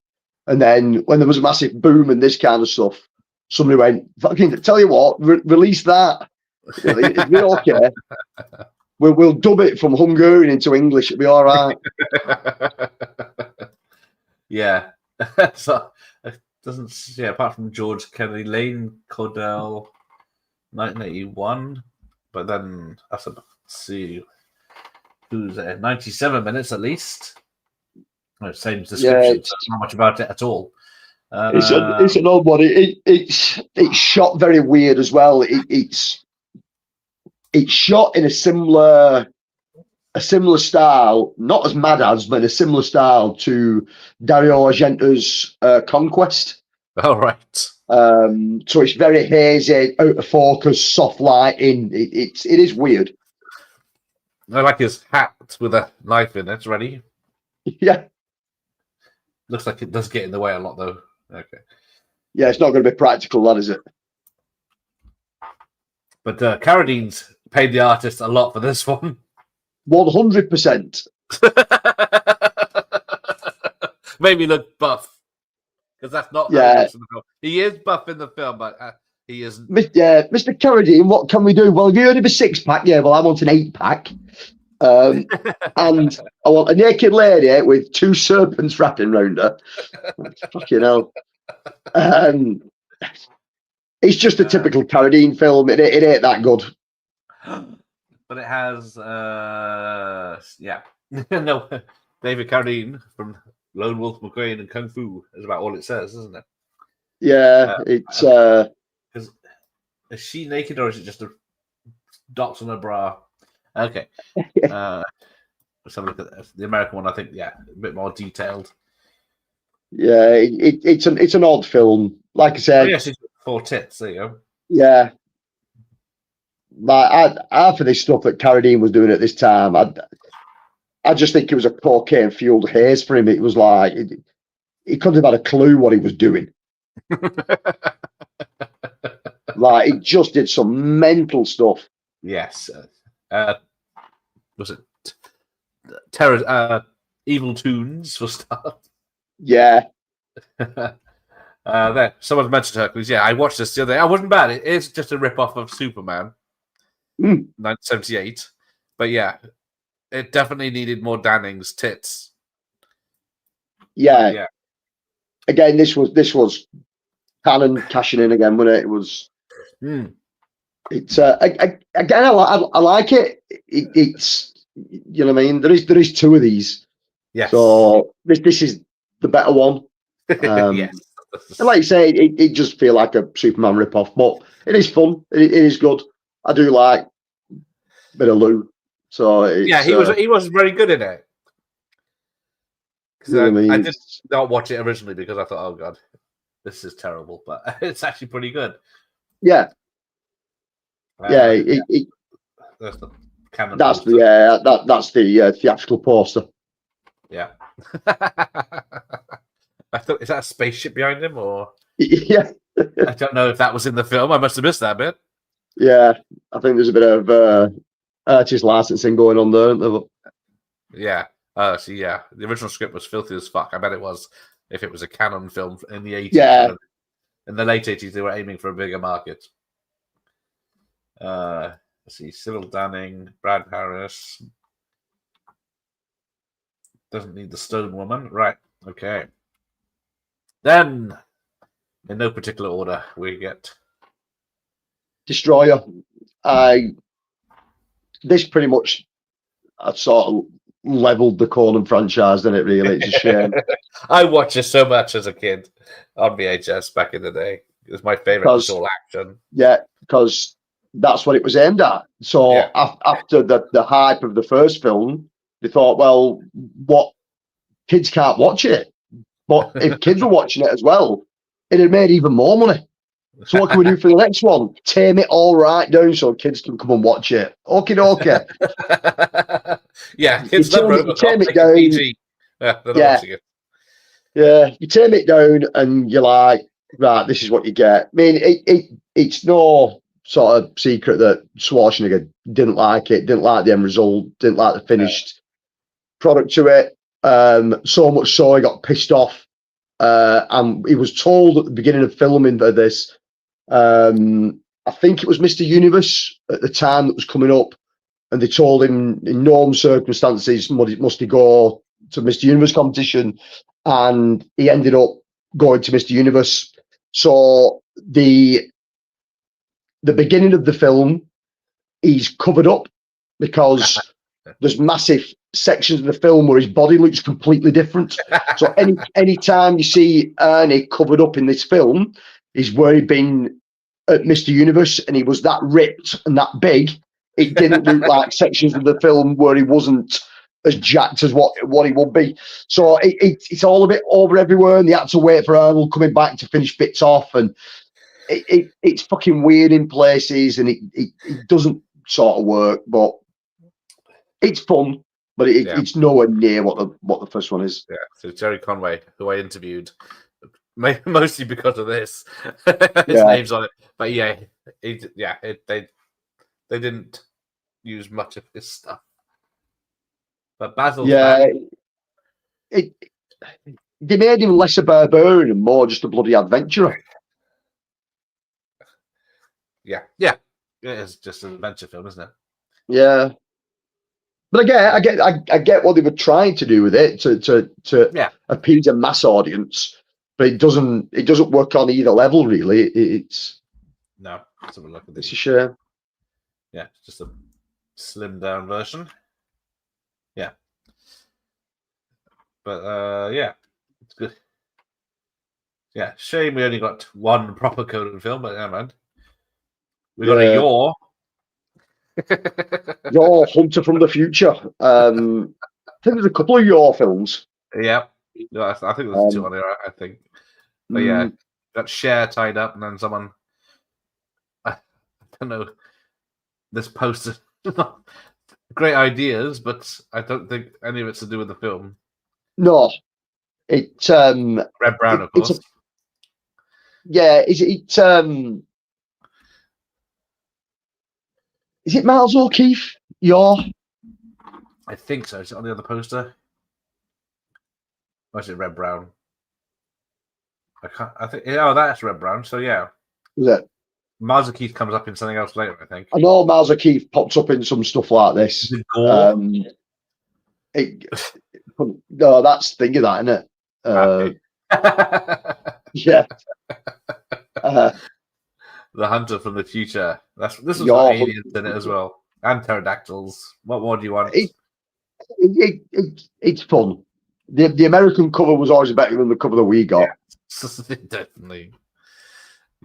And then when there was a massive boom and this kind of stuff, somebody went, fucking tell you what, release that. It'll be okay. We'll dub it from Hungarian into English. It'll be all right. Yeah. So it doesn't. Yeah, apart from George Kennedy, Lane Cordell, 1981. But then let's see who's there. 97 minutes at least. Same description. So not much about it at all. It's an odd one. It's shot very weird as well. It's shot in a similar style, not as mad as, but a similar style to Dario Argento's Conquest. All right. So it's very hazy, out of focus, soft lighting. It is weird. I like his hat with a knife in it. Ready? Yeah. Looks like it does get in the way a lot, though. Okay. Yeah, it's not going to be practical, that is it? But Carradine's paid the artist a lot for this one. 100%. Maybe look buff. Because that's not how he looks in the film. He is buff in the film, but he isn't. Mr. Carradine, what can we do? Well, have you heard of a 6-pack? Yeah, well, I want an 8-pack. And I want a naked lady with 2 serpents wrapping around her. Fucking hell. It's just a typical Carradine film. It ain't that good. but it has no, David Carradine from Lone Wolf McQueen and Kung Fu is about all it says, isn't it? Yeah, it's Is she naked or is it just a dots on her bra? Okay. Let's have a look at this. The American one, I think, a bit more detailed. Yeah, it's an odd film. Like I said, yes, it's 4 tits. There you go. Yeah, like I for this stuff that Carradine was doing at this time, I just think it was a cocaine fueled haze for him. It was like he couldn't have had a clue what he was doing. Like he just did some mental stuff. Yes. Was it Terror? Evil Tunes for start. Yeah. There, someone mentioned Hercules. Yeah, I watched this the other day. I wasn't bad. It is just a rip-off of Superman, 1978. But yeah, it definitely needed more Danning's tits. Yeah. Again, this was Cannon cashing in again, wasn't it? It was. It's again. I like it. It's you know what I mean. There is 2 of these. Yes. So this is the better one. Yes. And like you say, it just feel like a Superman rip-off, but it is fun. It is good. I do like a bit of Lou. So he was very good in it. You know what I mean? I did not watch it originally because I thought, oh god, this is terrible, but it's actually pretty good. Yeah. That's the canon. That's the theatrical poster. Yeah. I thought, is that a spaceship behind him, or Yeah. I don't know if that was in the film. I must have missed that bit. Yeah, I think there's a bit of artist licensing going on there, isn't there? Yeah. The original script was filthy as fuck. I bet it was. If it was a canon film in the 80s. Yeah. In the late 80s, they were aiming for a bigger market. Let's see, Cyril Danning, Brad Harris. Doesn't need the Stone Woman. Right. Okay. Then, in no particular order, we get Destroyer. This pretty much sort of leveled the Conan franchise, didn't it? Really, it's a shame. I watched it so much as a kid on VHS back in the day. It was my favorite. It was all action. Yeah, because that's what it was aimed at. So after the hype of the first film, they thought, well, what kids can't watch it, but if kids were watching it as well, it had made even more money. So what can we do for the next one? Tame it all right down so kids can come and watch it. Okay. Yeah, kids you tame it down. PG. Yeah, they're not watching it. Yeah, you tame it down and you're like, right, this is what you get. I mean, it's no sort of secret that Schwarzenegger didn't like it, didn't like the end result, didn't like the finished product to it. So much so he got pissed off. And he was told at the beginning of filming for this, I think it was Mr. Universe at the time that was coming up, and they told him in no circumstances must he go to Mr. Universe competition, and he ended up going to Mr. Universe. So the beginning of the film, he's covered up because there's massive sections of the film where his body looks completely different. So any time you see Ernie covered up in this film is where he'd been at Mr. Universe, and he was that ripped and that big. It didn't look like sections of the film where he wasn't as jacked as what he would be. So it's all a bit over everywhere, and they had to wait for Arnold coming back to finish bits off, and it's fucking weird in places, and it doesn't sort of work, but it's fun. But it's nowhere near what the first one is. Yeah. So Jerry Conway, who I interviewed, mostly because of this, his name's on it. But they didn't use much of his stuff. But Basil's they made him less a barbarian and more just a bloody adventurer. Yeah, it's just an adventure film, isn't it? Yeah. But I get what they were trying to do with it to appease a mass audience, but it doesn't work on either level really. It's no. Let's have a look at this. It's a shame. Yeah, it's just a slimmed down version. Yeah. But yeah, it's good. Yeah, shame we only got one proper Conan film, but yeah, man. We got a Yeah. Yaw. Your Hunter from the Future. I think there's a couple of Your films. Yeah. Yeah, I think there's two on there, I think. But yeah, got Cher tied up, and then someone. I don't know. This poster. Great ideas, but I don't think any of it's to do with the film. No, it's Red Brown, of course. Is it Miles O'Keefe? I think so. Is it on the other poster? Or is it Red Brown? I can't. I think. Oh, that's Red Brown. So yeah, Is it? Miles O'Keefe comes up in something else later, I think. I know Miles O'Keefe pops up in some stuff like this. Is it Gore? No, that's thinking that, isn't it? Yeah. The Hunter from the Future. This was Your got aliens in it as well, and pterodactyls. What more do you want? It's fun. The American cover was always better than the cover that we got. Yeah, definitely.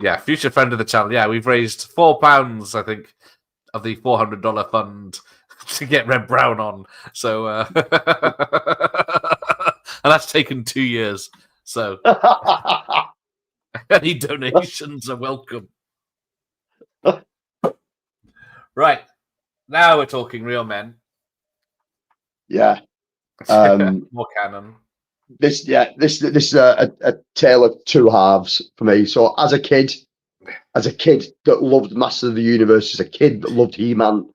Yeah, future friend of the channel. Yeah, we've raised £4, I think, of the $400 fund to get Red Brown on. So, and that's taken 2 years. So, any donations are welcome. Right. Now we're talking real men. Yeah. More canon. This is a tale of two halves for me. So as a kid that loved Masters of the Universe, as a kid that loved He-Man,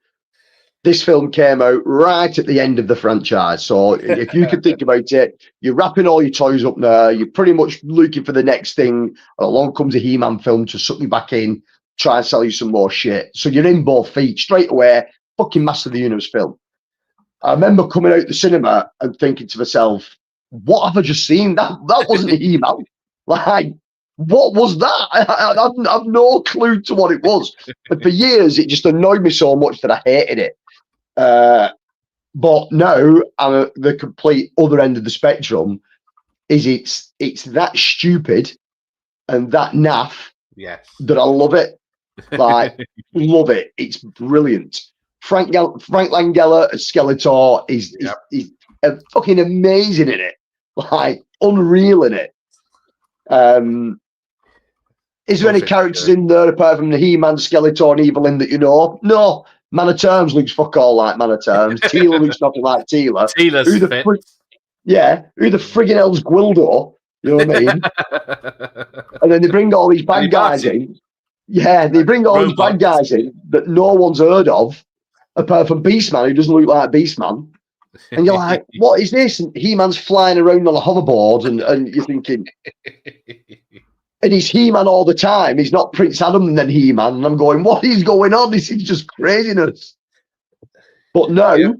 this film came out right at the end of the franchise. So if you can think about it, you're wrapping all your toys up there, you're pretty much looking for the next thing, and along comes a He-Man film to suck you back in, try and sell you some more shit. So you're in both feet straight away, fucking Master of the Universe film. I remember coming out the cinema and thinking to myself, what have I just seen? That wasn't a He-Man. Like, what was that? I have no clue to what it was. And for years, it just annoyed me so much that I hated it. But now, I'm at the complete other end of the spectrum. Is it's that stupid and that naff that I love it. Like, love it. It's brilliant. Frank Langella as Skeletor is fucking amazing in it. Like, unreal in it. Is there any characters in there apart from the He-Man, Skeletor, and Evelyn that you know? No. Man of Terms looks fuck all like Man of Terms. Teela looks nothing like Teela. Teela's who the fit. who the friggin' hell's Gwildo? You know what I mean? And then they bring all these bad guys in. Yeah, they bring all these bad guys in that no one's heard of, apart from Beastman, who doesn't look like Beastman. And you're like, what is this? And He-Man's flying around on a hoverboard, and you're thinking, and he's He-Man all the time. He's not Prince Adam and then He-Man. And I'm going, what is going on? This is just craziness. But no,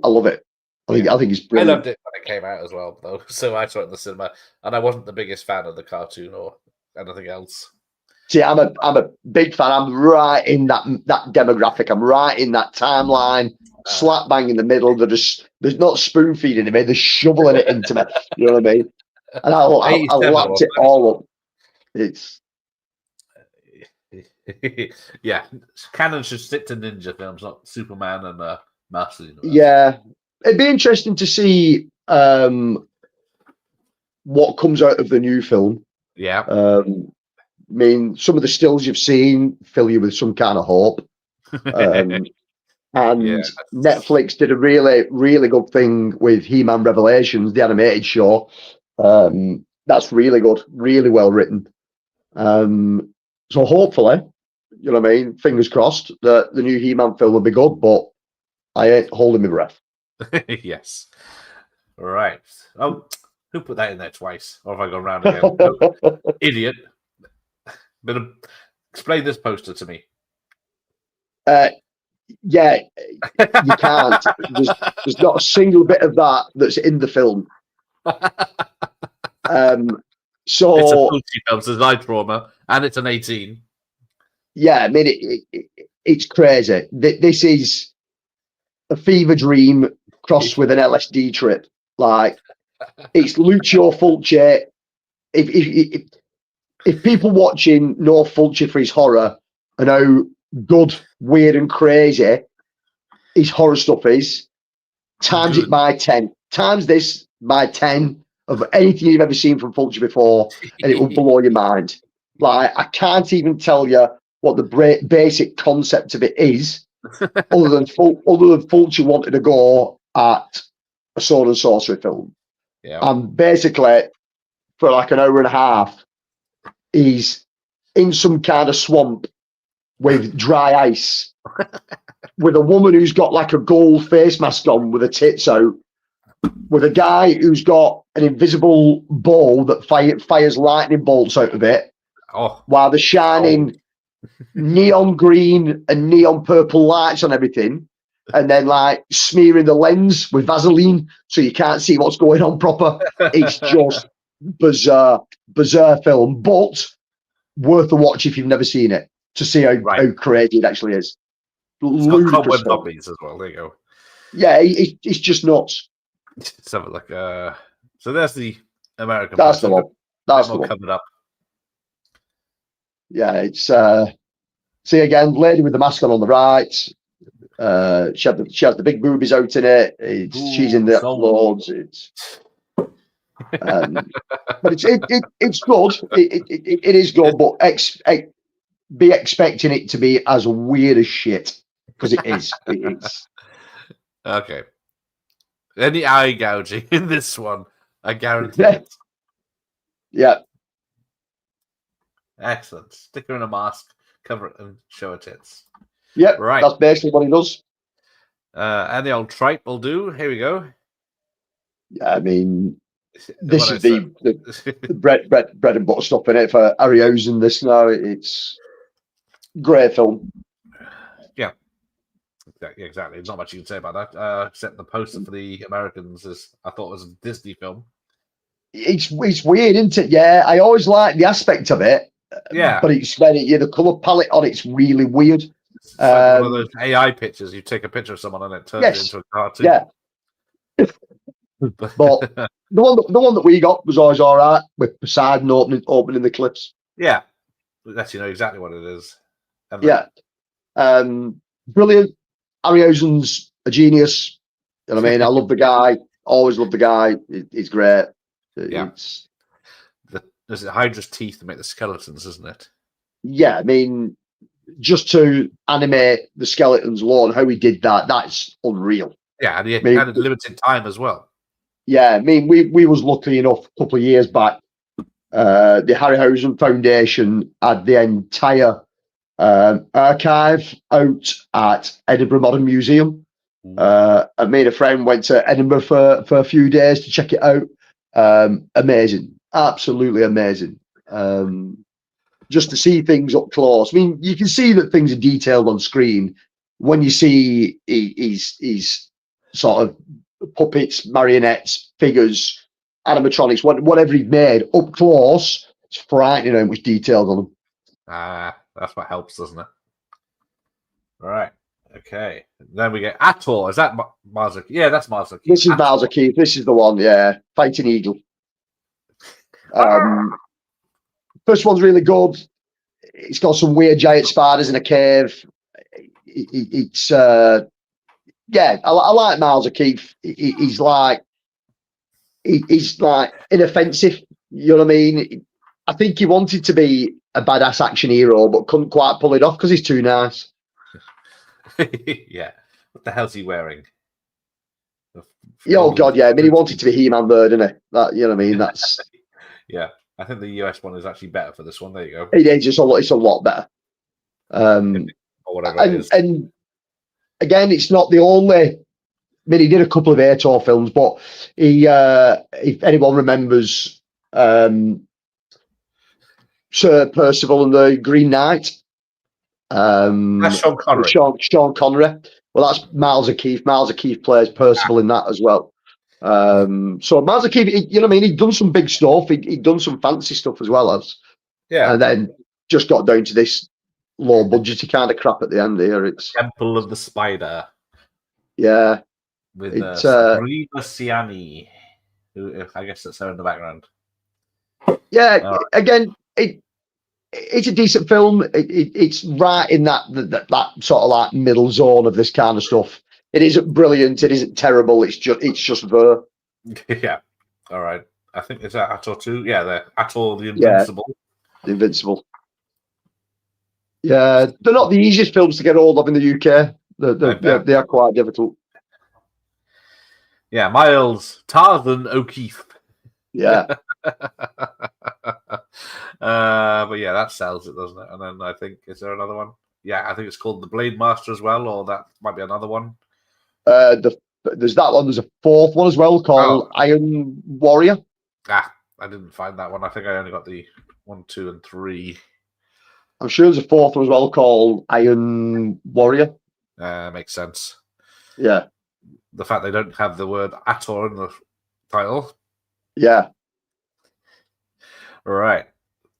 I love it. I think it's brilliant. I loved it when it came out as well, though. So I saw it in the cinema, and I wasn't the biggest fan of the cartoon or anything else. See, I'm a big fan. I'm right in that demographic. I'm right in that timeline, slap bang in the middle. There's not spoon feeding me. They're shoveling it into me. You know what I mean? And I lapped it all up. It's yeah. Canon should stick to ninja films, not Superman and Master Universe. Yeah, it'd be interesting to see what comes out of the new film. Yeah. I mean, some of the stills you've seen fill you with some kind of hope. And Netflix did a really, really good thing with He-Man Revelations, the animated show. That's really good, really well written. So hopefully, you know what I mean, fingers crossed that the new He-Man film will be good, but I ain't holding my breath. Yes. Right. Oh, who put that in there twice? Or have I gone round again? No. Idiot. Explain this poster to me. Yeah, you can't. There's not a single bit of that that's in the film. So it's a Fulci film, so it's eye trauma, and it's an 18. Yeah, I mean it's crazy. This is a fever dream crossed with an LSD trip. Like, it's Lucio Fulci. If people watching know Fulci for his horror and how good, weird, and crazy his horror stuff is, times it by 10. Times this by 10 of anything you've ever seen from Fulci before, and it will blow your mind. Like, I can't even tell you what the basic concept of it is, other than Fulci wanted to go at a sword and sorcery film. Yeah. And basically, for like an hour and a half, he's in some kind of swamp with dry ice, with a woman who's got like a gold face mask on with her tits out, with a guy who's got an invisible bow that fires lightning bolts out of it, while they're shining neon green and neon purple lights on everything, and then like smearing the lens with Vaseline so you can't see what's going on proper. It's just bizarre film, but worth a watch if you've never seen it, to see how crazy it actually is. It's got cobweb zombies as well. There you go. Yeah, it's just nuts. Let's have a look. So there's the American. That's the one. That's the one. Coming up. Yeah, it's see again, lady with the mask on the right. She has the big boobies out in it. She's in the loads. It's but it's good. It is good, but be expecting it to be as weird as shit, because it is. It is. Okay. Any eye gouging in this one, I guarantee it. Yeah. Excellent. Stick her in a mask, cover it, and show her tits. Yep. Right. That's basically what he does. And the old tripe will do. Here we go. Yeah, I mean, this is the bread and butter stuff in it for Harryhausen. This now, it's great film. Yeah, exactly. Not much you can say about that, except the poster for the Americans I thought was a Disney film. It's weird, isn't it? Yeah, I always like the aspect of it. Yeah, but it's the color palette on it's really weird. It's like one of those AI pictures. You take a picture of someone and it turns it into a cartoon. Yeah. But the one that we got was always all right, with Poseidon opening the cliffs. Yeah, lets you know exactly what it is. Yeah, brilliant. Harryhausen's a genius. You know what I mean? I love the guy. Always love the guy. He's great. Yeah. There's the Hydra's teeth to make the skeletons, isn't it? Yeah, I mean, just to animate the skeletons alone, how he did that's unreal. Yeah, and he had a limited time as well. Yeah, I mean, we was lucky enough a couple of years back. The Harryhausen Foundation had the entire archive out at Edinburgh Modern Museum. And me and a friend went to Edinburgh for a few days to check it out. Amazing, absolutely amazing. Just to see things up close. I mean, you can see that things are detailed on screen when you see his sort of puppets, marionettes, figures, animatronics, whatever he's made up close. It's frightening how much detailed on them. That's what helps, doesn't it? All right. Okay. Then we get Atoll. Is that Mars? Yeah, that's Mars. This is Mars O'Keefe. This is the one. Yeah, Fighting Eagle. First one's really good. It's got some weird giant spiders in a cave. It's yeah, I like Miles O'Keefe. He's like inoffensive. You know what I mean? I think he wanted to be a badass action hero, but couldn't quite pull it off because he's too nice. Yeah. What the hell's he wearing? Oh God, yeah. I mean, he wanted to be He-Man there, didn't he? That, you know what I mean? That's yeah. I think the US one is actually better for this one. There you go. It is. It's a lot better. Or whatever it is. And again, it's not the only. I mean, he did a couple of Ator films, but he, if anyone remembers, Sir Percival and the Green Knight. That's Sean Connery. Sean Connery. Well, that's Miles O'Keefe. Miles O'Keefe plays Percival in that as well. So Miles O'Keefe, you know what I mean? He'd done some big stuff. He'd done some fancy stuff as well as. Yeah. And then just got down to this low budgety kind of crap at the end here. It's Temple of the Spider. Yeah, with it's Sabrina Ciani, who I guess that's her in the background. yeah. All right. Again, it's a decent film. It's right in that sort of like middle zone of this kind of stuff. It isn't brilliant. It isn't terrible. It's just there. Yeah. All right. I think is that Atoll 2? Yeah, the Atoll the Yeah, Invincible. The Invincible. Yeah, they're not the easiest films to get hold of in the UK. I bet. They are quite difficult. Yeah, Miles Tarzan O'Keefe. Yeah, But yeah, that sells it, doesn't it? And then I think is there another one? Yeah, I think it's called The Blade Master as well, or that might be another one. there's that one. There's a fourth one as well called Iron Warrior. I didn't find that one. I think I only got the 1, 2, and 3. I'm sure there's a fourth one as well called Iron Warrior. Makes sense. Yeah, The fact they don't have the word Atoll in the title. yeah. All right.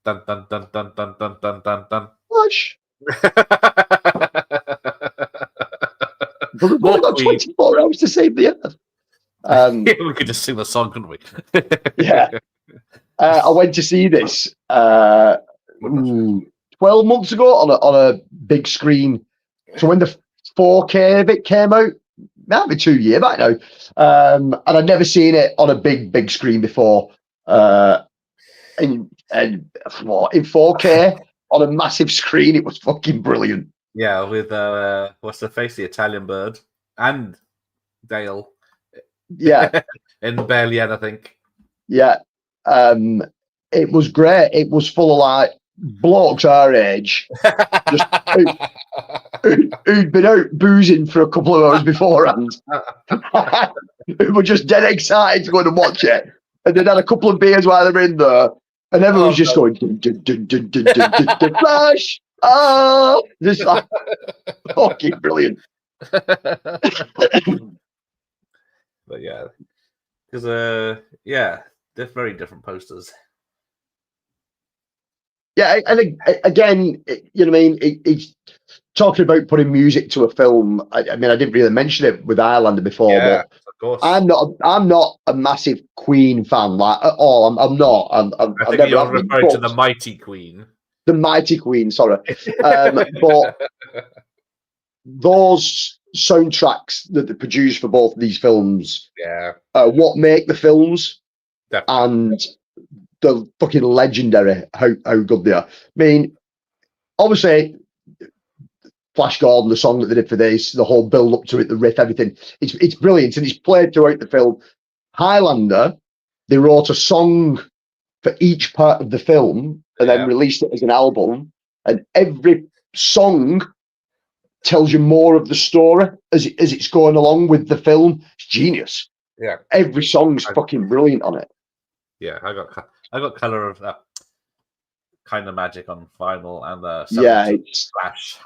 Dun dun dun dun dun dun dun dun dun. Flash. But we've only got 24 hours to save the earth. We could just sing the song, couldn't we? Yeah. I went to see this 12 months ago on a big screen. So when the 4K of it came out, might be 2 years back now, and I'd never seen it on a big screen before. In 4K on a massive screen, it was fucking brilliant. Yeah, with what's the face, the Italian bird, and Dale. Yeah, in Berlin, I think. yeah. It was great. It was full of like blokes our age, just who'd been out boozing for a couple of hours beforehand, who were just dead excited to go and watch it, and they'd had a couple of beers while they were in there, and everyone was just going dun, dun, dun, dun, dun, dun, dun, dun, Flash. Oh, just like fucking brilliant. But yeah, because yeah, they're very different posters. Yeah, and again, you know what I mean? It's talking about putting music to a film. I mean, I didn't really mention it with Highlander before, Yeah, but of course. I'm not a massive Queen fan, like at all. I'm not. I think you're referring to the Mighty Queen. The Mighty Queen, sorry. But those soundtracks that they produce for both of these films, yeah, what make the films. definitely. And they're fucking legendary how good they are. I mean, obviously, Flash Gordon, the song that they did for this, the whole build up to it, the riff, everything, it's brilliant and it's played throughout the film. Highlander, they wrote a song for each part of the film and then released it as an album, and every song tells you more of the story as it's going along with the film. It's genius. Yeah, every song's fucking brilliant on it. Yeah, I got Color of Kind of Magic on vinyl and it's Flash.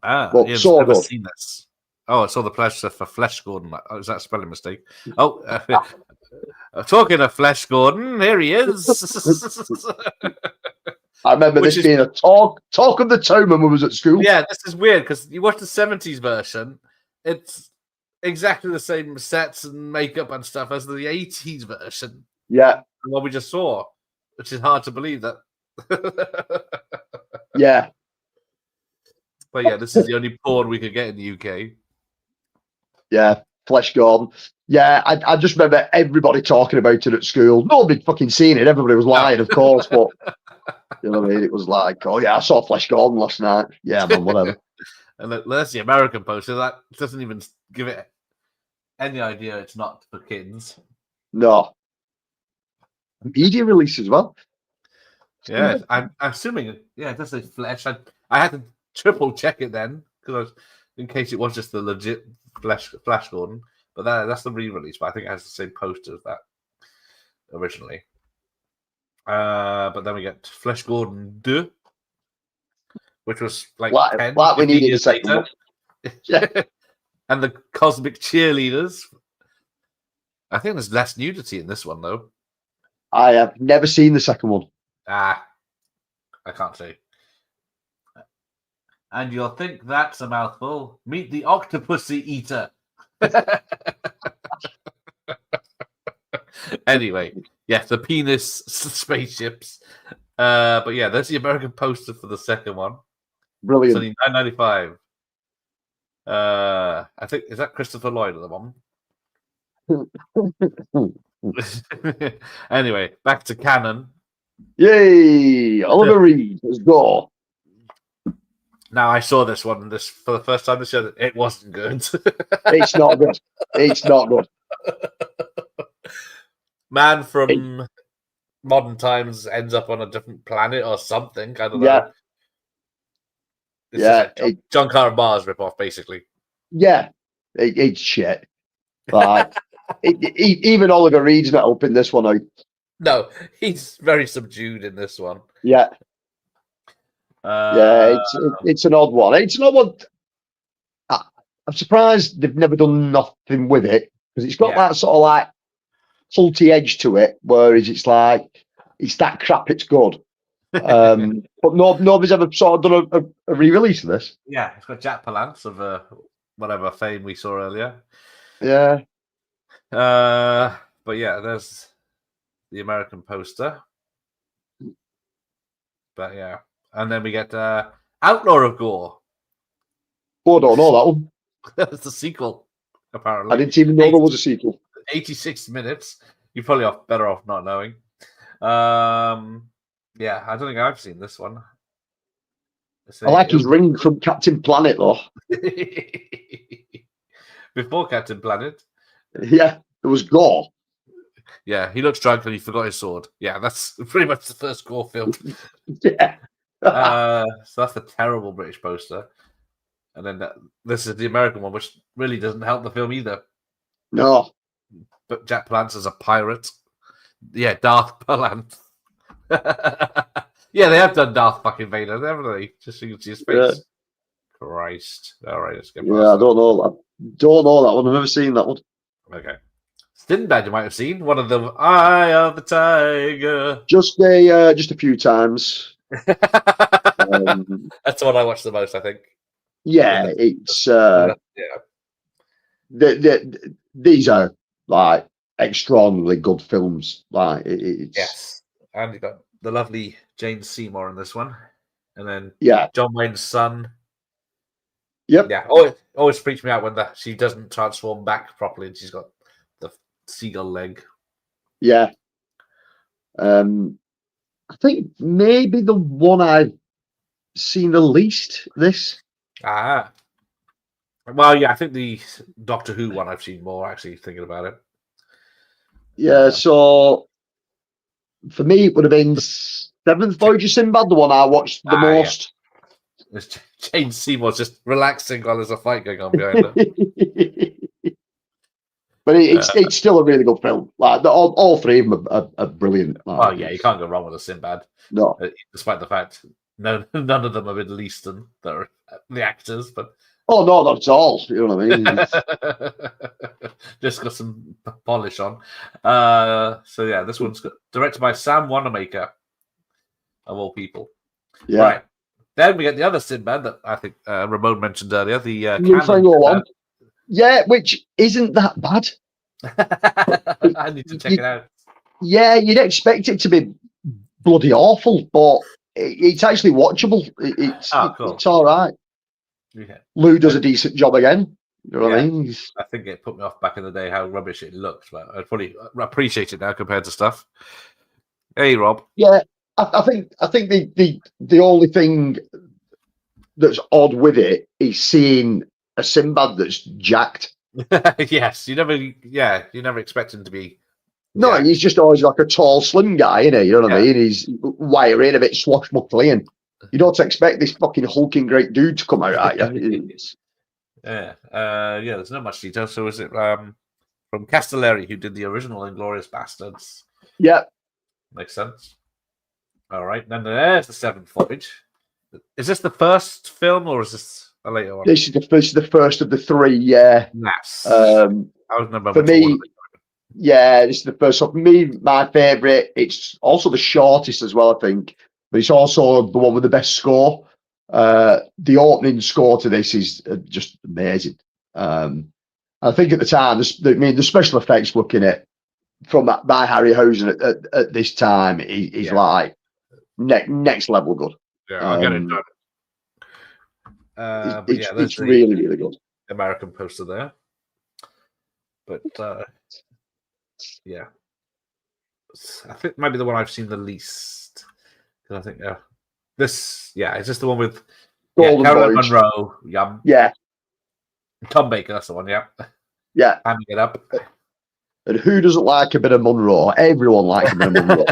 well, I've so never good. seen this. Oh, I saw the pleasure for Flesh Gordon. Is that a spelling mistake? Oh, talking of Flesh Gordon, here he is. I remember this being a talk of the town when we was at school. Yeah, this is weird because you watch the 70s version, it's exactly the same sets and makeup and stuff as the 80s version. Yeah. What we just saw, which is hard to believe that. Yeah. But yeah, this is the only porn we could get in the UK. Yeah, Flesh Gordon. Yeah, I just remember everybody talking about it at school. Nobody fucking seen it. Everybody was lying, of course, but you know what I mean? It was like, oh yeah, I saw Flesh Gordon last night. Yeah, man, whatever. And that's the American poster. That doesn't even give it any idea it's not for kids. No. Media release as well. Yeah, I'm assuming. Yeah, it does say Flesh. I had to triple check it then because in case it was just the legit Flash Gordon. But that's the re-release. But I think it has the same poster as that originally. But then we get Flesh Gordon 2, which was like 10, we needed a second one. Yeah. And the Cosmic Cheerleaders. I think there's less nudity in this one though. I have never seen the second one. I can't say. And you'll think that's a mouthful. Meet the Octopussy Eater. Anyway, yeah, the penis spaceships. But yeah, there's the American poster for the second one. It's Brilliant. only $9.95. I think is that Christopher Lloyd at the moment. Anyway, back to canon. Yay! Oliver Reed, let's go. Now I saw this one for the first time this year. It wasn't good. It's not good. It's not good. Man from modern times ends up on a different planet or something. I don't know. Yeah. It's Yeah, just a John Carter Mars ripoff, basically. Yeah, it's shit. Like, even Oliver Reed's not helping this one out. No, he's very subdued in this one. Yeah. Yeah, it's an odd one. It's an odd one. I'm surprised they've never done nothing with it because it's got that sort of like salty edge to it, whereas it's like it's that crap, it's good. But nobody's ever sort of done a re-release of this. Yeah, it's got Jack Palance of whatever fame we saw earlier. Yeah. But yeah, there's the American poster. But yeah, and then we get Outlaw of Gore. Oh, I don't know that one. That's the sequel, apparently. I didn't even know there was a sequel. 86 minutes. You're probably better off not knowing. Yeah, I don't think I've seen this one. I like his ring from Captain Planet, though. Before Captain Planet. Yeah, it was Gore. Yeah, he looks drunk and he forgot his sword. Yeah, that's pretty much the first Gore film. Yeah. So that's a terrible British poster. And then this is the American one, which really doesn't help the film either. No. But Jack Palance is a pirate. Yeah, Darth Palance. Yeah, they have done Darth fucking Vader, haven't they? Just so you can see his face. Yeah. Christ. All right, let's get past I don't know. I don't know that one. I've never seen that one. Okay. Sinbad, you might have seen one of them. Eye of the Tiger. Just a few times. That's the one I watched the most, I think. Yeah, it's these are like extraordinarily good films. Like it's yes, and you got the lovely Jane Seymour in this one, and then John Wayne's son. Yep. Yeah. Always freaks me out when she doesn't transform back properly, and she's got the seagull leg. Yeah. I think maybe the one I've seen the least. This. Ah. Well, yeah, I think the Doctor Who one I've seen more, actually, thinking about it. Yeah, so for me, it would have been Seventh Voyage of Sinbad, the one I watched the most. Yeah. Jane Seymour's just relaxing while there's a fight going on behind her. But it's still a really good film. Like all three of them are brilliant. Oh, yeah, you can't go wrong with a Sinbad. No. Despite the fact none of them are Middle Eastern. They're the actors, but oh no, not at all. You know what I mean? Just got some polish on. So yeah, this one's directed by Sam Wanamaker, of all people. Yeah. Right. Then we get the other Sinbad that I think Ramon mentioned earlier, the one. Yeah, which isn't that bad. I need to check it out. Yeah, you'd expect it to be bloody awful, but it's actually watchable. It's all right. Yeah. Lou does a decent job again. You know what I mean? I think it put me off back in the day how rubbish it looked, but I'd probably appreciate it now compared to stuff. Hey, Rob. Yeah, I think the only thing that's odd with it is seeing a Sinbad that's jacked. Yes, you never expect him to be. No, he's just always like a tall, slim guy, isn't he? You know what I mean? He's wiry, a bit swashbuckling. You don't expect this fucking hulking great dude to come out at you. There's not much detail. So is it from Castellari, who did the original Inglourious Bastards? Yeah. Makes sense. All right. Then there's the Seventh Voyage. Is this the first film or is this a later one? This is the first of the three, yeah. Nice. I was number for me, yeah, this is the first. So for me, my favourite. It's also the shortest as well, I think. But it's also the one with the best score. The opening score to this is just amazing. I think at the time, the special effects looking at from that by Harryhausen at this time is like next level good. Yeah, I'll get it done. But yeah, It's really, really good. American poster there. But yeah, I think maybe the one I've seen the least. Because I think this, it's just the one with Carolyn Monroe. Yeah. Tom Baker, that's the one. Yeah. Hamming it up. And who doesn't like a bit of Monroe? Everyone likes a bit of Monroe.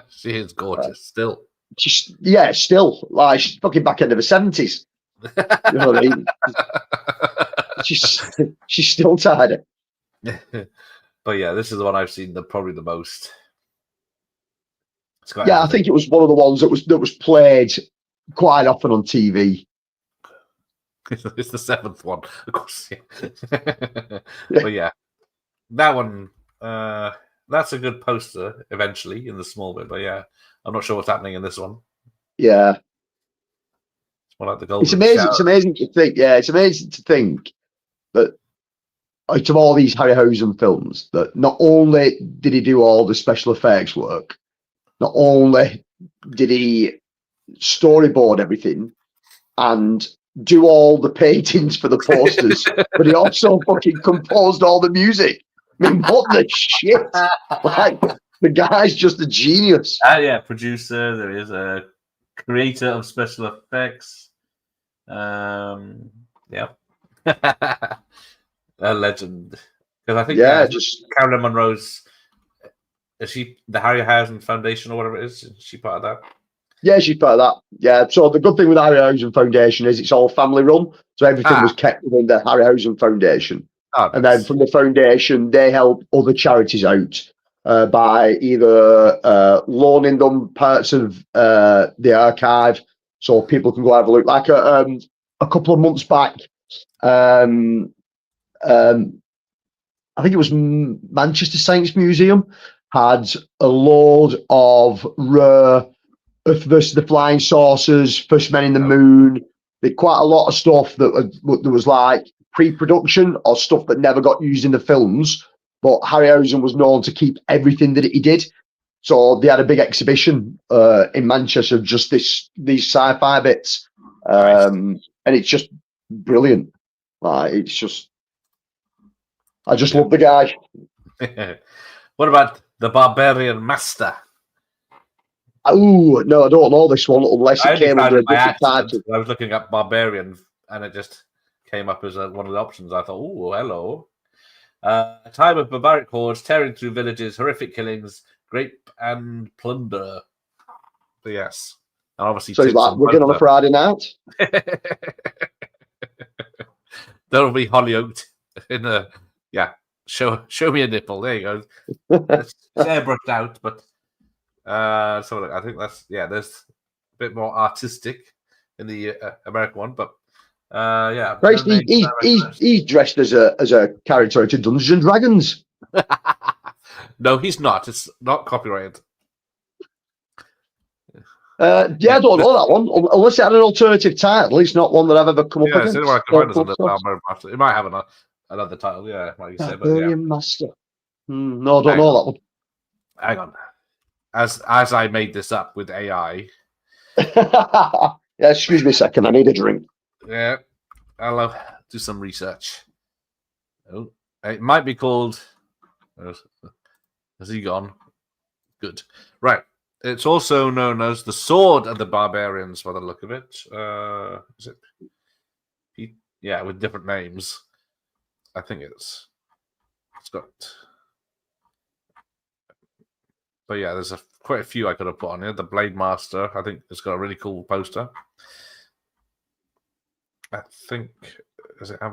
She is gorgeous still. Still. Like, she's fucking back into the 70s. You know what I mean? She's still tidy. But yeah, this is the one I've seen probably the most. I think it was one of the ones that was played quite often on TV. It's the 7th one, of course. But yeah, that one. That's a good poster. Eventually, in the small bit, but yeah, I'm not sure what's happening in this one. Yeah, it's more like the golden. It's amazing. Shower. It's amazing to think. Yeah, it's amazing to think that out of all these Harryhausen films, that not only did he do all the special effects work, not only did he storyboard everything and do all the paintings for the posters, but he also fucking composed all the music. I mean, what the shit? Like, the guy's just a genius. Producer. There is a creator of special effects. A legend. Because I think just Carolyn Monroe's. Is she the Harryhausen Foundation or whatever it is? Is she part of that? Yeah, she's part of that. Yeah. So the good thing with the Harryhausen Foundation is it's all family run. So everything was kept within the Harryhausen Foundation. And then from the foundation, they help other charities out by either loaning them parts of the archive so people can go have a look. Like a couple of months back, I think it was Manchester Science Museum had a load of rare Earth versus the Flying Saucers, First Men in the Moon. They quite a lot of stuff that was like pre-production or stuff that never got used in the films. But Harryhausen was known to keep everything that he did. So they had a big exhibition in Manchester of just these sci-fi bits. And it's just brilliant. Like, it's just, I just love the guy. What about the Barbarian Master? Oh, no, I don't know this one unless it came under a different title. I was looking up Barbarian and it just came up as one of the options. I thought, oh, hello. A time of barbaric hordes tearing through villages, horrific killings, rape and plunder. But yes. And obviously, so he's like, we're going on a Friday night. That'll be Hollyoaked in a show me a nipple. There you go. It's airbrushed out, but so look, I think that's there's a bit more artistic in the American one, but Christ, he's dressed as a character to Dungeons and Dragons. No, he's not. It's not copyrighted. I don't know that one. Unless it had an alternative title, it's not one that I've ever come up against. Yeah, I can find under Barbarian Master. It might have another title, like you said. Barbarian Master. No, I don't know that one. Hang on. As I made this up with AI. Excuse me a second. I need a drink. Yeah, I'll do some research. Oh, it might be called. Has he gone? Good. Right. It's also known as the Sword of the Barbarians, by the look of it. Is it? Yeah, with different names. I think it's got. But yeah, there's quite a few I could have put on here. The Blade Master, I think it's got a really cool poster. I think, does it have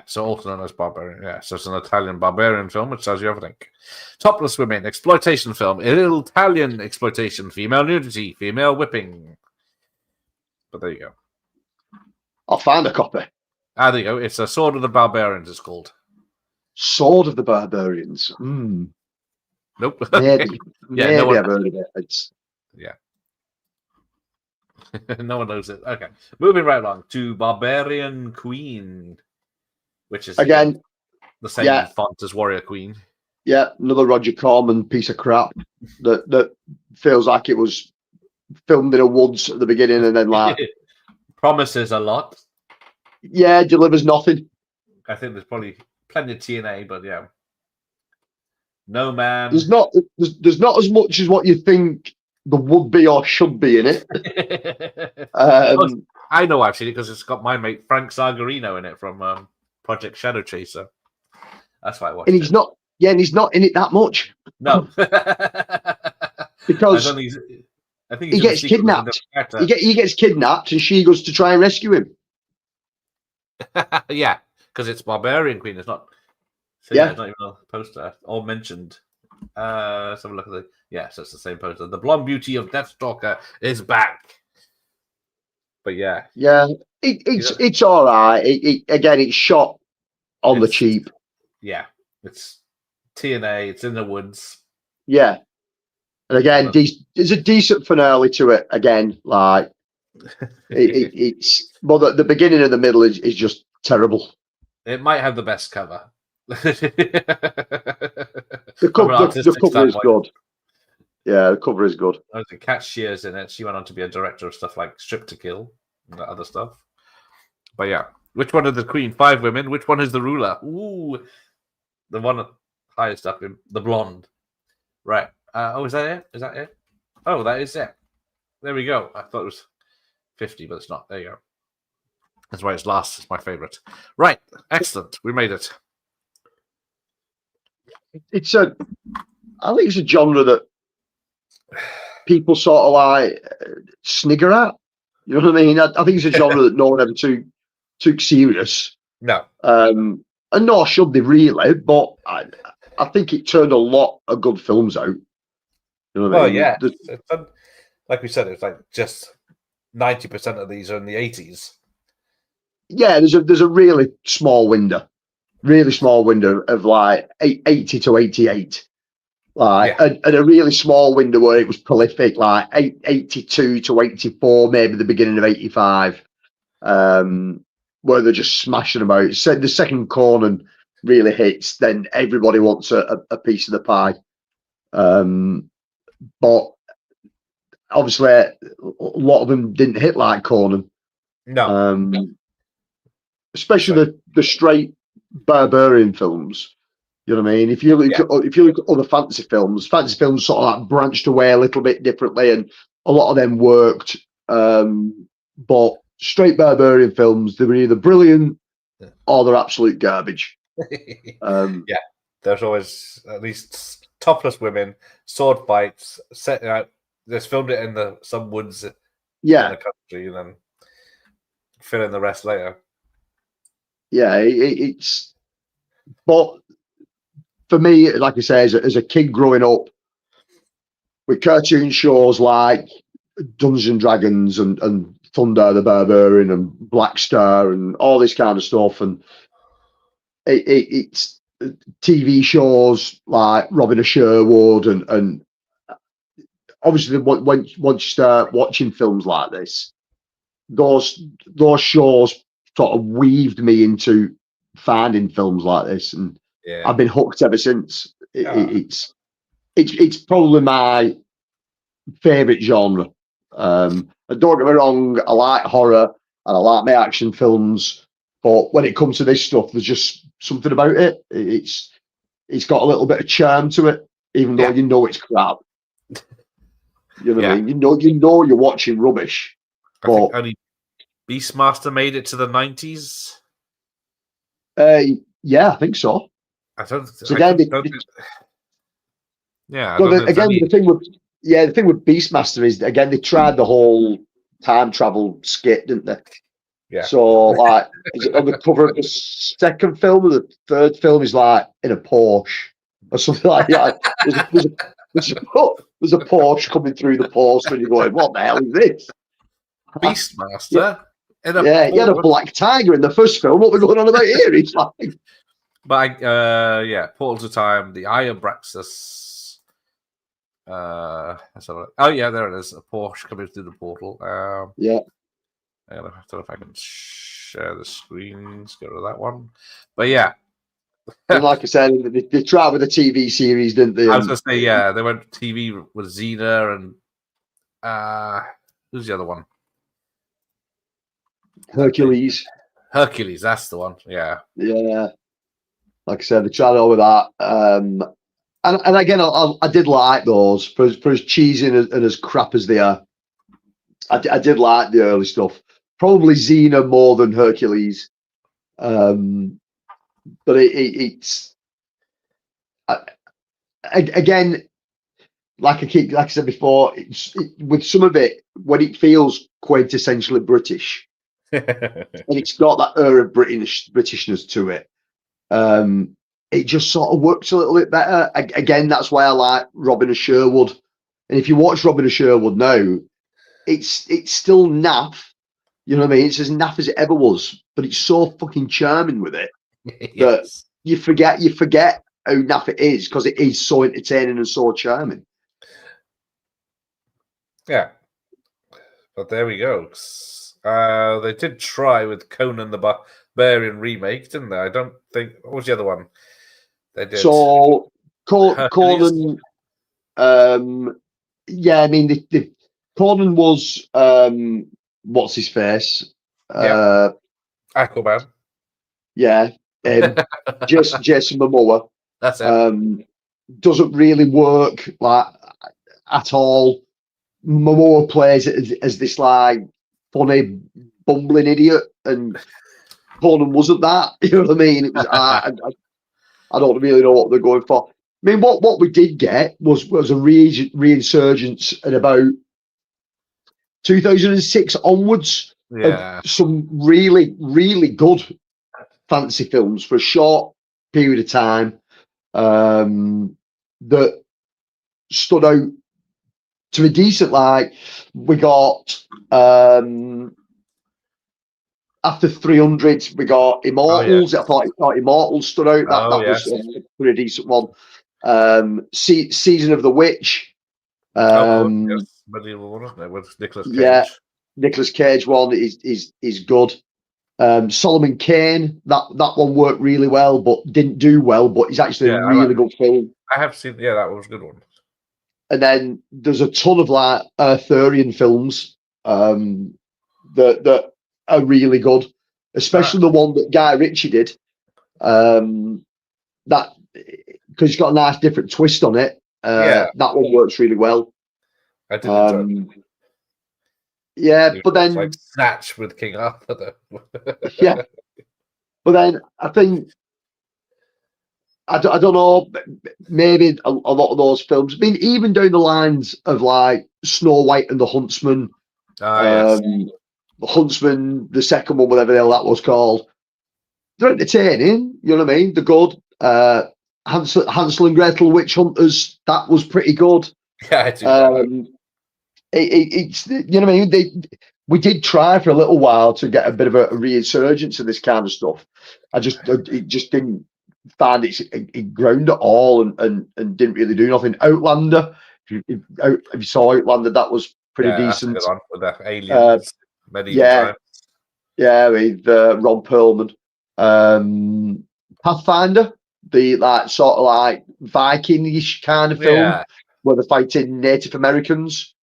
so also known as Barbarian. Yeah, so it's an Italian barbarian film, which tells you everything. Topless women, exploitation film, Italian exploitation, female nudity, female whipping. But there you go. I'll find a copy. There you go. It's a Sword of the Barbarians, it's called. Sword of the Barbarians. Nope. Maybe. Maybe I've heard of it. No one knows it. Okay, moving right along to Barbarian Queen, which is Again, the same yeah. font as Warrior Queen. Yeah, another Roger Corman piece of crap that feels like it was filmed in a woods at the beginning and then like Promises a lot. yeah, delivers nothing. I think there's probably plenty of TNA, but yeah. No man. There's not as much as what you think there would be or should be in it. I know I've seen it because it's got my mate Frank Sargarino in it from Project Shadow Chaser. That's why I watched and he's it. not and he's not in it that much. No. Because I think he gets kidnapped. He gets kidnapped and she goes to try and rescue him. Yeah, because it's Barbarian Queen. It's not. So yeah, it's not even a poster or mentioned. Let's have a look at so it's the same poster. The blonde beauty of Deathstalker is back. But yeah, it's all right. Again, it's shot on the cheap. Yeah, it's TNA. It's in the woods. Yeah, and again, there's a decent finale to it. Again, like it's but the beginning and the middle is just terrible. It might have the best cover. The cover is good. Yeah, the cover is good. Kat Shear's in it. She went on to be a director of stuff like Strip to Kill and other stuff. But yeah, which one is the queen? 5 women. Which one is the ruler? Ooh, the one highest up in the blonde. Right. Is that it? Is that it? Oh, that is it. There we go. I thought it was 50, but it's not. There you go. That's why it's last. It's my favorite. Right. Excellent. We made it. I think it's a genre that people sort of like snigger at. You know what I mean? I think it's a genre that no one ever took serious. No. And nor should they really, but I think it turned a lot of good films out. You know what I mean? Yeah. Like we said, it's like just 90% of these are in the 80s. Yeah, there's a really small window of like 80 to 88. And a really small window where it was prolific, like 82 to 84, maybe the beginning of 85, where they're just smashing them out. So the second Conan really hits, then everybody wants a piece of the pie. But obviously, a lot of them didn't hit like Conan. No. Especially the straight barbarian films. You know what I mean? If you look at other fantasy films sort of like branched away a little bit differently, and a lot of them worked. But straight barbarian films, they were either brilliant or they're absolute garbage. There's always at least topless women, sword fights, set out. They filmed it in some woods in the country, and then fill in the rest later. Yeah, it's. But for me, like I say, as a kid growing up with cartoon shows like Dungeons and Dragons and Thunder the Barbarian and Black Star and all this kind of stuff, and it's TV shows like Robin of Sherwood and obviously once you start watching films like this, those shows sort of weaved me into finding films like this, and I've been hooked ever since. It's probably my favorite genre. And don't get me wrong, I like horror and I like my action films, but when it comes to this stuff, there's just something about it. It's got a little bit of charm to it, even though you know it's crap. You know what I mean? You know you're watching rubbish. I think only Beastmaster made it to the 90s. Yeah, I think so. I don't. So again, the thing with Beastmaster is again they tried the whole time travel skit, didn't they? Yeah. So like, is it on the cover of the second film or the third film? Is like in a Porsche or something like that. There's a Porsche coming through the poster, and you're going, "What the hell is this?" Beastmaster. He had a black tiger in the first film. What we're going on about here? He's like, but Portals of Time, the Eye of Braxus, let's have a look. Oh yeah, there it is. A Porsche coming through the portal. Yeah. I don't know if I can share the screens. Get rid of that one. But yeah, And like I said, they tried with the TV series, didn't they? I was going to say, yeah, they went TV with Xena and who's the other one? Hercules. Hercules, that's the one. Yeah. Yeah. Like I said, they tried all with that. And again, I did like those for as cheesy and as crap as they are. I did like the early stuff. Probably Xena more than Hercules. But it's again, like I said before, with some of it when it feels quintessentially British, and it's got that air of Britishness to it. It just sort of works a little bit better. Again, that's why I like Robin of Sherwood. And if you watch Robin of Sherwood now, it's still naff. You know what I mean? It's as naff as it ever was, but it's so fucking charming with it that you forget how naff it is because it is so entertaining and so charming. Yeah, but there we go. They did try with Conan the Barbarian remake, didn't they? I don't think. What was the other one? They did. So Conan, yeah, I mean, the Conan was what's his face? Aquaman. Yeah, Jason Momoa. That's it. Doesn't really work like at all. Momoa plays it as this like funny bumbling idiot, and Conan wasn't that. You know what I mean? It was I don't really know what they're going for. I mean, what we did get was a reinsurgence at about 2006 onwards of some really, really good fantasy films for a short period of time that stood out to be decent. Like we got after 300, we got Immortals. I thought Immortals stood out. That was a pretty decent one. Season of the Witch. Medieval one, isn't it? With Nicolas Cage. Yeah, Nicolas Cage one is good. Solomon Kane, that one worked really well, but didn't do well. But it's actually a really good film. I have seen. Yeah, that was a good one. And then there's a ton of like Arthurian films that are really good, especially the one that Guy Ritchie did. That because it's got a nice different twist on it. That one works really well. I did enjoy it. Yeah, but then like Snatch with King Arthur. Yeah, but then I think I don't know. Maybe a lot of those films. I mean, even down the lines of like Snow White and the Huntsman. The Huntsman, the second one, whatever the hell that was called. They're entertaining. You know what I mean? They're good. Hansel and Gretel Witch Hunters. That was pretty good. Yeah, I do. It's you know what I mean. We did try for a little while to get a bit of a resurgence of this kind of stuff. It just didn't find it ground at all, and didn't really do nothing. Outlander. If you saw Outlander, that was pretty decent. That's a good one, with the aliens, medieval times. Yeah, with Ron Perlman. Pathfinder, the like sort of like Viking-ish kind of film where they're fighting Native Americans.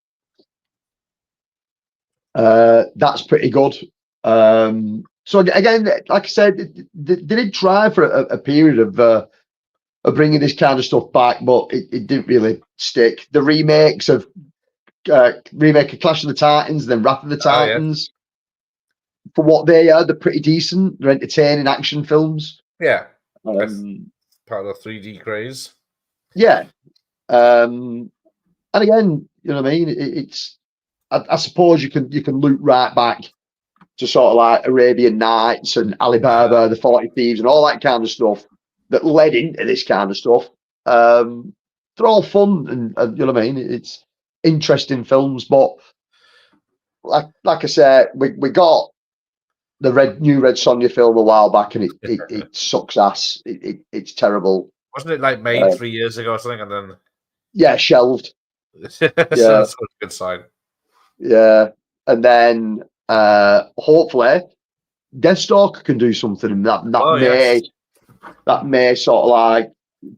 That's pretty good. So again, like I said, they did try for a period of bringing this kind of stuff back, but it didn't really stick. The remake of Clash of the Titans, then Wrath of the Titans, for what they are, they're pretty decent. They're entertaining action films. Yeah, part of the 3D craze. Yeah, and again, you know what I mean. It's I suppose you can loop right back to sort of like Arabian Nights and Alibaba, the 40 Thieves, and all that kind of stuff that led into this kind of stuff. They're all fun, and you know what I mean. It's interesting films, but like I said, we got the new Red Sonja film a while back, and it sucks ass. It's terrible. Wasn't it like made 3 years ago or something, and then shelved? So that's a good sign. Yeah. And then hopefully Deathstalker can do something, and that may sort of like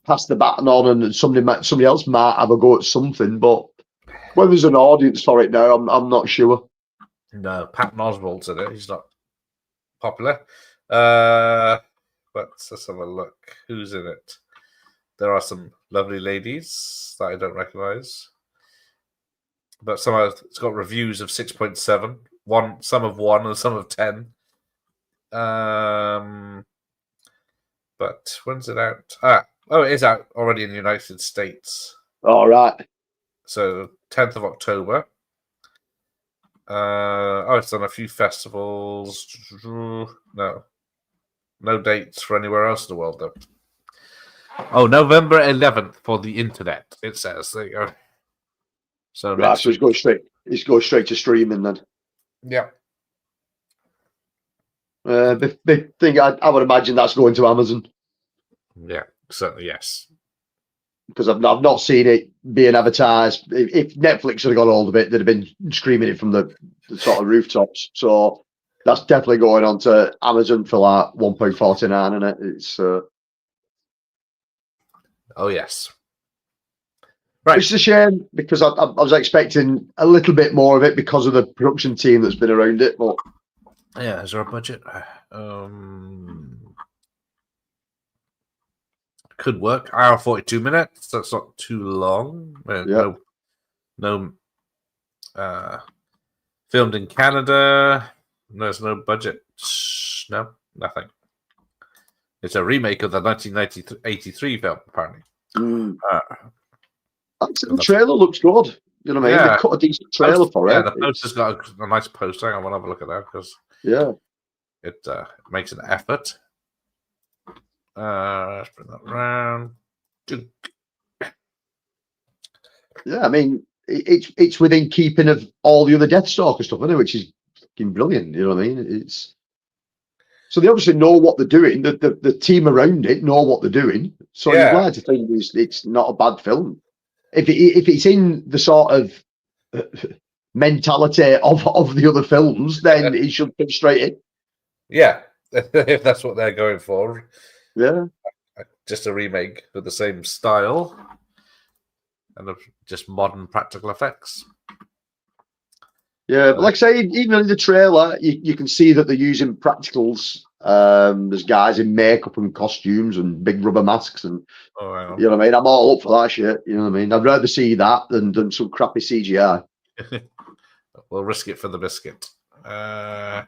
pass the baton on, and somebody else might have a go at something. But whether there's an audience for it now, I'm not sure. No, Patton Oswalt's in it. He's not popular. Let's have a look. Who's in it? There are some lovely ladies that I don't recognise. But it's got reviews of 6.7. Some of 1 and some of 10. But when's it out? It is out already in the United States. All right. So 10th of October. It's on a few festivals. No dates for anywhere else in the world though. Oh, November 11th for the internet. It says there you go. So right, so it's going straight to streaming then. Yeah. The thing I would imagine that's going to Amazon. Yeah, certainly yes. Because I've not seen it being advertised. If Netflix had got hold of it, they'd have been screaming it from the sort of rooftops. So that's definitely going on to Amazon for like £1.49, isn't it? It's oh yes. Right. It's a shame because I was expecting a little bit more of it because of the production team that's been around it. But yeah, is there a budget? Could work. Hour 42 minutes. That's not too long. No. Filmed in Canada. There's no budget. No, nothing. It's a remake of the 1983 film, apparently. The trailer looks good. You know what I mean? They cut a decent trailer for it. Yeah, the poster's got a nice poster. I want to have a look at that because it makes an effort. Let's bring that around. Yeah, I mean, it's within keeping of all the other Deathstalker stuff, isn't it? Which is fucking brilliant. You know what I mean? So they obviously know what they're doing. The team around it know what they're doing. So you're glad to think it's not a bad film. If it's in the sort of mentality of the other films, then it should fit straight in. Yeah, if that's what they're going for. Yeah, just a remake with the same style and just modern practical effects. Yeah, but like I say, even in the trailer, you can see that they're using practicals. There's guys in makeup and costumes and big rubber masks, and you know what I mean. I'm all up for that shit. You know what I mean. I'd rather see that than some crappy CGI. We'll risk it for the biscuit. Where's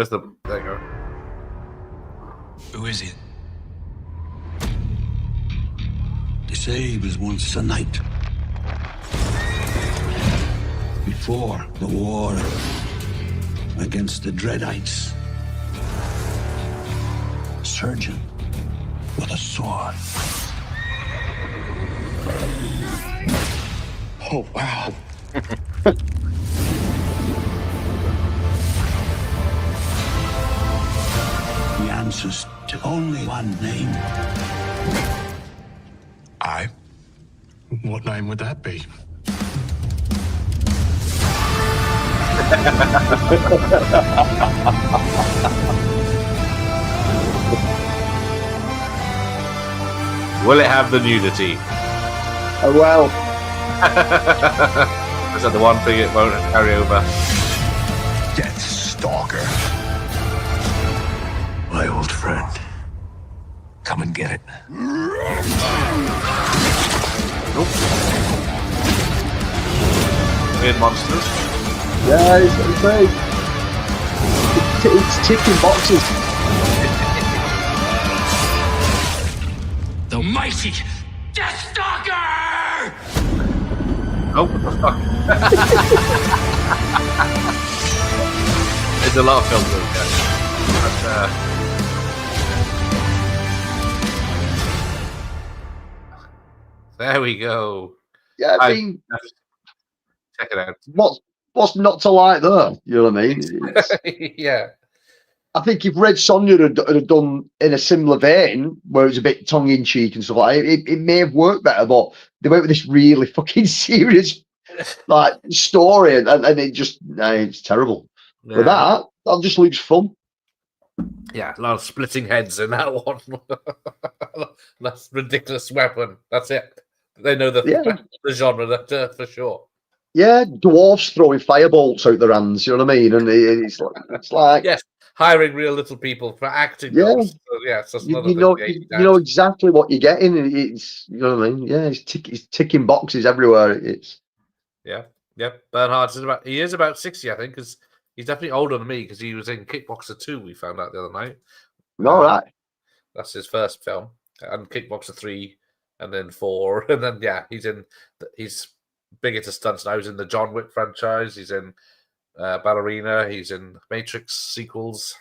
the? There you go. Who is it? They say he was once a knight. Before the war against the Dreadites. Surgeon with a sword. Oh, wow. He answers to only one name. I? What name would that be? Will it have the nudity? Oh, well. Is that the one thing it won't carry over? Deathstalker. My old friend. Come and get it. Nope. Weird monsters. Yeah, it's ticking boxes. The mighty Deathstalker! Oh, what the fuck? There's a lot of films like that. There we go. Yeah, I mean, check it out. What's not to like there? You know what I mean? Yeah. I think if Red Sonja had done in a similar vein, where it was a bit tongue in cheek and stuff like that, it may have worked better. But they went with this really fucking serious like story, and it just it's terrible. Yeah. But that just looks fun. Yeah, a lot of splitting heads in that one. That's ridiculous weapon. That's it. They know the genre that for sure. Yeah, dwarfs throwing firebolts out their hands. You know what I mean? And it's like yes, hiring real little people for acting. Yeah. roles. So, yeah, it's just you know exactly what you're getting. It's you know what I mean? Yeah, it's ticking boxes everywhere. It's yeah. Bernhard's he is about 60, I think, because he's definitely older than me because he was in Kickboxer 2. We found out the other night. All right. That's his first film, and Kickboxer 3, and then 4, and then he's big into stunts now. He's in the John Wick franchise. He's in Ballerina. He's in Matrix sequels.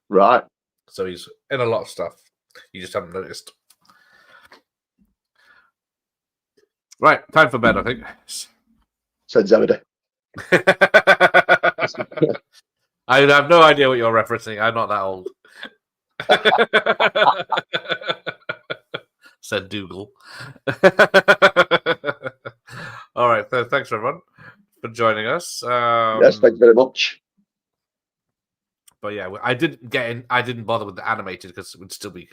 Right. So he's in a lot of stuff. You just haven't noticed. Right, time for bed, I think. Said Zebedee. I have no idea what you're referencing. I'm not that old. Said Dougal. All right, thanks everyone for joining us. Yes, thank you very much. But yeah, I didn't bother with the animated because it would still be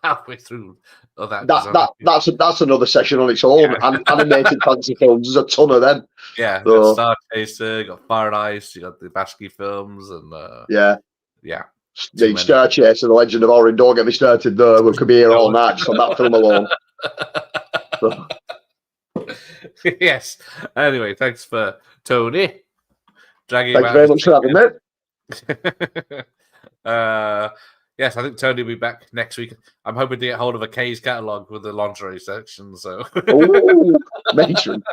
halfway through of that. That's another session on its own. Yeah. Animated fantasy films, there's a ton of them. Yeah, So, got Star Chaser, you got Fire and Ice, you got the Bashki films, and yeah. Too Star Chaser, The Legend of Orin. Don't get me started there. We could be here all night just on that film alone. Yes. Anyway, thanks for Tony. Thank you very much for having me. Yes, I think Tony will be back next week. I'm hoping to get hold of a K's catalogue with the lingerie section. So, mention.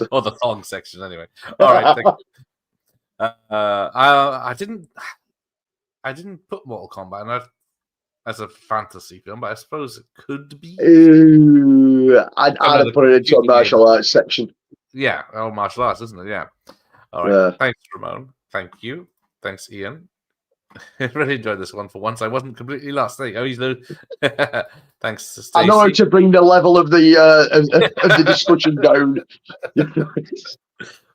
Or the thong section, anyway. All right. I didn't put Mortal Kombat as a fantasy film, but I suppose it could be. I'd have put it into a martial arts section. Yeah, all martial arts, isn't it? Yeah. All right. Thanks, Ramon. Thank you. Thanks, Ian. I really enjoyed this one for once. I wasn't completely lost. There you go. He's thanks to Stacey. I know how to bring the level of the discussion down.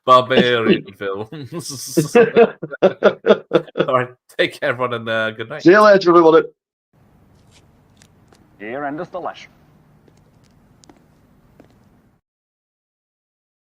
Barbarian films. All right. Take care, everyone, and good night. See you later, everybody. Here endeth the lesson.